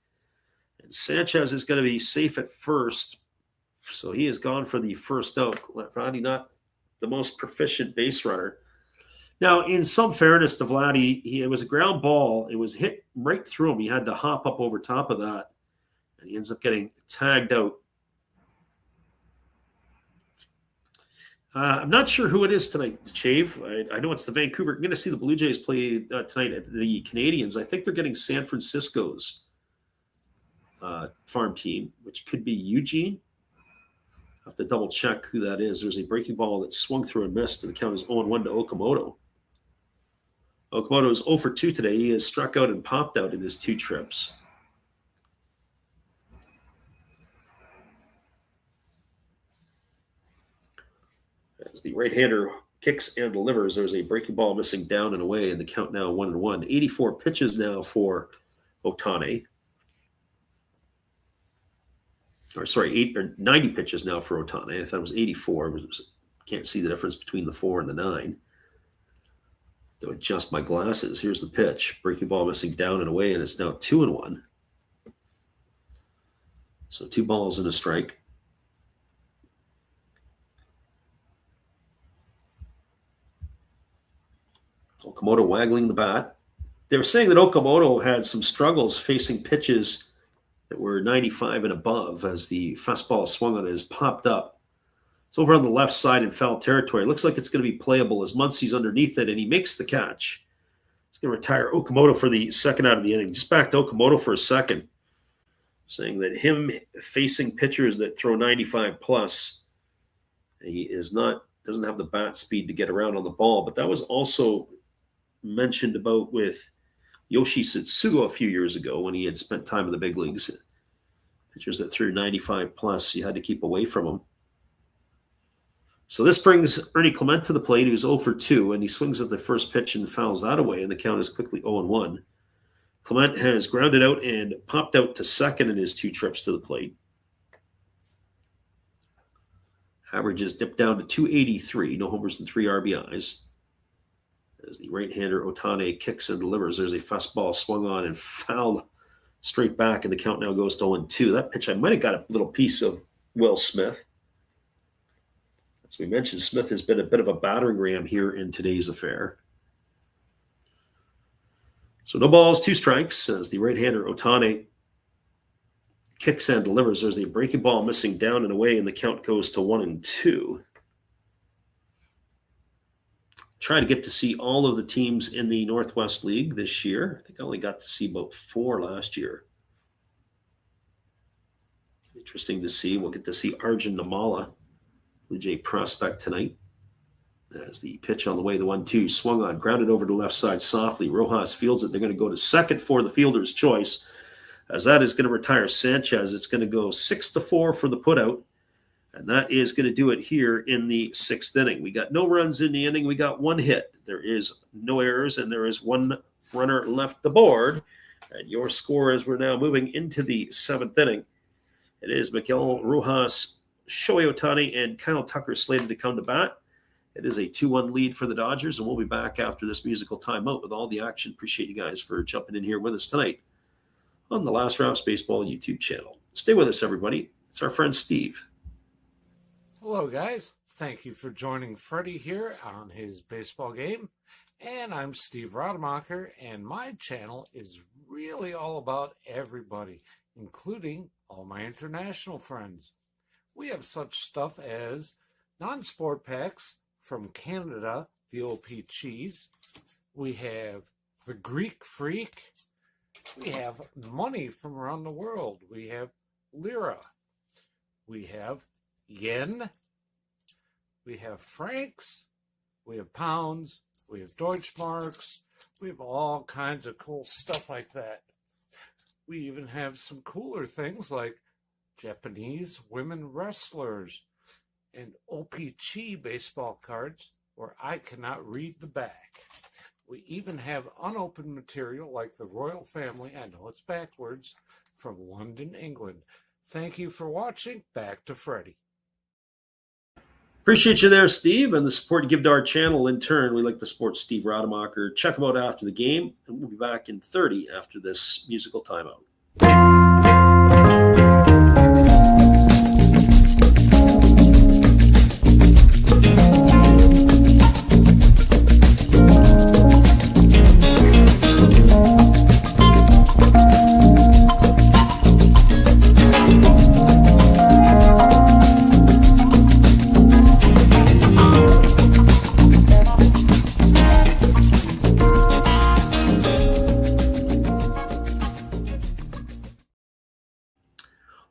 And Sanchez is going to be safe at first, so he is gone for the first out. Vladdy not the most proficient base runner. Now, in some fairness to Vladdy, it was a ground ball. It was hit right through him. He had to hop up over top of that. And he ends up getting tagged out. I'm not sure who it is tonight, Chave. I know it's the Vancouver. I'm going to see the Blue Jays play tonight at the Canadians. I think they're getting San Francisco's farm team, which could be Eugene. I have to double check who that is. There's a breaking ball that swung through and missed, and the count is 0-1 to Okamoto. Okamoto is 0 for 2 today. He has struck out and popped out in his 2 trips. As the right-hander kicks and delivers, there's a breaking ball missing down and away, and the count now 1-1. 84 pitches now for Ohtani. 90 pitches now for Ohtani. I thought it was 84. Can't see the difference between the 4 and the 9. To adjust my glasses. Here's the pitch. Breaking ball missing down and away, and it's now 2-1. So 2 balls and a strike. Okamoto waggling the bat. They were saying that Okamoto had some struggles facing pitches that were 95 and above as the fastball swung on it has popped up. It's over on the left side in foul territory. It looks like it's going to be playable as Muncie's underneath it, and he makes the catch. He's going to retire Okamoto for the second out of the inning. Just back to Okamoto for a second, saying that him facing pitchers that throw 95 plus, he doesn't have the bat speed to get around on the ball. But that was also mentioned about with Yoshi Satsugo a few years ago when he had spent time in the big leagues. Pitchers that threw 95 plus, you had to keep away from them. So this brings Ernie Clement to the plate, who's 0 for 2, and he swings at the first pitch and fouls that away, and the count is quickly 0-1. Clement has grounded out and popped out to second in his 2 trips to the plate. Average is dipped down to 283, no homers and 3 RBIs. As the right-hander Ohtani kicks and delivers, there's a fastball swung on and fouled straight back, and the count now goes to 0-2. That pitch, I might have got a little piece of Will Smith. As we mentioned, Smith has been a bit of a battering ram here in today's affair. So no balls, 2 strikes, as the right-hander Ohtani kicks and delivers. There's a breaking ball missing down and away, and the count goes to 1-2. Try to get to see all of the teams in the Northwest League this year. I think I only got to see about 4 last year. Interesting to see. We'll get to see Arjun Namala, Blue Jay prospect tonight. As the pitch on the way, the 1-2 swung on, grounded over to the left side softly. Rojas fields it. They're going to go to second for the fielder's choice. as that is going to retire Sanchez. It's going to go 6-4 for the putout, and that is going to do it here in the 6th inning. We got no runs in the inning. We got 1 hit. There is no errors, and there is 1 runner left the board. And your score as we're now moving into the 7th inning. It is Miguel Rojas, Shohei Ohtani, and Kyle Tucker slated to come to bat. It is a 2-1 lead for the Dodgers, and we'll be back after this musical timeout with all the action. Appreciate you guys for jumping in here with us tonight on the Last Raps Baseball YouTube channel. Stay with us, everybody. It's our friend Steve. Hello, guys. Thank you for joining Freddie here on his baseball game. And I'm Steve Rademacher, and my channel is really all about everybody, including all my international friends. We have such stuff as non-sport packs from Canada, the OP Cheese. We have the Greek Freak. We have money from around the world. We have Lira. We have Yen. We have francs. We have pounds. We have Deutschmarks. We have all kinds of cool stuff like that. We even have some cooler things like Japanese women wrestlers and OPC baseball cards where I cannot read the back. We even have unopened material like the royal family, I know it's backwards, from London, England. Thank you for watching. Back to Freddie. Appreciate you there, Steve, and the support you give to our channel. In turn, we like to support Steve Rademacher. Check him out after the game, and we'll be back in 30 after this musical timeout.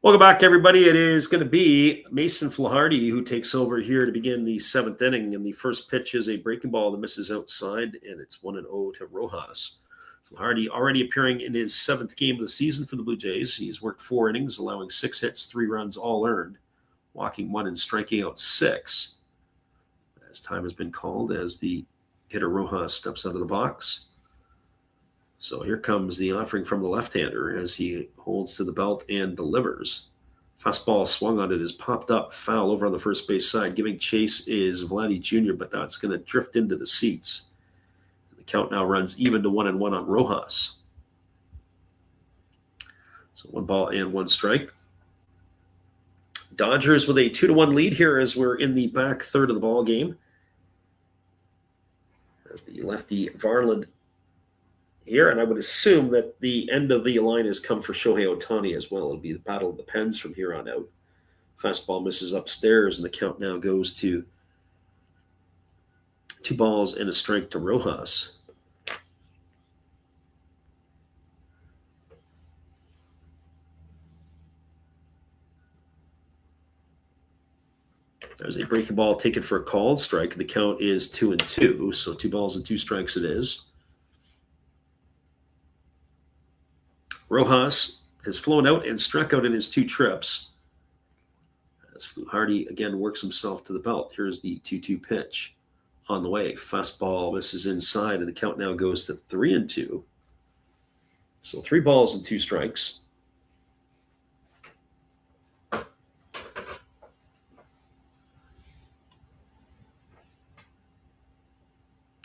Welcome back, everybody. It is going to be Mason Flaharty who takes over here to begin the 7th inning. And the first pitch is a breaking ball that misses outside, and it's 1-0 to Rojas. Flaharty already appearing in his 7th game of the season for the Blue Jays. He's worked 4 innings, allowing 6 hits, 3 runs, all earned, walking 1 and striking out 6. As time has been called as the hitter Rojas steps out of the box. So here comes the offering from the left-hander as he holds to the belt and delivers. Fastball swung on it is popped up, foul over on the first base side. Giving chase is Vladdy Jr., but that's going to drift into the seats. The count now runs even to 1-1 on Rojas. So 1 ball and 1 strike. Dodgers with a 2-1 lead here as we're in the back third of the ball game. As the lefty Varland here, and I would assume that the end of the line has come for Shohei Ohtani as well. It'll be the battle of the pens from here on out. Fastball misses upstairs, and the count now goes to 2 balls and a strike to Rojas. There's a breaking ball taken for a called strike. The count is 2-2, so 2 balls and 2 strikes it is. Rojas has flown out and struck out in his 2 trips. As Flaharty again works himself to the belt. Here's the 2-2 pitch on the way. Fastball misses inside, and the count now goes to 3-2. So 3 balls and 2 strikes.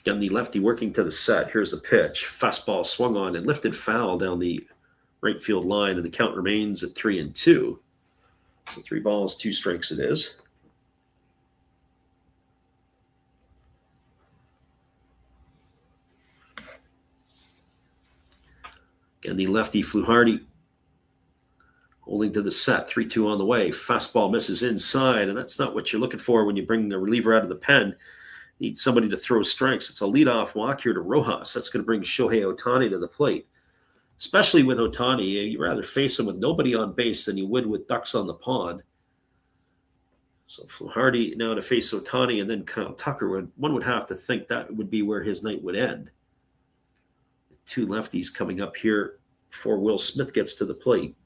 Again, the lefty working to the set. Here's the pitch. Fastball swung on and lifted foul down the right field line, and the count remains at 3-2. So 3 balls, 2 strikes it is. Again, the lefty Flaharty holding to the set, 3-2 on the way. Fastball misses inside, and that's not what you're looking for when you bring a reliever out of the pen. Need somebody to throw strikes. It's a leadoff walk here to Rojas. That's going to bring Shohei Ohtani to the plate. Especially with Ohtani, you'd rather face him with nobody on base than you would with ducks on the pond. So Flaharty now to face Ohtani and then Kyle Tucker. One would have to think that would be where his night would end. 2 lefties coming up here before Will Smith gets to the plate.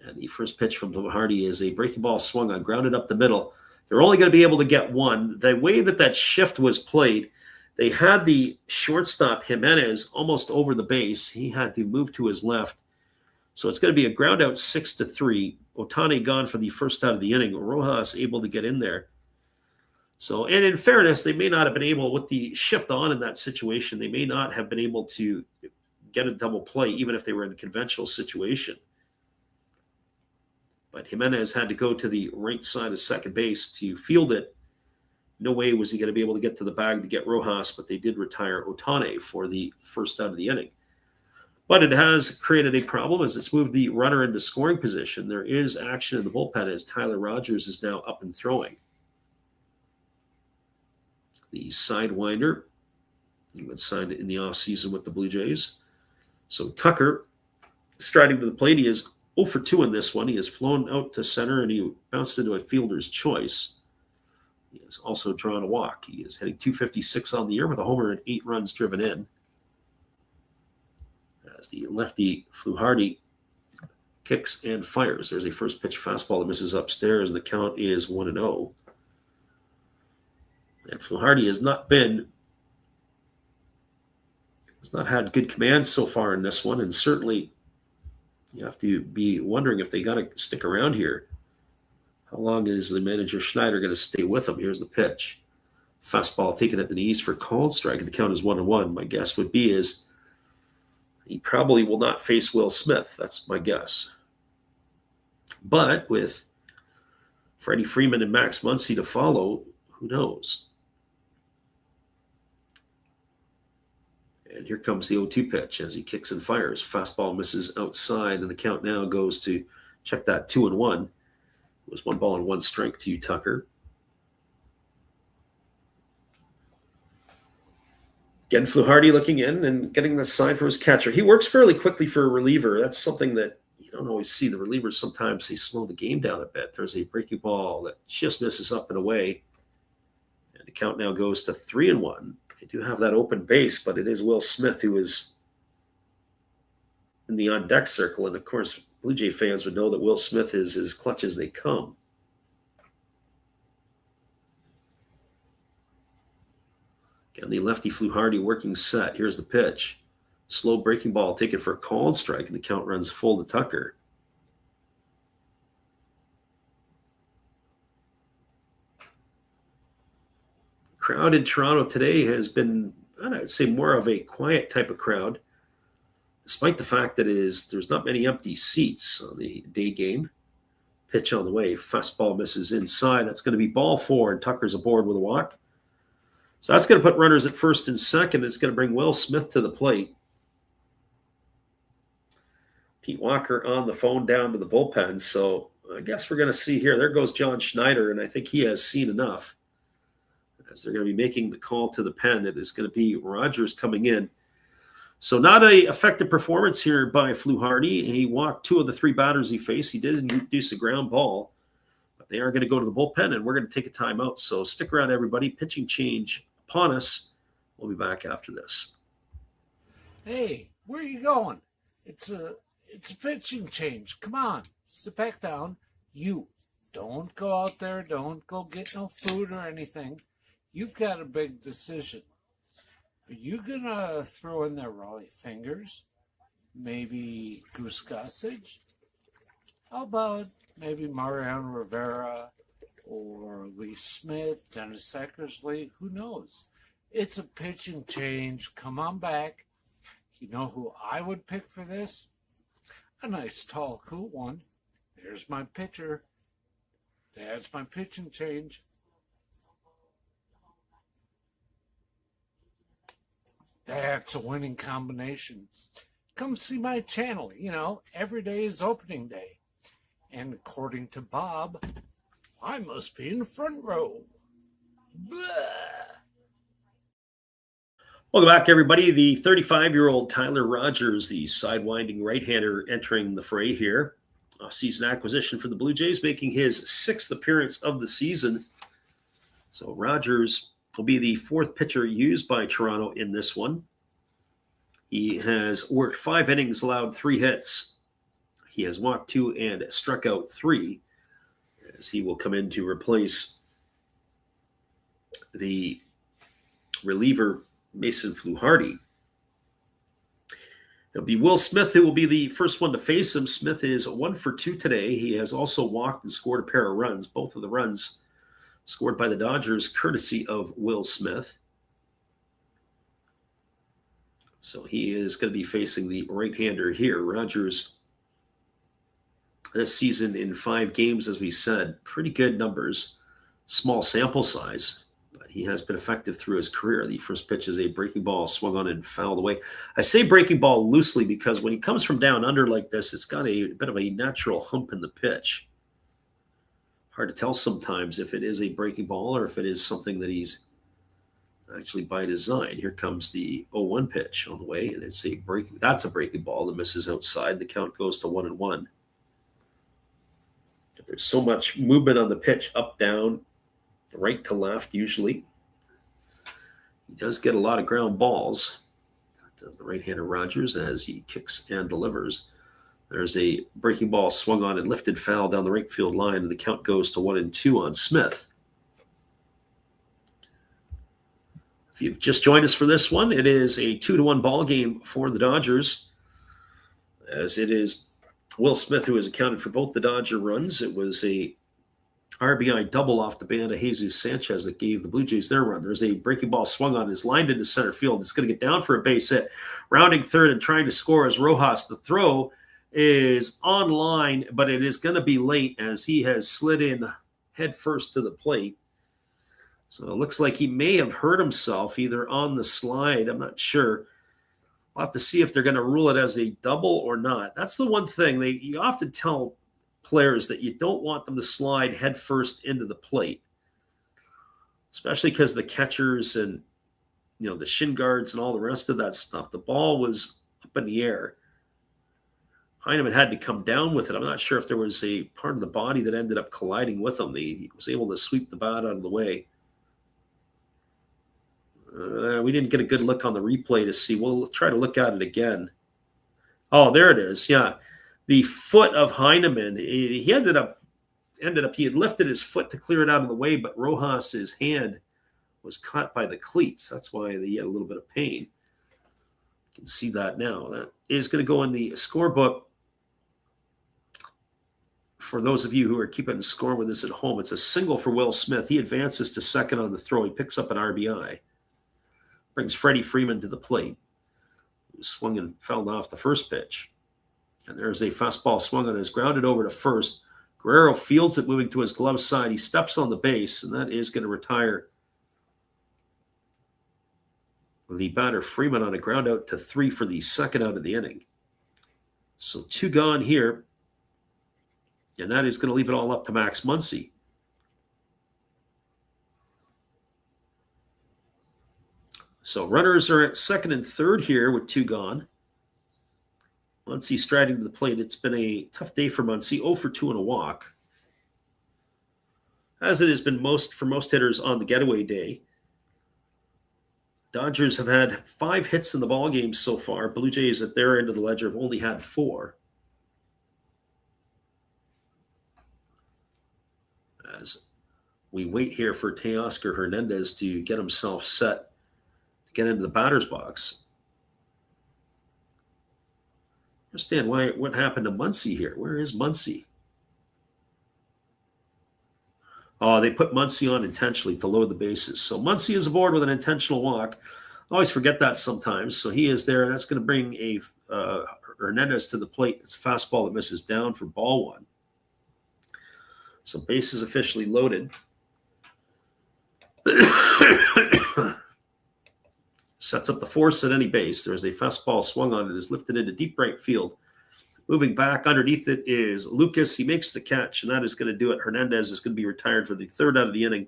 And the first pitch from Fluharty is a breaking ball swung on, grounded up the middle. They're only going to be able to get one. The way that shift was played, they had the shortstop Jimenez almost over the base. He had to move to his left. So it's going to be a ground out 6-3. Ohtani gone for the first out of the inning. Rojas able to get in there. So, and in fairness, they may not have been able, with the shift on in that situation, they may not have been able to get a double play, even if they were in a conventional situation. But Jimenez had to go to the right side of second base to field it. No way was he going to be able to get to the bag to get Rojas, but they did retire Ohtani for the first out of the inning. But it has created a problem as it's moved the runner into scoring position. There is action in the bullpen as Tyler Rogers is now up and throwing. The sidewinder, he was signed in the offseason with the Blue Jays. So Tucker, striding to the plate, he is 0 for 2 in this one. He has flown out to center and he bounced into a fielder's choice. He has also drawn a walk. He is hitting .256 on the year with a homer and 8 runs driven in. As the lefty Fluharty kicks and fires. There's a first pitch fastball that misses upstairs, and the count is 1-0. And Fluharty has not had good command so far in this one, and certainly you have to be wondering if they got to stick around here. How long is the manager Schneider going to stay with him? Here's the pitch. Fastball taken at the knees for called strike, and the count is 1-1. My guess would be is he probably will not face Will Smith. That's my guess. But with Freddie Freeman and Max Muncy to follow, who knows? And here comes the 0-2 pitch as he kicks and fires. Fastball misses outside, and the count now goes to check that 2-1. It was 1 ball and 1 strike to Tucker. Again, Fluharty looking in and getting the sign for his catcher. He works fairly quickly for a reliever. That's something that you don't always see. The relievers, sometimes they slow the game down a bit. There's a breaking ball that just misses up and away. And the count now goes to 3-1. They do have that open base, but it is Will Smith who is in the on-deck circle. And, of course, Blue Jay fans would know that Will Smith is as clutch as they come. Again, the lefty Fluharty working set. Here's the pitch. Slow breaking ball taken for a called strike, and the count runs full to Tucker. Crowd in Toronto today has been, I'd say, more of a quiet type of crowd, despite the fact that there's not many empty seats on the day game. Pitch on the way. Fastball misses inside. That's going to be ball 4, and Tucker's aboard with a walk. So that's going to put runners at first and second. It's going to bring Will Smith to the plate. Pete Walker on the phone down to the bullpen. So I guess we're going to see here. There goes John Schneider, and I think he has seen enough. As they're going to be making the call to the pen, it is going to be Rogers coming in. So not a effective performance here by Fluharty. He walked 2 of the 3 batters he faced. He did introduce a ground ball. They are going to go to the bullpen, and we're going to take a timeout. So stick around, everybody. Pitching change upon us. We'll be back after this. Hey, where are you going? It's a pitching change. Come on, sit back down. You don't go out there. Don't go get no food or anything. You've got a big decision. Are you going to throw in there Rollie Fingers? Maybe Goose Gossage? How about maybe Mariano Rivera or Lee Smith, Dennis Eckersley? Who knows? It's a pitching change. Come on back. You know who I would pick for this? A nice, tall, cool one. There's my pitcher. That's my pitching change. That's a winning combination. Come see my channel. You know, every day is opening day. And according to Bob, I must be in the front row. Blah. Welcome back, everybody. The 35-year-old Tyler Rogers, the sidewinding right-hander, entering the fray here. Off-season acquisition for the Blue Jays, making his 6th appearance of the season. So Rogers will be the 4th pitcher used by Toronto in this one. He has worked 5 innings, allowed 3 hits. He has walked 2 and struck out 3, as he will come in to replace the reliever Mason Fluharty. It'll be Will Smith who will be the first one to face him. Smith is 1 for 2 today. He has also walked and scored a pair of runs. Both of the runs scored by the Dodgers, courtesy of Will Smith. So he is going to be facing the right-hander here. Rogers, this season in 5 games, as we said, pretty good numbers. Small sample size, but he has been effective through his career. The first pitch is a breaking ball swung on and fouled away. I say breaking ball loosely because when he comes from down under like this, it's got a bit of a natural hump in the pitch. Hard to tell sometimes if it is a breaking ball or if it is something that he's actually by design. Here comes the 0-1 pitch on the way, and it's that's a breaking ball that misses outside. The count goes to 1-1. There's so much movement on the pitch, up, down, right to left, usually. He does get a lot of ground balls. Does the right-hander Rogers as he kicks and delivers. There's a breaking ball swung on and lifted foul down the right field line, and the count goes to 1-2 on Smith. If you've just joined us for this one, it is a 2-1 ball game for the Dodgers, as it is Will Smith who has accounted for both the Dodger runs. It was a RBI double off the band of Jesus Sanchez that gave the Blue Jays their run. There's a breaking ball swung on, is lined into center field. It's going to get down for a base hit. Rounding third and trying to score is Rojas. The throw is on line, but it is going to be late as he has slid in head first to the plate. So it looks like he may have hurt himself either on the slide. I'm not sure. We'll have to see if they're going to rule it as a double or not. That's the one thing. You often tell players that you don't want them to slide head first into the plate, especially because the catchers and the shin guards and all the rest of that stuff. The ball was up in the air. Heineman had to come down with it. I'm not sure if there was a part of the body that ended up colliding with him. He was able to sweep the bat out of the way. We didn't get a good look on the replay to see. We'll try to look at it again. Oh, there it is. Yeah. The foot of Heineman, he ended up, he had lifted his foot to clear it out of the way, but Rojas's hand was caught by the cleats. That's why he had a little bit of pain. You can see that now. That is going to go in the scorebook. For those of you who are keeping score with us at home, it's a single for Will Smith. He advances to second on the throw. He picks up an RBI. Brings Freddie Freeman to the plate. He swung and fouled off the first pitch. And there's a fastball swung on, is grounded over to first. Guerrero fields it, moving to his glove side. He steps on the base, and that is going to retire the batter Freeman on a ground out to 3 for the second out of the inning. So 2 gone here. And that is going to leave it all up to Max Muncy. So runners are at second and third here with 2 gone. Muncy striding to the plate. It's been a tough day for Muncy. 0 for 2 and a walk. As it has been for most hitters on the getaway day. Dodgers have had 5 hits in the ballgame so far. Blue Jays at their end of the ledger have only had 4. As we wait here for Teoscar Hernandez to get himself set to get into the batter's box. Understand what happened to Muncy here. Where is Muncy? Oh, they put Muncy on intentionally to load the bases. So Muncy is aboard with an intentional walk. I always forget that sometimes. So he is there, and that's going to bring a Hernandez to the plate. It's a fastball that misses down for ball 1. So base is officially loaded. Sets up the force at any base. There's a fastball swung on. It is lifted into deep right field. Moving back underneath it is Lucas. He makes the catch, and that is going to do it. Hernandez is going to be retired for the 3rd out of the inning.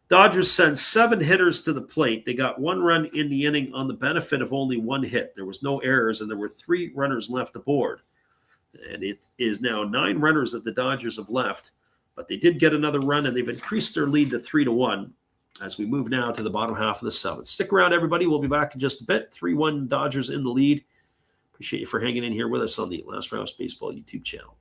Dodgers send 7 hitters to the plate. They got 1 run in the inning on the benefit of only 1 hit. There was no errors, and there were 3 runners left aboard. And it is now 9 runners that the Dodgers have left. But they did get another run, and they've increased their lead to 3-1. as we move now to the bottom half of the seventh. Stick around, everybody. We'll be back in just a bit. 3-1 Dodgers in the lead. Appreciate you for hanging in here with us on the Last Raps Baseball YouTube channel.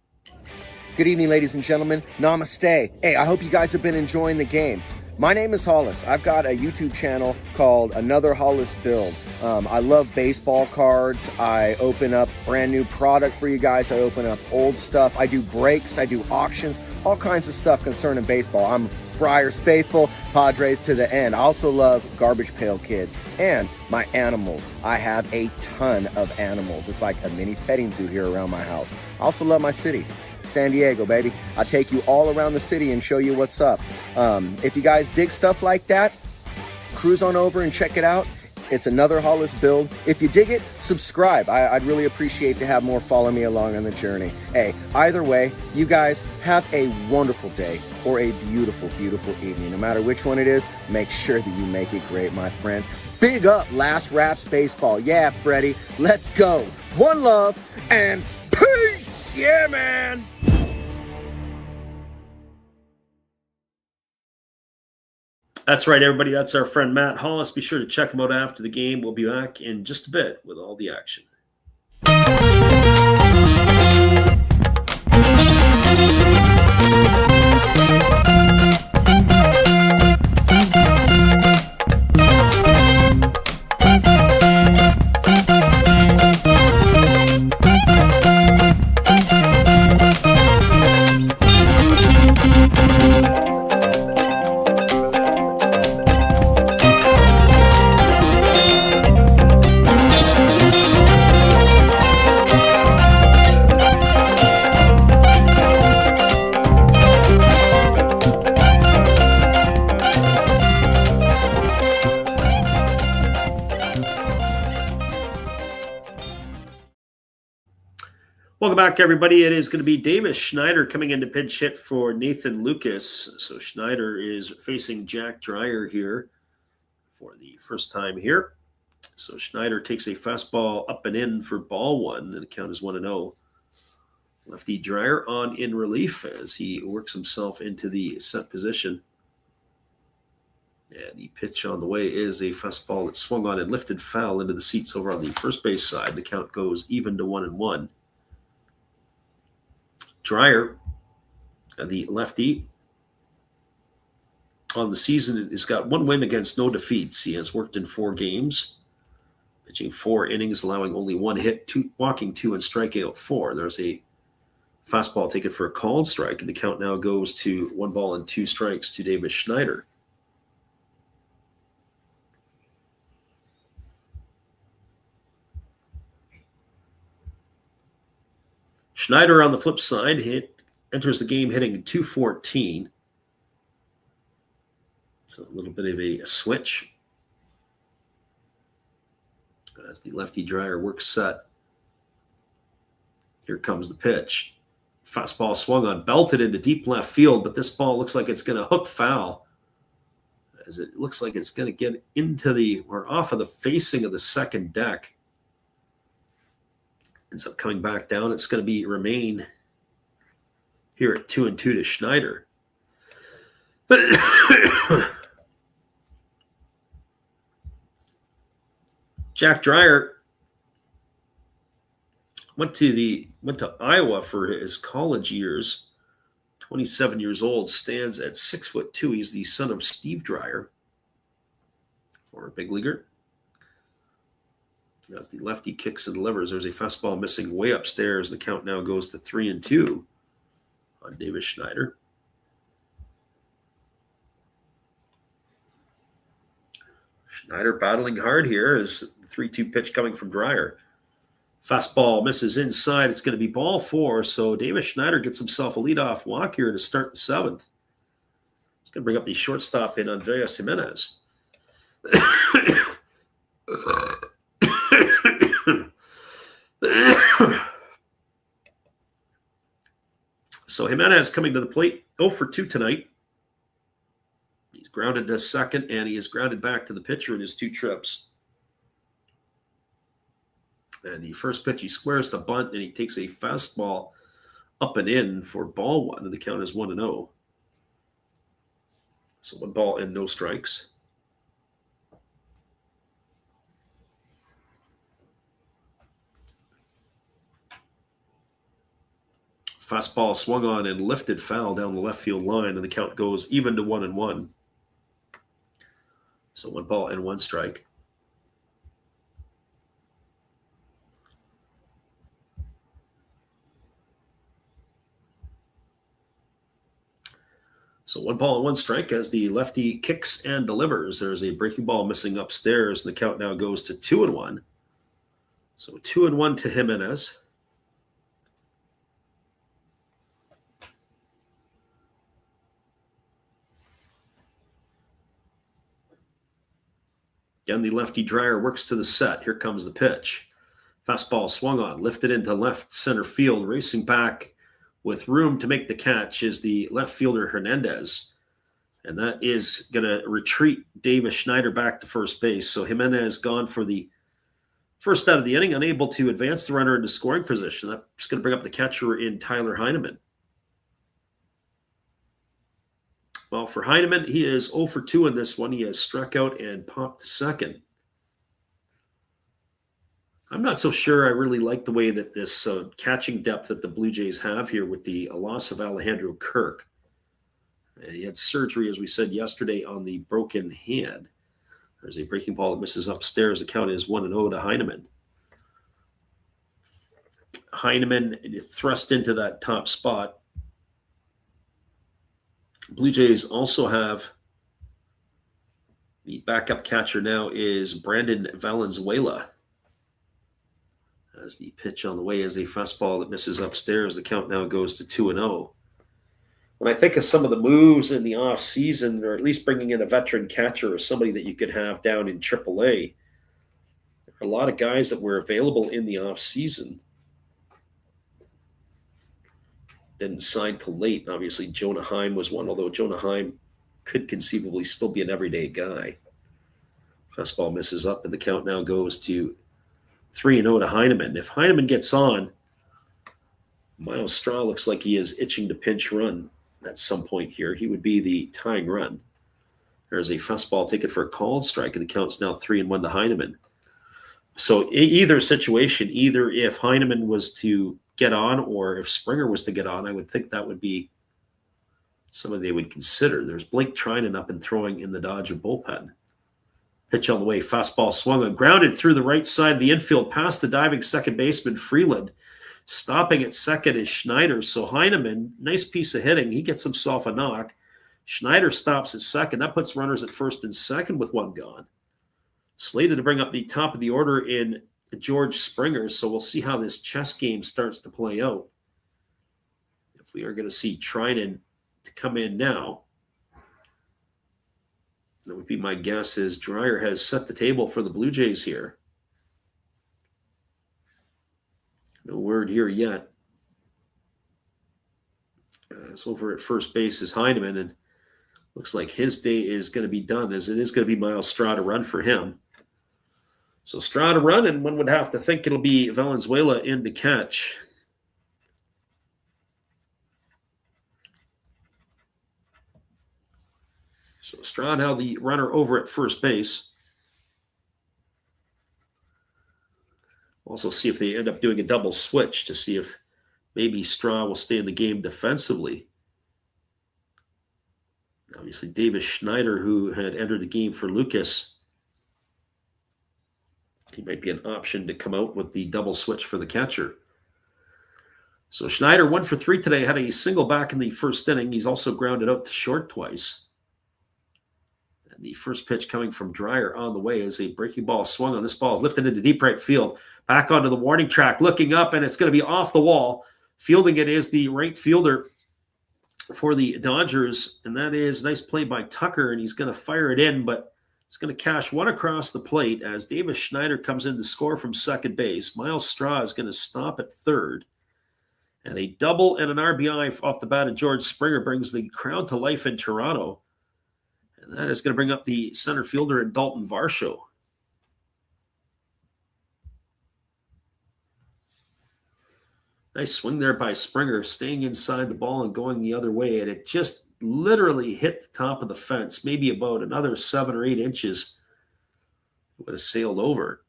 Good evening, ladies and gentlemen. Namaste. Hey, I hope you guys have been enjoying the game. My name is Hollis. I've got a YouTube channel called Another Hollis Build. I love baseball cards. I open up brand new product for you guys. I open up old stuff. I do breaks. I do auctions. All kinds of stuff concerning baseball. I'm Friars faithful, Padres to the end. I also love Garbage Pail Kids and my animals. I have a ton of animals. It's like a mini petting zoo here around my house. I also love my city. San Diego, baby. I'll take you all around the city and show you what's up. If you guys dig stuff like that, cruise on over and check it out. It's Another Hollis Build. If you dig it, subscribe. I'd really appreciate to have more follow me along on the journey. Hey, either way, you guys have a wonderful day or a beautiful, beautiful evening. No matter which one it is, make sure that you make it great, my friends. Big up Last Raps Baseball. Yeah, Freddie, let's go. One love and peace. Yeah, man. That's right, everybody. That's our friend Matt Hollis. Be sure to check him out after the game. We'll be back in just a bit with all the action. Welcome back, everybody. It is going to be Davis Schneider coming in to pinch hit for Nathan Lucas. So Schneider is facing Jack Dreyer here for the first time here. So Schneider takes a fastball up and in for ball one, and the count is 1-0. Lefty Dreyer on in relief as he works himself into the set position. And the pitch on the way is a fastball that swung on and lifted foul into the seats over on the first base side. The count goes even to 1-1. Dreyer, the lefty, on the season has got one win against no defeats. He has worked in 4 games, pitching 4 innings, allowing only 1 hit, walking 2, and striking out 4. There's a fastball taken for a called strike, and the count now goes to 1 ball and 2 strikes to Davis Schneider. Schneider on the flip side enters the game hitting .214. It's a little bit of a switch as the lefty Dreyer works set. Here comes the pitch. Fastball swung on, belted into deep left field, but this ball looks like it's going to hook foul as it looks like it's going to get into off of the facing of the second deck. Ends up coming back down. It's going to remain here at 2-2 to Schneider. Jack Dreyer went to Iowa for his college years. 27 years old, stands at 6'2". He's the son of Steve Dreyer, former big leaguer. As the lefty kicks and delivers, there's a fastball missing way upstairs. The count now goes to 3-2 on Davis Schneider. Schneider battling hard here as the 3-2 pitch coming from Dreyer. Fastball misses inside. It's going to be ball 4. So Davis Schneider gets himself a leadoff walk here to start the 7th. He's going to bring up the shortstop in Andreas Jimenez. So Jimenez coming to the plate, 0 for 2 tonight. He's grounded to second, and he is grounded back to the pitcher in his 2 trips. And the first pitch, he squares the bunt, and he takes a fastball up and in for ball 1, and the count is 1-0. So 1 ball and no strikes. Fastball swung on and lifted foul down the left field line, and the count goes even to 1-1. So 1 ball and 1 strike. So 1 ball and 1 strike as the lefty kicks and delivers. There's a breaking ball missing upstairs, and the count now goes to 2-1. So 2-1 to Jimenez. Again, the lefty Dreyer works to the set. Here comes the pitch. Fastball swung on, lifted into left center field. Racing back with room to make the catch is the left fielder Hernandez. And that is going to retreat Davis Schneider back to first base. So Jimenez gone for the first out of the inning, unable to advance the runner into scoring position. That's going to bring up the catcher in Tyler Heineman. Well, for Heineman, he is 0 for 2 in this one. He has struck out and popped to second. I'm not so sure I really like the way that this catching depth that the Blue Jays have here with the loss of Alejandro Kirk. He had surgery, as we said yesterday, on the broken hand. There's a breaking ball that misses upstairs. The count is 1-0 to Heineman. Heineman thrust into that top spot. Blue Jays also have the backup catcher now is Brandon Valenzuela. As the pitch on the way is a fastball that misses upstairs. The count now goes to 2-0. When I think of some of the moves in the offseason, or at least bringing in a veteran catcher or somebody that you could have down in AAA, there are a lot of guys that were available in the offseason. Didn't sign till late. Obviously, Jonah Heim was one, although Jonah Heim could conceivably still be an everyday guy. Fastball misses up, and the count now goes to 3-0 to Heineman. If Heineman gets on, Miles Straw looks like he is itching to pinch run at some point here. He would be the tying run. There's a fastball taken for a called strike, and the count's now 3-1 to Heineman. So either situation, either if Heineman was to get on or if Springer was to get on, I would think that would be somebody they would consider. There's Blake Trinan up and throwing in the Dodger bullpen. Pitch on the way, fastball swung on, grounded through the right side of the infield past the diving second baseman Freeland. Stopping at second is Schneider. So Heineman, nice piece of hitting. He gets himself a knock. Schneider stops at second. That puts runners at first and second with one gone. Slated to bring up the top of the order in George Springer. So we'll see how this chess game starts to play out. If we are going to see Trinan to come in now, that would be my guess is Dreyer has set the table for the Blue Jays here. No word here yet. So over at first base is Heineman, and looks like his day is going to be done, as it is going to be Miles Straw to run for him. So Straw to run, and one would have to think it'll be Valenzuela in to catch. So Straw now the runner over at first base. Also see if they end up doing a double switch to see if maybe Straw will stay in the game defensively. Obviously, Davis Schneider, who had entered the game for Lucas, he might be an option to come out with the double switch for the catcher. So Schneider, 1 for 3 today, had a single back in the first inning. He's also grounded out to short twice. And the first pitch coming from Dreyer on the way is a breaking ball swung on. This ball is lifted into deep right field. Back onto the warning track, looking up, and it's going to be off the wall. Fielding it is the right fielder for the Dodgers, and that is a nice play by Tucker, and he's going to fire it in, but it's going to cash one across the plate as Davis Schneider comes in to score from second base. Miles Straw is going to stop at third, and a double and an RBI off the bat of George Springer brings the crowd to life in Toronto, and that is going to bring up the center fielder in Dalton Varsho. Nice swing there by Springer, staying inside the ball and going the other way, and it just literally hit the top of the fence, maybe about another 7 or 8 inches. It would have sailed over.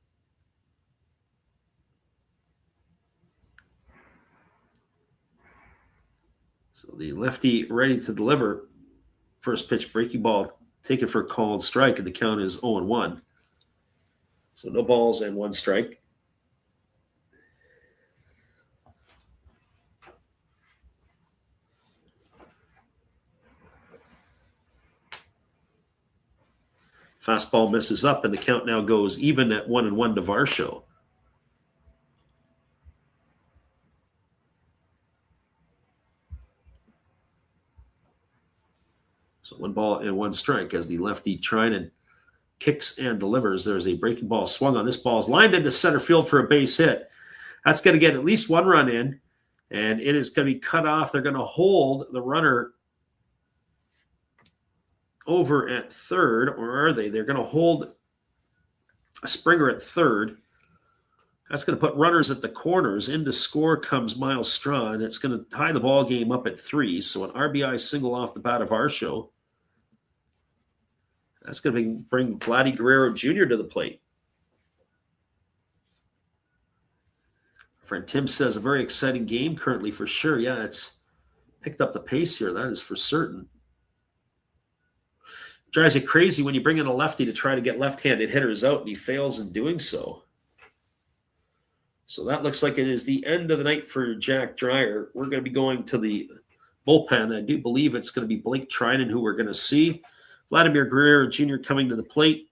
So the lefty ready to deliver. First pitch, breaking ball, taken for a called strike, and the count is 0-1. So no balls and 1 strike. Fastball misses up, and the count now goes even at 1-1 to Varsho. So 1 ball and 1 strike as the lefty Trinan kicks and delivers. There's a breaking ball swung on. This ball's lined into center field for a base hit. That's going to get at least 1 run in, and it is going to be cut off. They're going to hold the runner over at third, or are they? They're going to hold a Springer at third. That's going to put runners at the corners. In to score comes Miles Straw, and it's going to tie the ball game up at 3. So an RBI single off the bat of Varsho. That's going to bring Vladdy Guerrero Jr. to the plate. Friend Tim says a very exciting game currently for sure. Yeah, it's picked up the pace here. That is for certain. Drives you crazy when you bring in a lefty to try to get left-handed hitters out, and he fails in doing so. So that looks like it is the end of the night for Jack Dreyer. We're going to be going to the bullpen. I do believe it's going to be Blake Trinan who we're going to see. Vladimir Guerrero Jr. coming to the plate.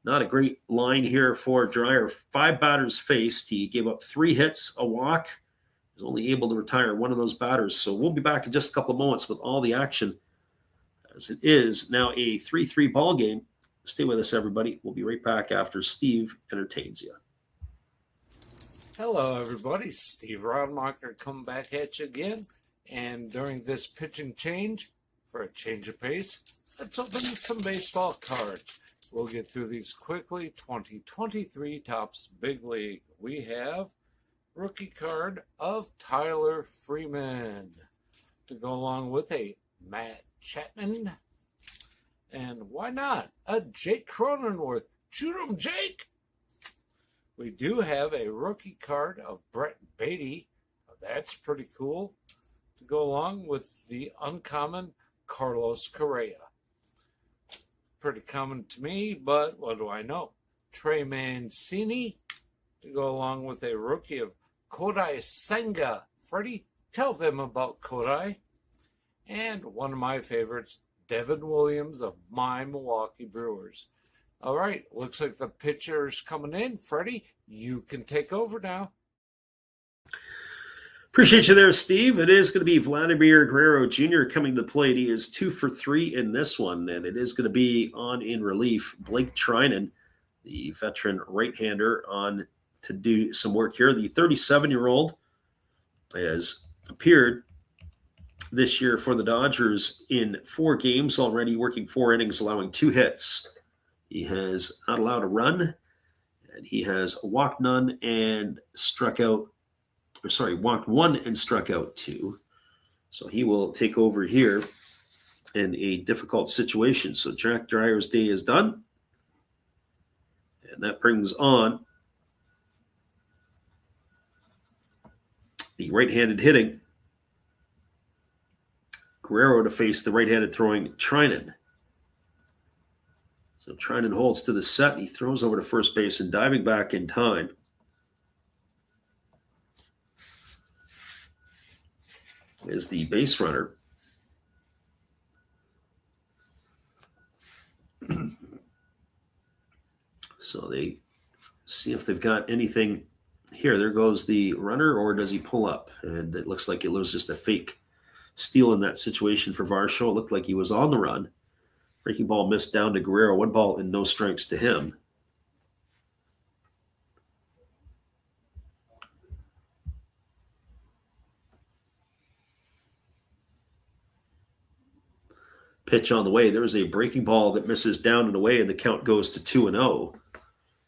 Not a great line here for Dreyer. 5 batters faced. He gave up 3 hits, a walk. He was only able to retire 1 of those batters. So we'll be back in just a couple of moments with all the action, as it is now a 3-3 ball game. Stay with us, everybody. We'll be right back after Steve entertains you. Hello, everybody. Steve Rodmacher coming back at you again. And during this pitching change, for a change of pace, let's open some baseball cards. We'll get through these quickly. 2023 Topps Big League. We have rookie card of Tyler Freeman to go along with a Matt Chapman. And why not a Jake Cronenworth? Shoot 'em, Jake! We do have a rookie card of Brett Beatty. That's pretty cool. To go along with the uncommon Carlos Correa. Pretty common to me, but what do I know? Trey Mancini to go along with a rookie of Kodai Senga. Freddie, tell them about Kodai. And one of my favorites, Devin Williams of my Milwaukee Brewers. All right, looks like the pitcher's coming in. Freddie, you can take over now. Appreciate you there, Steve. It is going to be Vladimir Guerrero Jr. coming to the plate. He is 2 for 3 in this one, and it is going to be on in relief. Blake Trinan, the veteran right-hander, on to do some work here. The 37-year-old has appeared this year for the Dodgers in 4 games already, working 4 innings, allowing 2 hits. He has not allowed a run, and he has walked none and walked 1 and struck out 2. So he will take over here in a difficult situation. So Jack Dreyer's day is done. And that brings on the right-handed hitting Guerrero to face the right-handed throwing Trinan. So Trinan holds to the set. He throws over to first base and diving back in time is the base runner. So they see if they've got anything here. There goes the runner, or does he pull up? And it looks like it was just a fake steal in that situation for Varsho. It looked like he was on the run. Breaking ball missed down to Guerrero. 1 ball and no strikes to him. Pitch on the way. There was a breaking ball that misses down and away, and the count goes to 2-0.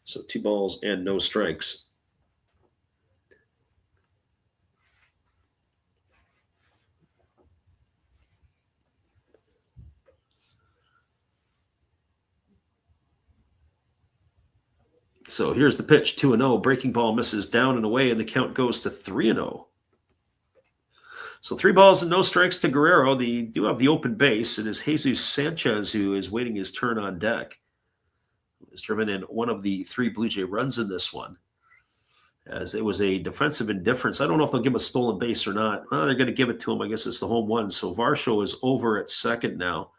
So 2 balls and no strikes. So here's the pitch, 2-0. Breaking ball misses down and away, and the count goes to 3-0. So 3 balls and no strikes to Guerrero. They do have the open base. It is Jesus Sanchez who is waiting his turn on deck. Has driven in one of the 3 Blue Jay runs in this one, as it was a defensive indifference. I don't know if they'll give him a stolen base or not. Well, they're going to give it to him. I guess it's the home one. So Varsho is over at second now.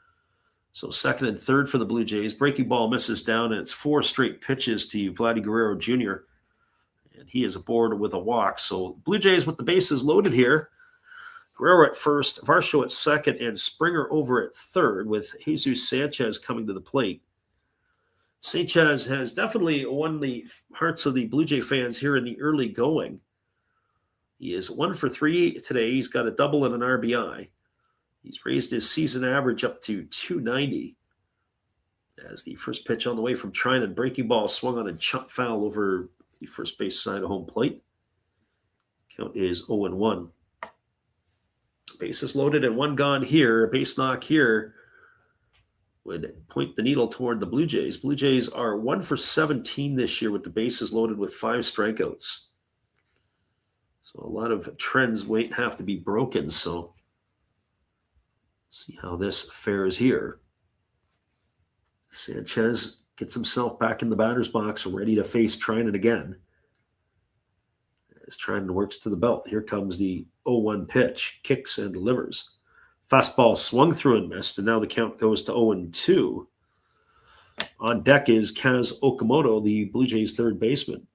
So second and third for the Blue Jays. Breaking ball misses down, and it's 4 straight pitches to Vladdy Guerrero Jr., and he is aboard with a walk. So Blue Jays with the bases loaded here. Guerrero at first, Varsho at second, and Springer over at third, with Jesus Sanchez coming to the plate. Sanchez has definitely won the hearts of the Blue Jay fans here in the early going. He is 1 for 3 today. He's got a double and an RBI. He's raised his season average up to 290. As the first pitch on the way from Trinan, breaking ball swung on a chop foul over the first base side of home plate. Count is 0-1. Bases loaded and 1 gone here. A base knock here would point the needle toward the Blue Jays. Blue Jays are 1 for 17 this year with the bases loaded with 5 strikeouts. So a lot of trends have to be broken. So see how this fares here. Sanchez gets himself back in the batter's box, ready to face Trinan again. As Trinan works to the belt, here comes the 0-1 pitch, kicks and delivers. Fastball swung through and missed, and now the count goes to 0-2. On deck is Kaz Okamoto, the Blue Jays' third baseman.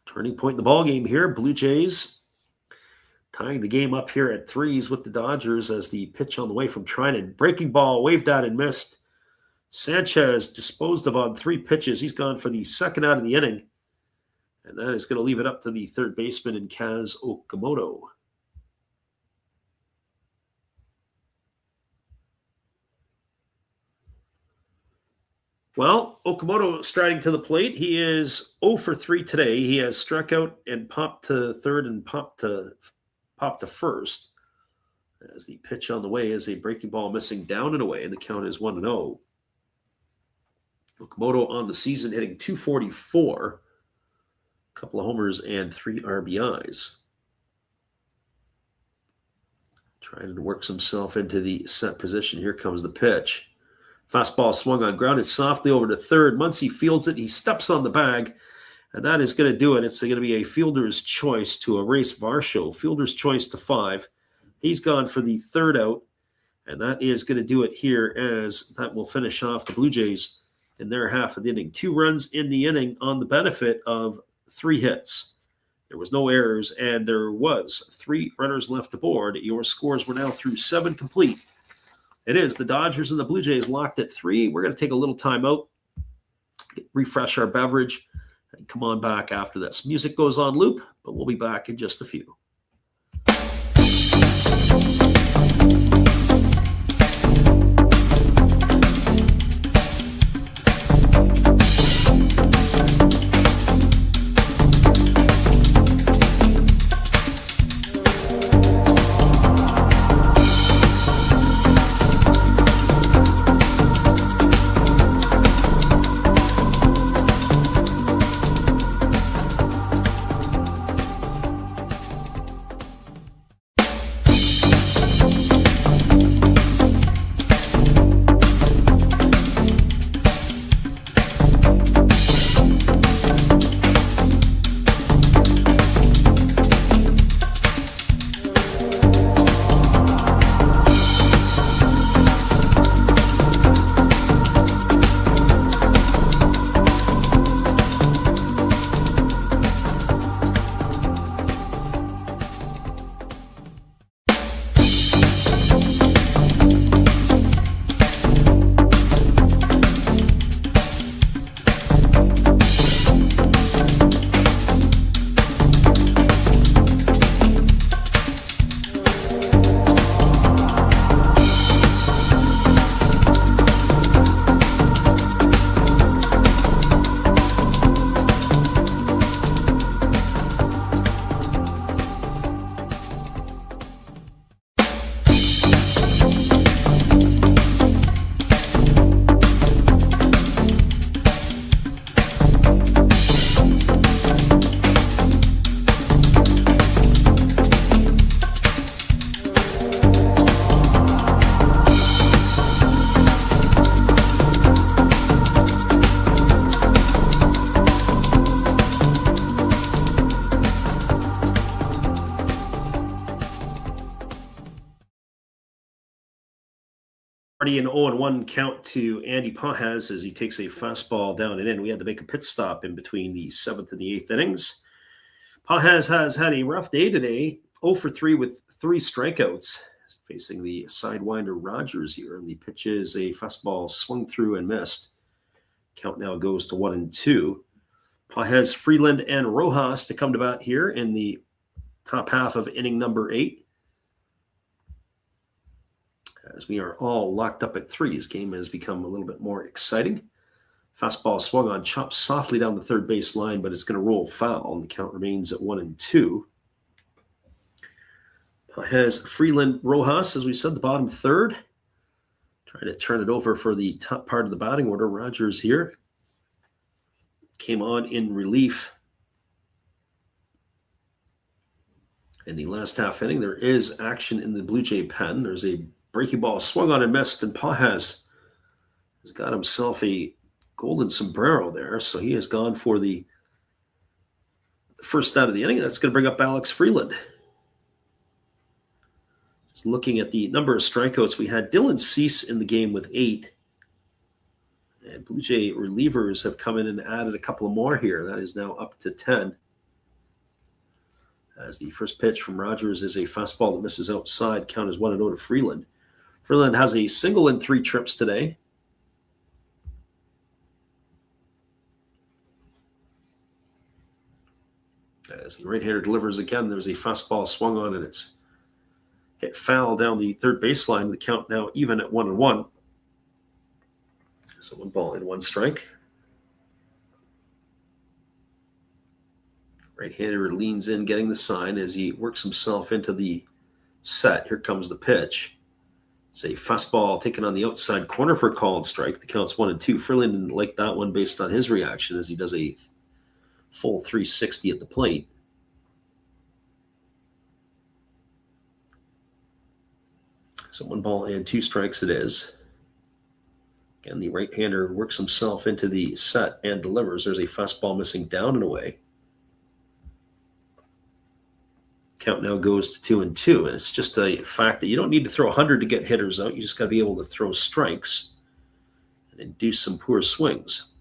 Turning point in the ballgame here. Blue Jays tying the game up here at 3s with the Dodgers as the pitch on the way from Trinan. Breaking ball, waved at and missed. Sanchez disposed of on 3 pitches. He's gone for the second out of the inning. And that is going to leave it up to the third baseman in Kaz Okamoto. Well, Okamoto striding to the plate. He is 0 for 3 today. He has struck out and popped to third and popped to first. As the pitch on the way is a breaking ball missing down and away, and the count is 1-0. Okamoto on the season hitting .244. A couple of homers and 3 RBIs. Trying to work himself into the set position. Here comes the pitch. Fastball swung on, grounded softly over to third. Muncy fields it. He steps on the bag, and that is going to do it. It's going to be a fielder's choice to erase Varsho. Fielder's choice to 5. He's gone for the third out, and that is going to do it here, as that will finish off the Blue Jays in their half of the inning. 2 runs in the inning on the benefit of 3 hits. There was no errors, and there was 3 runners left aboard. Your scores were now through 7 complete. It is the Dodgers and the Blue Jays locked at 3. We're going to take a little time out, refresh our beverage, and come on back after this. Music goes on loop, but we'll be back in just a few. Already an 0-1 count to Andy Pages as he takes a fastball down and in. We had to make a pit stop in between the 7th and the 8th innings. Pages has had a rough day today, 0 for 3 with 3 strikeouts. He's facing the sidewinder Rogers here, and the pitch is a fastball swung through and missed. Count now goes to 1-2. Pages, Freeland, and Rojas to come to bat here in the top half of inning number 8. As we are all locked up at 3, this game has become a little bit more exciting. Fastball swung on, chopped softly down the third base line, but it's going to roll foul, and the count remains at 1-2. Pages, Freeland, Rojas, as we said, the bottom third. Trying to turn it over for the top part of the batting order. Rogers here came on in relief. In the last half inning, there is action in the Blue Jay pen. There's a breaking ball swung on and missed, and Pages has got himself a golden sombrero there. So he has gone for the first out of the inning. That's going to bring up Alex Freeland. Just looking at the number of strikeouts, we had Dylan Cease in the game with 8. And Blue Jay relievers have come in and added a couple more here. That is now up to 10. As the first pitch from Rogers is a fastball that misses outside. Count is 1-0 to Freeland. Freeland has a single in 3 trips today. As the right-hander delivers again, there's a fastball swung on, and it's hit foul down the third baseline. The count now even at 1-1. So 1 ball and 1 strike. Right-hander leans in, getting the sign as he works himself into the set. Here comes the pitch. It's a fastball taken on the outside corner for a called strike. The count's 1-2. Freeland didn't like that one based on his reaction as he does a full 360 at the plate. So 1 ball and 2 strikes it is. Again, the right-hander works himself into the set and delivers. There's a fastball missing down and away. Count now goes to 2-2, and it's just a fact that you don't need to throw 100 to get hitters out. You just got to be able to throw strikes and induce some poor swings.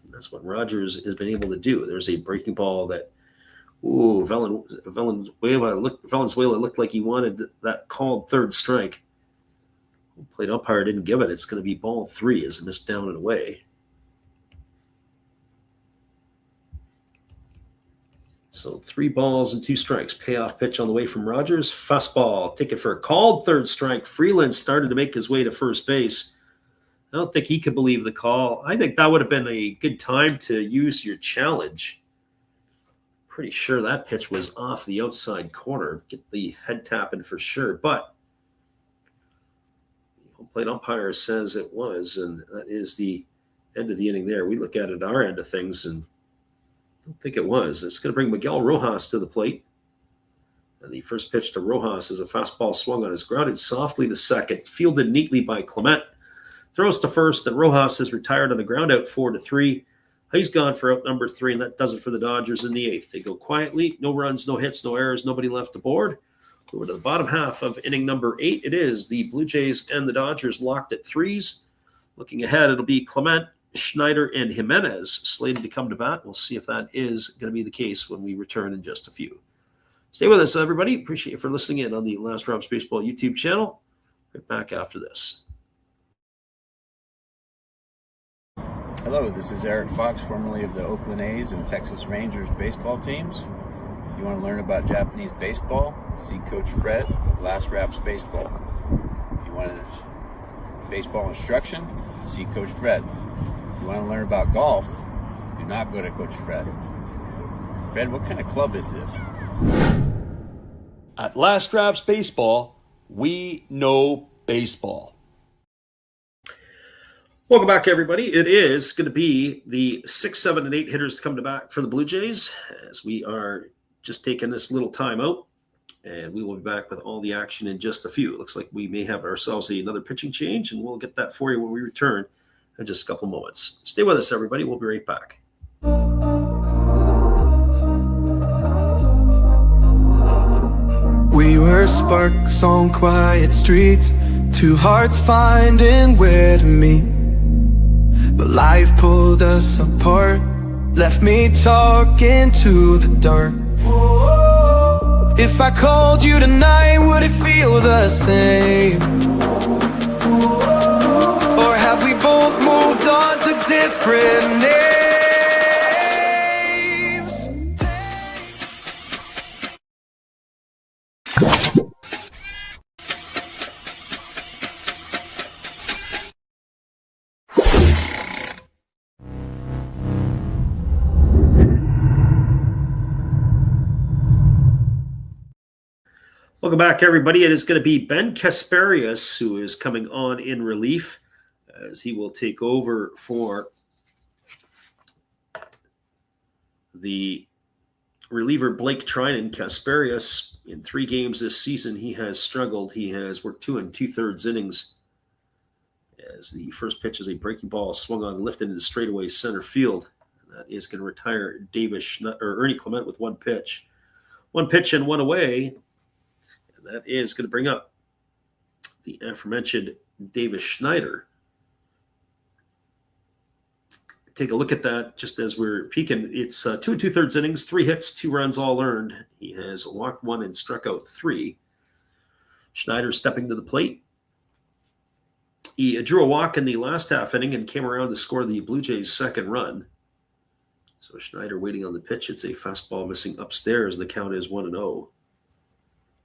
And that's what Rogers has been able to do. There's a breaking ball that, Valenzuela looked like he wanted that called third strike. Plate umpire didn't give it. It's going to be ball 3 as it missed down and away. So 3 balls and 2 strikes. Payoff pitch on the way from Rogers. Fastball, take it for a called third strike. Freeland started to make his way to first base. I don't think he could believe the call. I think that would have been a good time to use your challenge. Pretty sure that pitch was off the outside corner. Get the head tapping for sure. But the home plate umpire says it was, and that is the end of the inning there. We look at it our end of things, and I don't think it was. It's going to bring Miguel Rojas to the plate. And the first pitch to Rojas is a fastball swung on. Is grounded softly to second, fielded neatly by Clement. Throws to first, and Rojas is retired on the ground out 4-3. He's gone for out number 3, and that does it for the Dodgers in the 8th. They go quietly, no runs, no hits, no errors, nobody left aboard. Over to the bottom half of inning number 8. It is the Blue Jays and the Dodgers locked at 3s. Looking ahead, it'll be Clement, Schneider, and Jimenez slated to come to bat. We'll see if that is going to be the case when we return in just a few. Stay with us, everybody. Appreciate you for listening in on the Last Raps Baseball YouTube channel. Right back after this. Hello, this is Eric Fox, formerly of the Oakland A's and Texas Rangers baseball teams. If you want to learn about Japanese baseball, see Coach Fred of Last Raps Baseball. If you want baseball instruction, see Coach Fred. If you want to learn about golf, do not go to Coach Fred. Fred, what kind of club is this? At Last Raps Baseball, we know baseball. Welcome back, everybody. It is going to be the 6, 7, and 8 hitters to come to bat for the Blue Jays as we are just taking this little time out, and we will be back with all the action in just a few. It looks like we may have ourselves another pitching change, and we'll get that for you when we return in just a couple moments. Stay with us, everybody. We'll be right back. We were sparks on quiet streets, Two hearts finding where to meet, but life pulled us apart, left me talking to the dark. If I called you tonight, would it feel the same? Or have we both moved on to different names? Welcome back, everybody. It is going to be Ben Kasparius who is coming on in relief as he will take over for the reliever Blake Trinan. Kasparius, in 3 games this season, he has struggled. He has worked 2 2/3 innings as the first pitch is a breaking ball swung on, lifted into straightaway center field. And that is going to retire Ernie Clement with 1 pitch. 1 pitch and 1 away. That is going to bring up the aforementioned Davis Schneider. Take a look at that just as we're peeking. It's 2 2/3 innings, 3 hits, 2 runs all earned. He has walked 1 and struck out 3. Schneider stepping to the plate. He drew a walk in the last half inning and came around to score the Blue Jays' 2nd run. So Schneider waiting on the pitch. It's a fastball missing upstairs. The count is 1-0.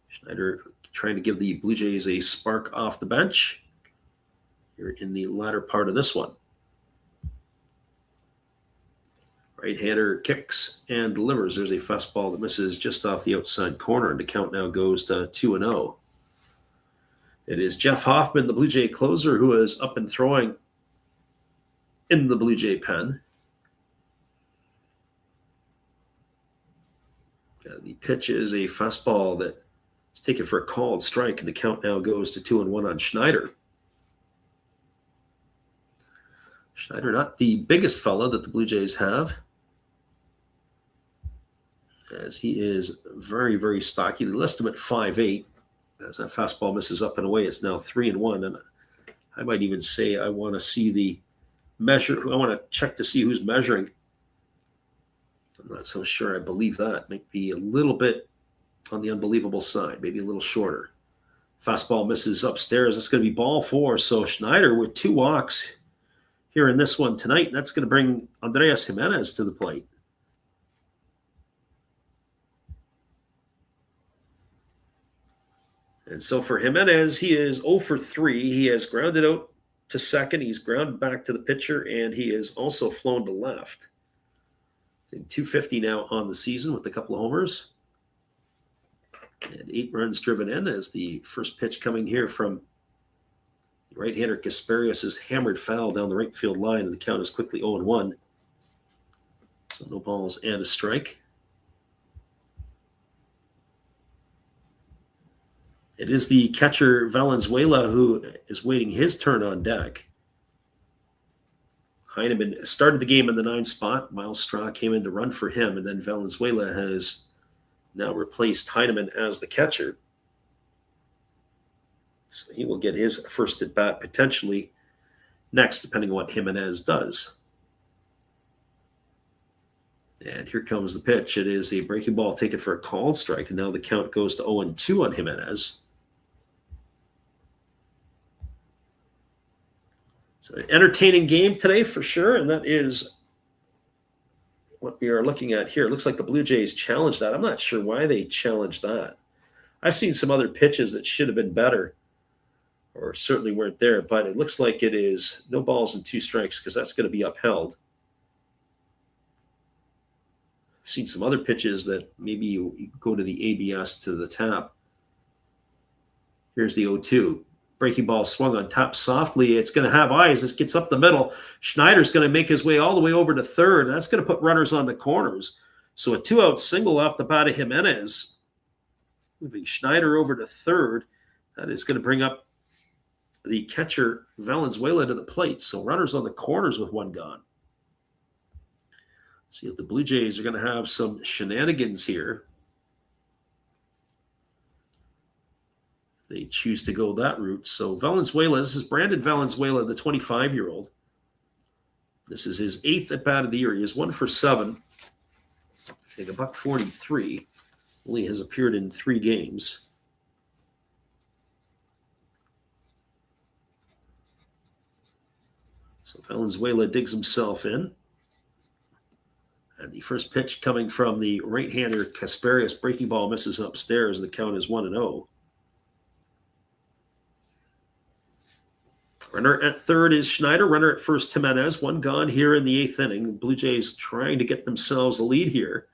Schneider trying to give the Blue Jays a spark off the bench here in the latter part of this one. Right-hander kicks and delivers. There's a fastball that misses just off the outside corner, and the count now goes to 2-0. It is Jeff Hoffman, the Blue Jay closer, who is up and throwing in the Blue Jay pen. The pitch is a fastball that is taken for a called strike, and the count now goes to 2-1 on Schneider. Schneider, not the biggest fellow that the Blue Jays have, as he is very, very stocky. They list him at 5'8". As that fastball misses up and away, it's now 3-1. And I might even say I want to see the measure. I want to check to see who's measuring. I'm not so sure I believe that. Might be a little bit on the unbelievable side, maybe a little shorter. Fastball misses upstairs. That's going to be ball 4. So Schneider with 2 walks here in this one tonight. And that's going to bring Andreas Jimenez to the plate. And so for Jimenez, he is 0 for 3. He has grounded out to second. He's grounded back to the pitcher, and he is also flown to left. 250 now on the season with a couple of homers. And 8 runs driven in as the first pitch coming here from right-hander Kasparius is hammered foul down the right field line, and the count is quickly 0-1. So no balls and a strike. It is the catcher Valenzuela who is waiting his turn on deck. Heineman started the game in the 9th spot. Miles Straw came in to run for him, and then Valenzuela has now replaced Heineman as the catcher. So he will get his first at bat potentially next, depending on what Jimenez does. And here comes the pitch. It is a breaking ball taken for a called strike, and now the count goes to 0-2 on Jimenez. So an entertaining game today for sure, and that is what we are looking at here. It looks like the Blue Jays challenged that. I'm not sure why they challenged that. I've seen some other pitches that should have been better or certainly weren't there, but it looks like it is no balls and 2 strikes because that's going to be upheld. I've seen some other pitches that maybe you go to the ABS to the tap. Here's the 0-2. Breaking ball swung on top softly. It's going to have eyes. This gets up the middle. Schneider's going to make his way all the way over to third. That's going to put runners on the corners. So a 2-out single off the bat of Jimenez. Moving Schneider over to third. That is going to bring up the catcher Valenzuela to the plate. So runners on the corners with 1 gone. See if the Blue Jays are going to have some shenanigans here. they choose to go that route. So Valenzuela, this is Brandon Valenzuela, the 25-year-old. This is his 8th at-bat of the year. He is 1 for 7. I think $143. Only has appeared in 3 games. So Valenzuela digs himself in. And the first pitch coming from the right-hander Casparius. Breaking ball misses upstairs. The count is 1-0. Runner at third is Schneider. Runner at first, Jimenez. 1 gone here in the 8th inning. The Blue Jays trying to get themselves a lead here.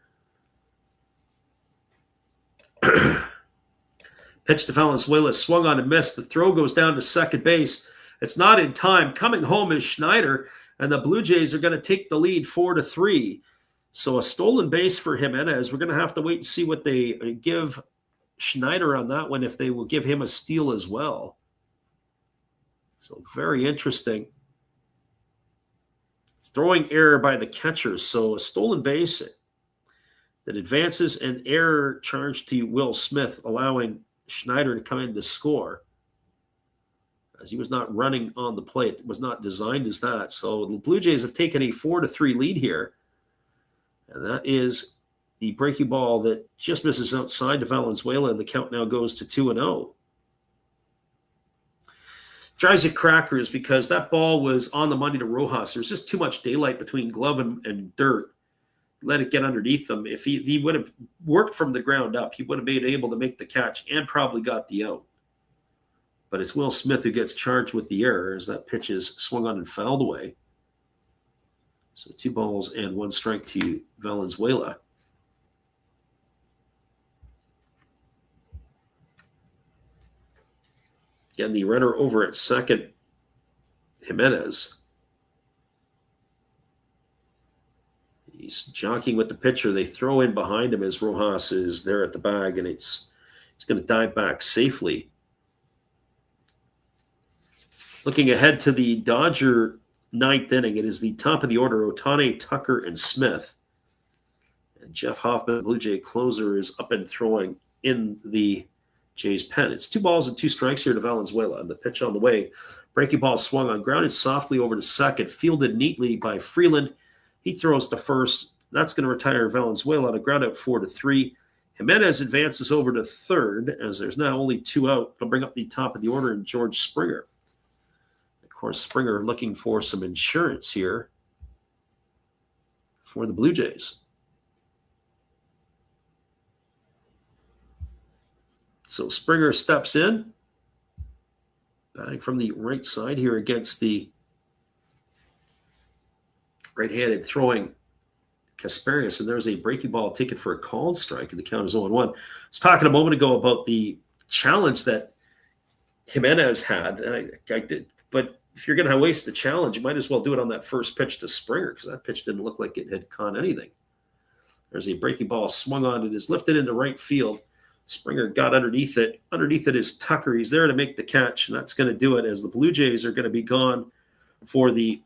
Pitch to Valenzuela, swung on and missed. The throw goes down to second base. It's not in time. Coming home is Schneider, and the Blue Jays are going to take the lead 4-3. So a stolen base for Jimenez. We're going to have to wait and see what they give Schneider on that one, if they will give him a steal as well. So very interesting. Throwing error by the catcher. So a stolen base that advances, an error charged to Will Smith, allowing Schneider to come in to score, as he was not running on the plate. It was not designed as that. So the Blue Jays have taken a 4-3 lead here. And that is the breaking ball that just misses outside to Valenzuela, and the count now goes to 2-0. Drives you crackers because that ball was on the money to Rojas. There's just too much daylight between glove and dirt. Let it get underneath him. If he would have worked from the ground up, he would have been able to make the catch and probably got the out. But it's Will Smith who gets charged with the error as that pitch is swung on and fouled away. So 2 balls and 1 strike to Valenzuela. Again, the runner over at second, Jimenez. He's jockeying with the pitcher. They throw in behind him as Rojas is there at the bag, and he's going to dive back safely. Looking ahead to the Dodger 9th inning, it is the top of the order, Ohtani, Tucker, and Smith. And Jeff Hoffman, Blue Jay closer, is up and throwing in the Jays pen. It's 2 balls and 2 strikes here to Valenzuela. And the pitch on the way. Breaking ball swung on, grounded softly over to second, fielded neatly by Freeland. He throws to first. That's going to retire Valenzuela on a ground out 4-3. Jimenez advances over to third, as there's now only 2 out. I'll bring up the top of the order in George Springer. Of course, Springer looking for some insurance here for the Blue Jays. So Springer steps in, batting from the right side here against the right-handed throwing Casparius, and there's a breaking ball taken for a called strike, and the count is 0-1. I was talking a moment ago about the challenge that Jimenez had, and I did, but if you're going to waste the challenge, you might as well do it on that first pitch to Springer, because that pitch didn't look like it had caught anything. There's a breaking ball swung on. It is lifted into right field. Springer got underneath it. Underneath it is Tucker. He's there to make the catch, and that's going to do it as the Blue Jays are going to be gone for the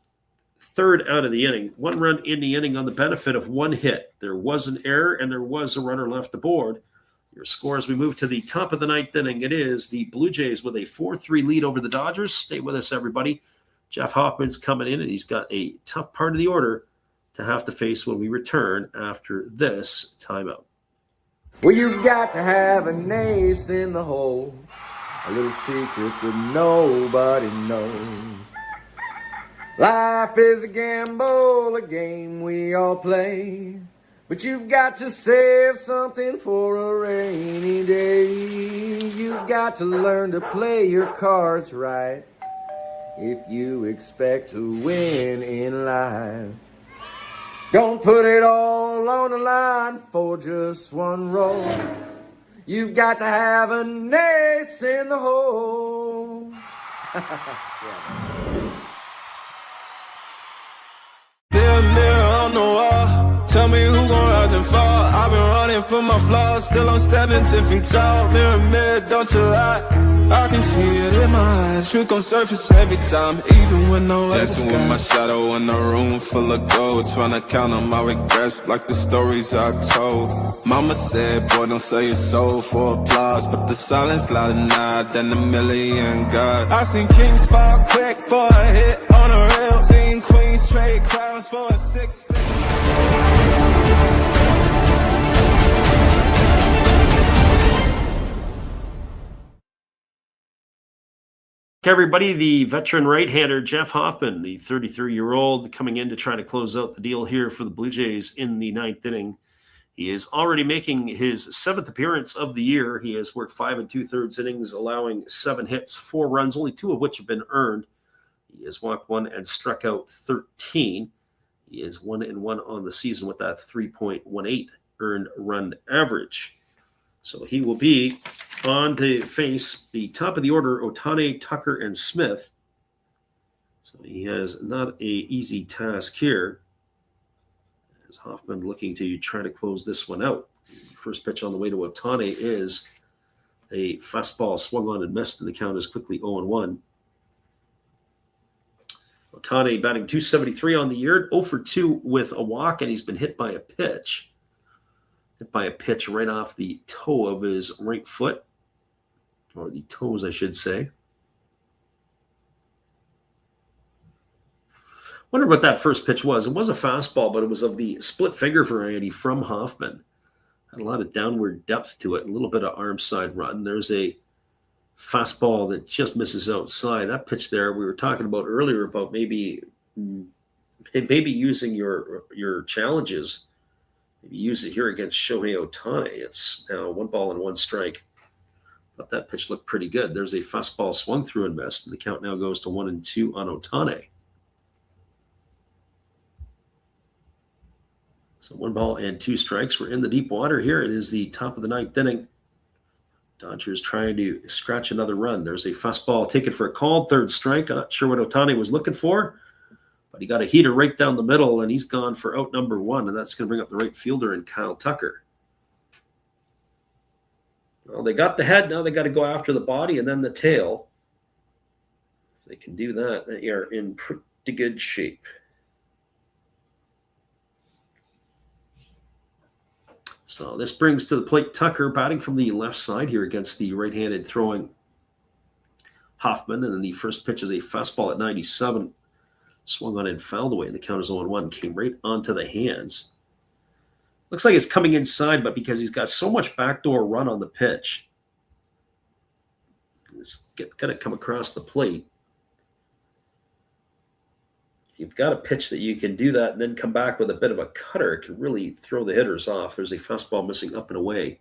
3rd out of the inning. 1 run in the inning on the benefit of 1 hit. There was an error, and there was a runner left aboard. Your score as we move to the top of the 9th inning, it is the Blue Jays with a 4-3 lead over the Dodgers. Stay with us, everybody. Jeff Hoffman's coming in, and he's got a tough part of the order to have to face when we return after this timeout. Well, you've got to have an ace in the hole, a little secret that nobody knows. Life is a gamble, a game we all play, but you've got to save something for a rainy day. You've got to learn to play your cards right if you expect to win in life. Don't put it all on the line for just 1 roll. You've got to have an ace in the hole. Mirror on the wall, tell me who gon' rise and fall. I've been running from my flaws, still I'm standing 10 feet tall. Mirror, don't you lie. I can see it in my eyes. Truth gon' surface every time, even when no dancing with my shadow in a room full of gold, trying to count on my regrets like the stories I told. Mama said, boy, don't sell your soul for applause, but the silence louder now than a million God. I seen kings fall quick for a hit on a rail, seen queens trade crowns for a 6-figure. Everybody, the veteran right-hander Jeff Hoffman, the 33-year-old, coming in to try to close out the deal here for the Blue Jays in the ninth inning. He is already making his 7th appearance of the year. He has worked 5 2/3 innings, allowing 7 hits, 4 runs, only 2 of which have been earned. He has walked 1 and struck out 13. He is 1-1 on the season with that 3.18 earned run average. So he will be on to face the top of the order, Ohtani, Tucker, and Smith. So he has not an easy task here. As Hoffman looking to try to close this one out. First pitch on the way to Ohtani is a fastball swung on and missed, and the count is quickly 0-1. Ohtani batting .273 on the year, 0 for 2 with a walk, and he's been hit by a pitch. Hit by a pitch right off the toe of his right foot, or the toes, I should say. Wonder what that first pitch was. It was a fastball, but it was of the split finger variety from Hoffman. Had a lot of downward depth to it, a little bit of arm side run. There's a fastball that just misses outside. That pitch there we were talking about earlier about maybe using your challenges. Maybe use it here against Shohei Ohtani. It's now 1 ball and 1 strike. Thought that pitch looked pretty good. There's a fastball swung through and missed. And the count now goes to 1-2 on Ohtani. So 1 ball and 2 strikes. We're in the deep water here. It is the top of the 9th inning. Dodgers trying to scratch another run. There's a fastball taken for a call. 3rd strike. I'm not sure what Ohtani was looking for. But he got a heater right down the middle, and he's gone for out number 1, and that's going to bring up the right fielder in Kyle Tucker. Well, they got the head. Now they got to go after the body and then the tail. If they can do that, they are in pretty good shape. So this brings to the plate Tucker, batting from the left side here against the right-handed throwing Hoffman, and then the first pitch is a fastball at 97. Swung on and fouled away, and the count is 0-1. Came right onto the hands. Looks like it's coming inside, but because he's got so much backdoor run on the pitch, it's got to come across the plate. You've got a pitch that you can do that and then come back with a bit of a cutter. It can really throw the hitters off. There's a fastball missing up and away.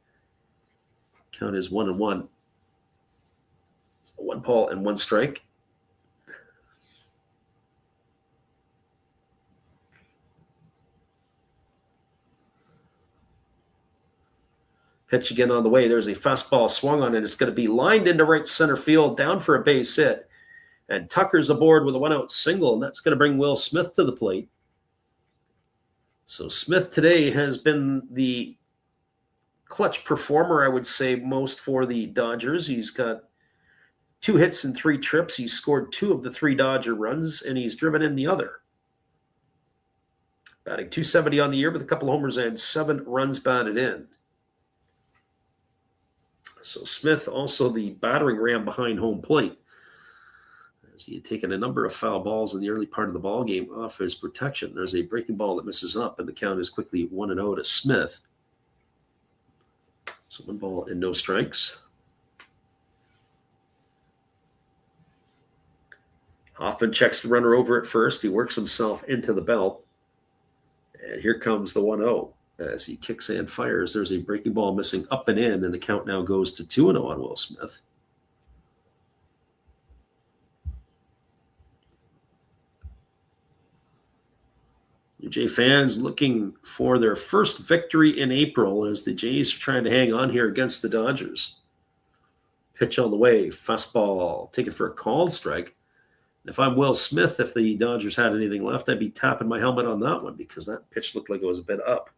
Count is 1-1. So 1 ball and 1 strike. Pitch again on the way. There's a fastball swung on, and it's going to be lined into right center field, down for a base hit. And Tucker's aboard with a 1-out single, and that's going to bring Will Smith to the plate. So Smith today has been the clutch performer, I would say, most for the Dodgers. He's got 2 hits and 3 trips. He's scored 2 of the 3 Dodger runs, and he's driven in the other. Batting .270 on the year with a couple of homers and 7 runs batted in. So Smith also the battering ram behind home plate, as he had taken a number of foul balls in the early part of the ball game off his protection. There's a breaking ball that misses up, and the count is quickly 1-0 to Smith. So 1 ball and no strikes. Hoffman checks the runner over at first. He works himself into the belt. And here comes the 1-0. As he kicks and fires, there's a breaking ball missing up and in, and the count now goes to 2-0 on Will Smith. Blue Jay fans looking for their first victory in April as the Jays are trying to hang on here against the Dodgers. Pitch on the way, fastball taken for a called strike. And if I'm Will Smith, if the Dodgers had anything left, I'd be tapping my helmet on that one because that pitch looked like it was a bit up.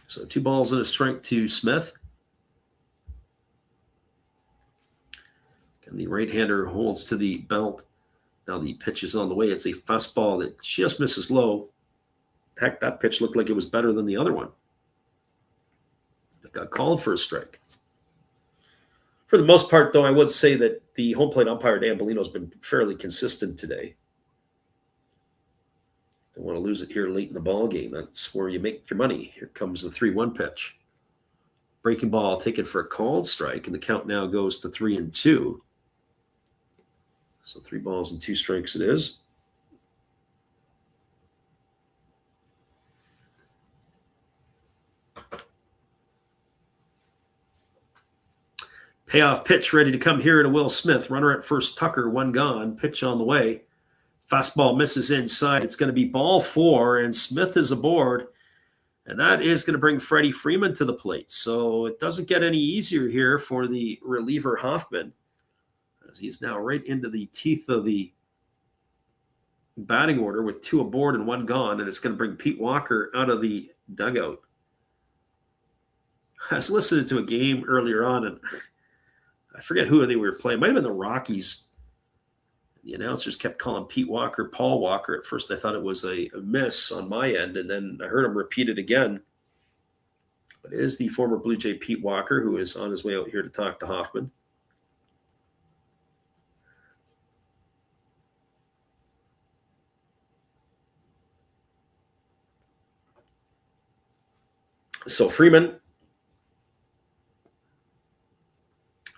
So 2 balls and a strike to Smith. And the right-hander holds to the belt. Now the pitch is on the way. It's a fastball that just misses low. Heck, that pitch looked like it was better than the other one. It got called for a strike. For the most part, though, I would say that the home plate umpire, Dan Bellino, has been fairly consistent today. Don't want to lose it here late in the ball game. That's where you make your money. Here comes the 3-1 pitch. Breaking ball taken for a called strike, and the count now goes to 3-2. So 3 balls and 2 strikes it is. Payoff pitch ready to come here to Will Smith. Runner at first, Tucker, 1 gone. Pitch on the way. Fastball misses inside. It's going to be ball 4, and Smith is aboard. And that is going to bring Freddie Freeman to the plate. So it doesn't get any easier here for the reliever Hoffman, as he's now right into the teeth of the batting order with 2 aboard and 1 gone. And it's going to bring Pete Walker out of the dugout. I was listening to a game earlier on, and I forget who they were playing. It might have been the Rockies. The announcers kept calling Pete Walker Paul Walker. At first, I thought it was a miss on my end, and then I heard him repeat it again. But it is the former Blue Jay Pete Walker, who is on his way out here to talk to Hoffman. So Freeman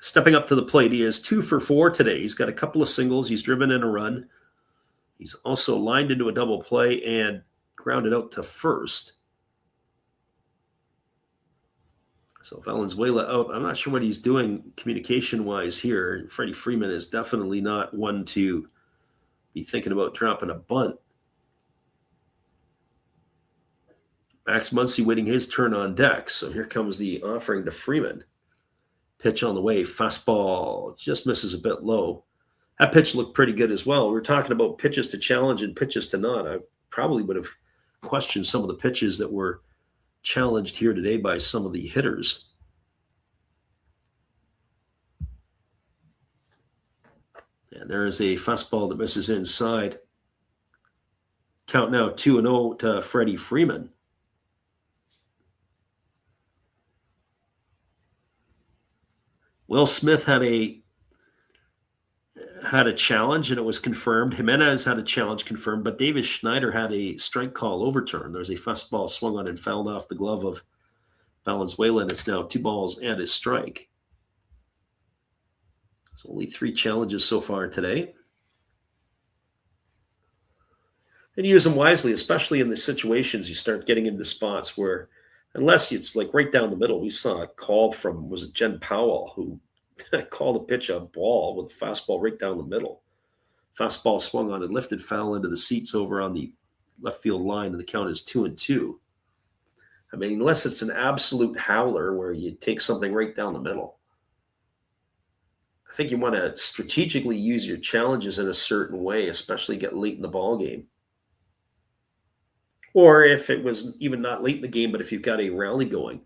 stepping up to the plate. He is 2 for 4 today. He's got a couple of singles. He's driven in a run. He's also lined into a double play and grounded out to first. So Valenzuela out. I'm not sure what he's doing communication-wise here. Freddie Freeman is definitely not one to be thinking about dropping a bunt. Max Muncy waiting his turn on deck. So here comes the offering to Freeman. Pitch on the way. Fastball just misses a bit low. That pitch looked pretty good as well. We were talking about pitches to challenge and pitches to not. I probably would have questioned some of the pitches that were challenged here today by some of the hitters. And there is a fastball that misses inside. Count now 2-0 to Freddie Freeman. Will Smith had a challenge, and it was confirmed. Jimenez had a challenge confirmed, but Davis Schneider had a strike call overturned. There's a fastball swung on and fouled off the glove of Valenzuela, and it's now 2 balls and a strike. So only 3 challenges so far today. And use them wisely, especially in the situations you start getting into spots where, unless it's like right down the middle. We saw a call from, was it Jen Powell, who called a pitch a ball with a fastball right down the middle. Fastball swung on and lifted foul into the seats over on the left field line, and the count is 2-2. I mean, unless it's an absolute howler where you take something right down the middle. I think you want to strategically use your challenges in a certain way, especially get late in the ball game. Or if it was even not late in the game, but if you've got a rally going.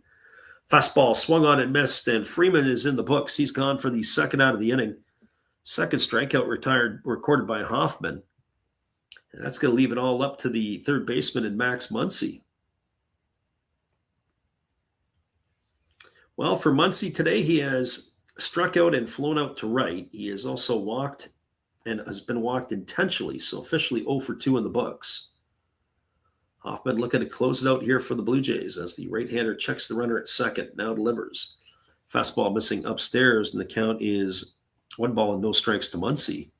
Fastball swung on and missed, and Freeman is in the books. He's gone for the second out of the inning. Second strikeout recorded by Hoffman. And that's going to leave it all up to the third baseman and Max Muncy. Well, for Muncy today, he has struck out and flown out to right. He has also walked and has been walked intentionally, so officially 0 for 2 in the books. Hoffman looking to close it out here for the Blue Jays as the right-hander checks the runner at second, now delivers. Fastball missing upstairs, and the count is 1 ball and no strikes to Muncy.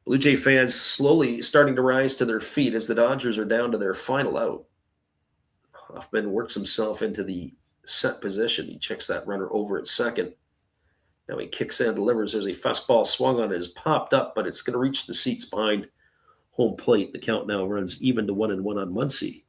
Blue Jay fans slowly starting to rise to their feet as the Dodgers are down to their final out. Hoffman works himself into the set position. He checks that runner over at second. Now he kicks and delivers. There's a fastball swung on it, has popped up, but it's going to reach the seats behind home plate. The count now runs even to 1-1 on Muncy.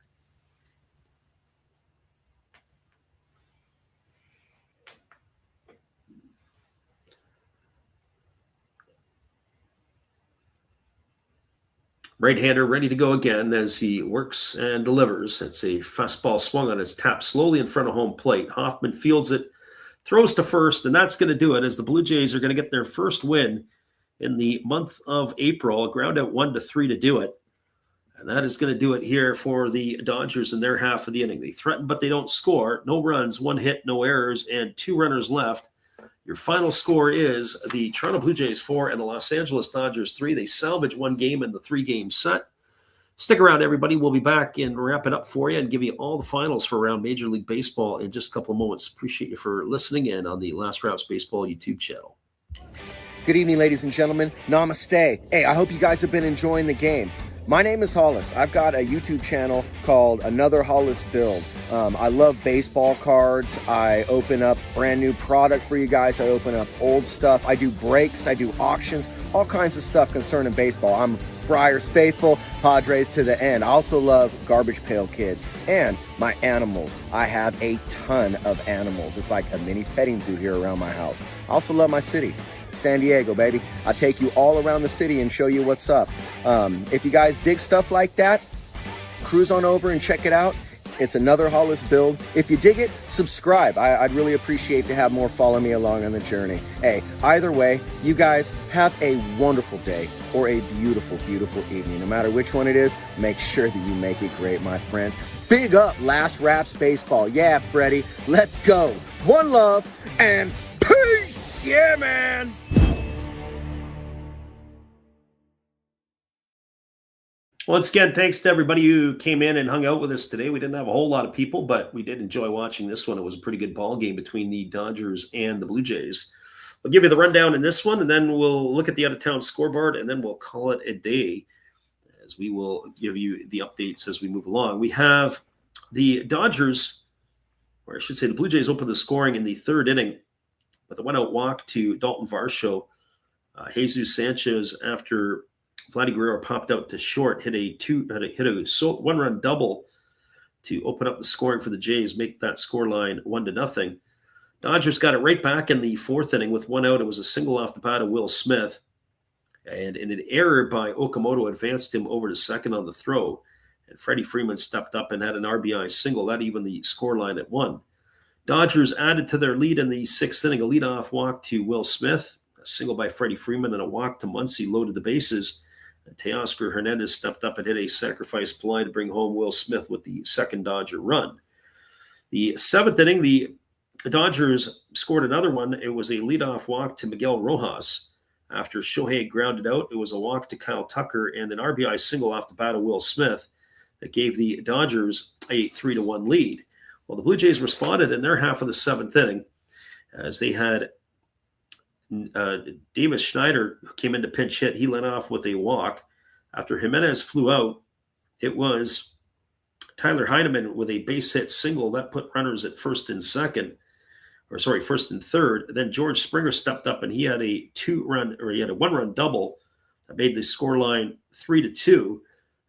Right-hander ready to go again as he works and delivers. It's a fastball swung on, his tap slowly in front of home plate. Hoffman fields it throws to first, and that's going to do it as the Blue Jays are going to get their first win in the month of April. Ground out 1-3 to do it. And that is going to do it here for the Dodgers in their half of the inning. They threaten, but they don't score. No runs, 1 hit, no errors, and 2 runners left. Your final score is the Toronto Blue Jays 4 and the Los Angeles Dodgers 3. They salvage 1 game in the 3-game set. Stick around, everybody. We'll be back and wrap it up for you and give you all the finals for around Major League Baseball in just a couple of moments. Appreciate you for listening in on the Last Raps Baseball YouTube channel. Good evening, ladies and gentlemen. Namaste. Hey, I hope you guys have been enjoying the game. My name is Hollis. I've got a YouTube channel called Another Hollis Build. I love baseball cards. I open up brand new product for you guys. I open up old stuff. I do breaks. I do auctions. All kinds of stuff concerning baseball. I'm Friars faithful, Padres to the end. I also love Garbage Pail Kids and my animals. I have a ton of animals. It's like a mini petting zoo here around my house. I also love my city. San Diego, baby. I take you all around the city and show you what's up. If you guys dig stuff like that, cruise on over and check it out. It's Another Hollis Build. If you dig it, subscribe. I'd really appreciate to have more follow me along on the journey. Hey, either way, you guys have a wonderful day or a beautiful, beautiful evening. No matter which one it is, make sure that you make it great, my friends. Big up Last Raps Baseball. Yeah, Freddie, let's go. One love and peace. Yeah, man. Once again, thanks to everybody who came in and hung out with us today. We didn't have a whole lot of people, but we did enjoy watching this one. It was a pretty good ball game between the Dodgers and the Blue Jays. I'll give you the rundown in this one, and then we'll look at the out-of-town scoreboard, and then we'll call it a day as we will give you the updates as we move along. We have the Dodgers, or I should say the Blue Jays, open the scoring in the 3rd inning with a one-out walk to Dalton Varsho. Jesus Sanchez, after Vladdy Guerrero popped out to short, hit a 1-run double to open up the scoring for the Jays, make that score line 1-0. Dodgers got it right back in the 4th inning with 1 out. It was a single off the bat of Will Smith, and an error by Okamoto advanced him over to second on the throw, and Freddie Freeman stepped up and had an RBI single. That evened the score line at 1. Dodgers added to their lead in the 6th inning. A leadoff walk to Will Smith, a single by Freddie Freeman, and a walk to Muncy loaded the bases. Teoscar Hernandez stepped up and hit a sacrifice fly to bring home Will Smith with the 2nd Dodger run. The 7th inning, the Dodgers scored another one. It was a leadoff walk to Miguel Rojas. After Shohei grounded out, it was a walk to Kyle Tucker and an RBI single off the bat of Will Smith that gave the Dodgers a 3-1 lead. Well, the Blue Jays responded in their half of the 7th inning as they had Davis Schneider, who came in to pinch hit. He led off with a walk. After Jimenez flew out, it was Tyler Heineman with a base hit single that put runners at first and 3rd. Then George Springer stepped up and he had a 1-run double that made the scoreline 3-2. And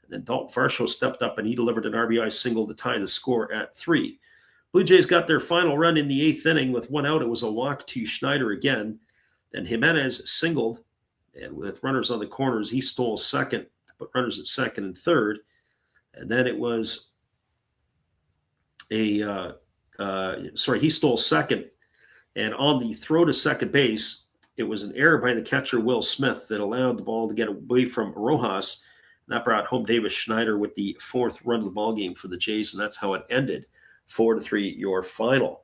then Dalton Varsho stepped up and he delivered an RBI single to tie the score at 3. Blue Jays got their final run in the 8th inning with 1 out. It was a walk to Schneider again. Then Jimenez singled, and with runners on the corners, he stole second to put runners at 2nd and 3rd. And then it was he stole second. And on the throw to second base, it was an error by the catcher, Will Smith, that allowed the ball to get away from Rojas. And that brought home Davis Schneider with the 4th run of the ballgame for the Jays, and that's how it ended. 4-3, your final.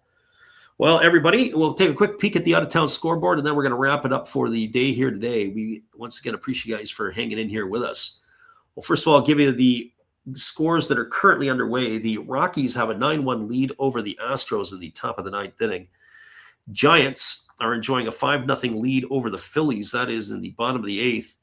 Well, everybody, we'll take a quick peek at the out-of-town scoreboard, and then we're going to wrap it up for the day here today. We, once again, appreciate you guys for hanging in here with us. Well, first of all, I'll give you the scores that are currently underway. The Rockies have a 9-1 lead over the Astros in the top of the 9th inning. Giants are enjoying a 5-0 lead over the Phillies. That is in the bottom of the 8th.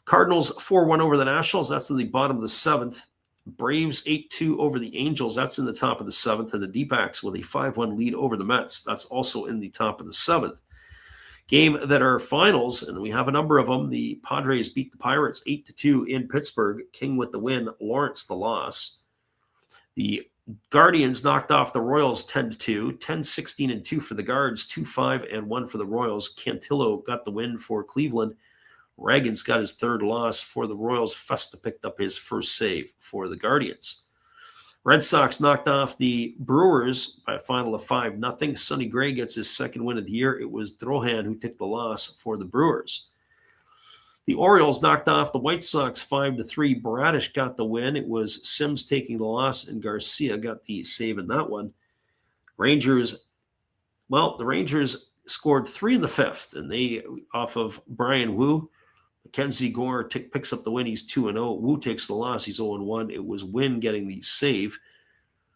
Cardinals 4-1 over the Nationals. That's in the bottom of the 7th. Braves 8-2 over the Angels. That's in the top of the 7th. And the D-backs with a 5-1 lead over the Mets. That's also in the top of the 7th. Game that are finals, and we have a number of them. The Padres beat the Pirates 8-2 in Pittsburgh. King with the win, Lawrence the loss. The Guardians knocked off the Royals 10-2. 10-16-2 for the Guards, 2-5-1 for the Royals. Cantillo got the win for Cleveland. Reagan's got his 3rd loss for the Royals. Festa picked up his 1st save for the Guardians. Red Sox knocked off the Brewers by a final of 5-0. Sonny Gray gets his second win of the year. It was Drohan who took the loss for the Brewers. The Orioles knocked off the White Sox 5-3. Bradish got the win. It was Sims taking the loss, and Garcia got the save in that one. The Rangers scored 3 in the fifth, and they, off of Brian Wu. Mackenzie Gore picks up the win. He's 2-0. Wu takes the loss. He's 0-1. It was Wynn getting the save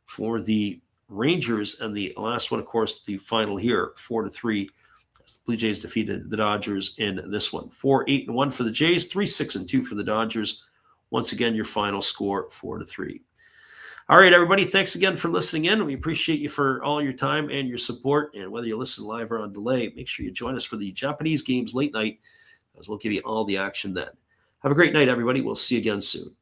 for the Rangers. And the last one, of course, the final here, 4-3. The Blue Jays defeated the Dodgers in this one. 4-8-1 for the Jays, 3-6-2 for the Dodgers. Once again, your final score, 4-3. All right, everybody, thanks again for listening in. We appreciate you for all your time and your support. And whether you listen live or on delay, make sure you join us for the Japanese games late night, as we'll give you all the action then. Have a great night, everybody. We'll see you again soon.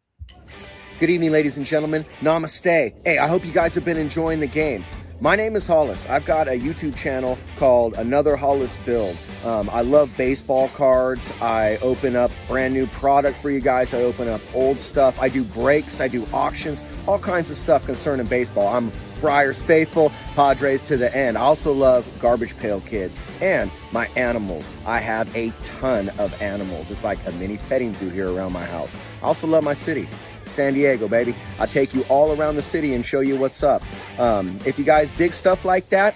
Good evening, ladies and gentlemen. Namaste. Hey, I hope you guys have been enjoying the game. My name is Hollis. I've got a YouTube channel called Another Hollis Build. I love baseball cards. I open up brand new product for you guys. I open up old stuff. I do breaks. I do auctions. All kinds of stuff concerning baseball. I'm Friars faithful, Padres to the end. I also love Garbage Pail Kids and my animals. I have a ton of animals. It's like a mini petting zoo here around my house. I also love my city, San Diego, baby. I take you all around the city and show you what's up. If you guys dig stuff like that,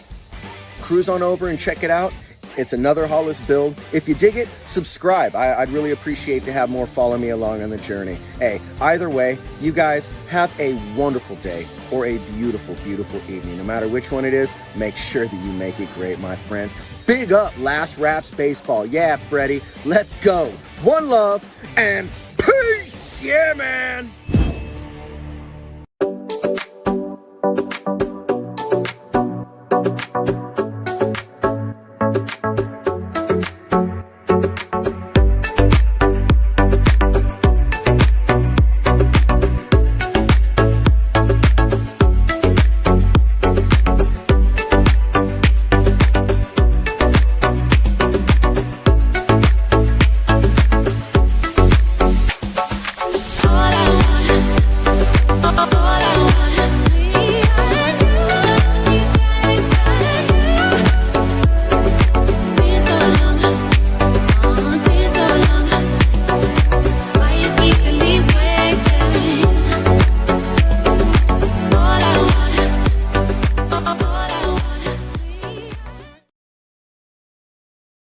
cruise on over and check it out. It's Another Hollis Build. If you dig it, subscribe. I'd really appreciate to have more follow me along on the journey. Hey, either way, you guys have a wonderful day or a beautiful, beautiful evening. No matter which one it is, make sure that you make it great, my friends. Big up Last Raps Baseball. Yeah, Freddie, let's go. One love and peace. Yeah, man.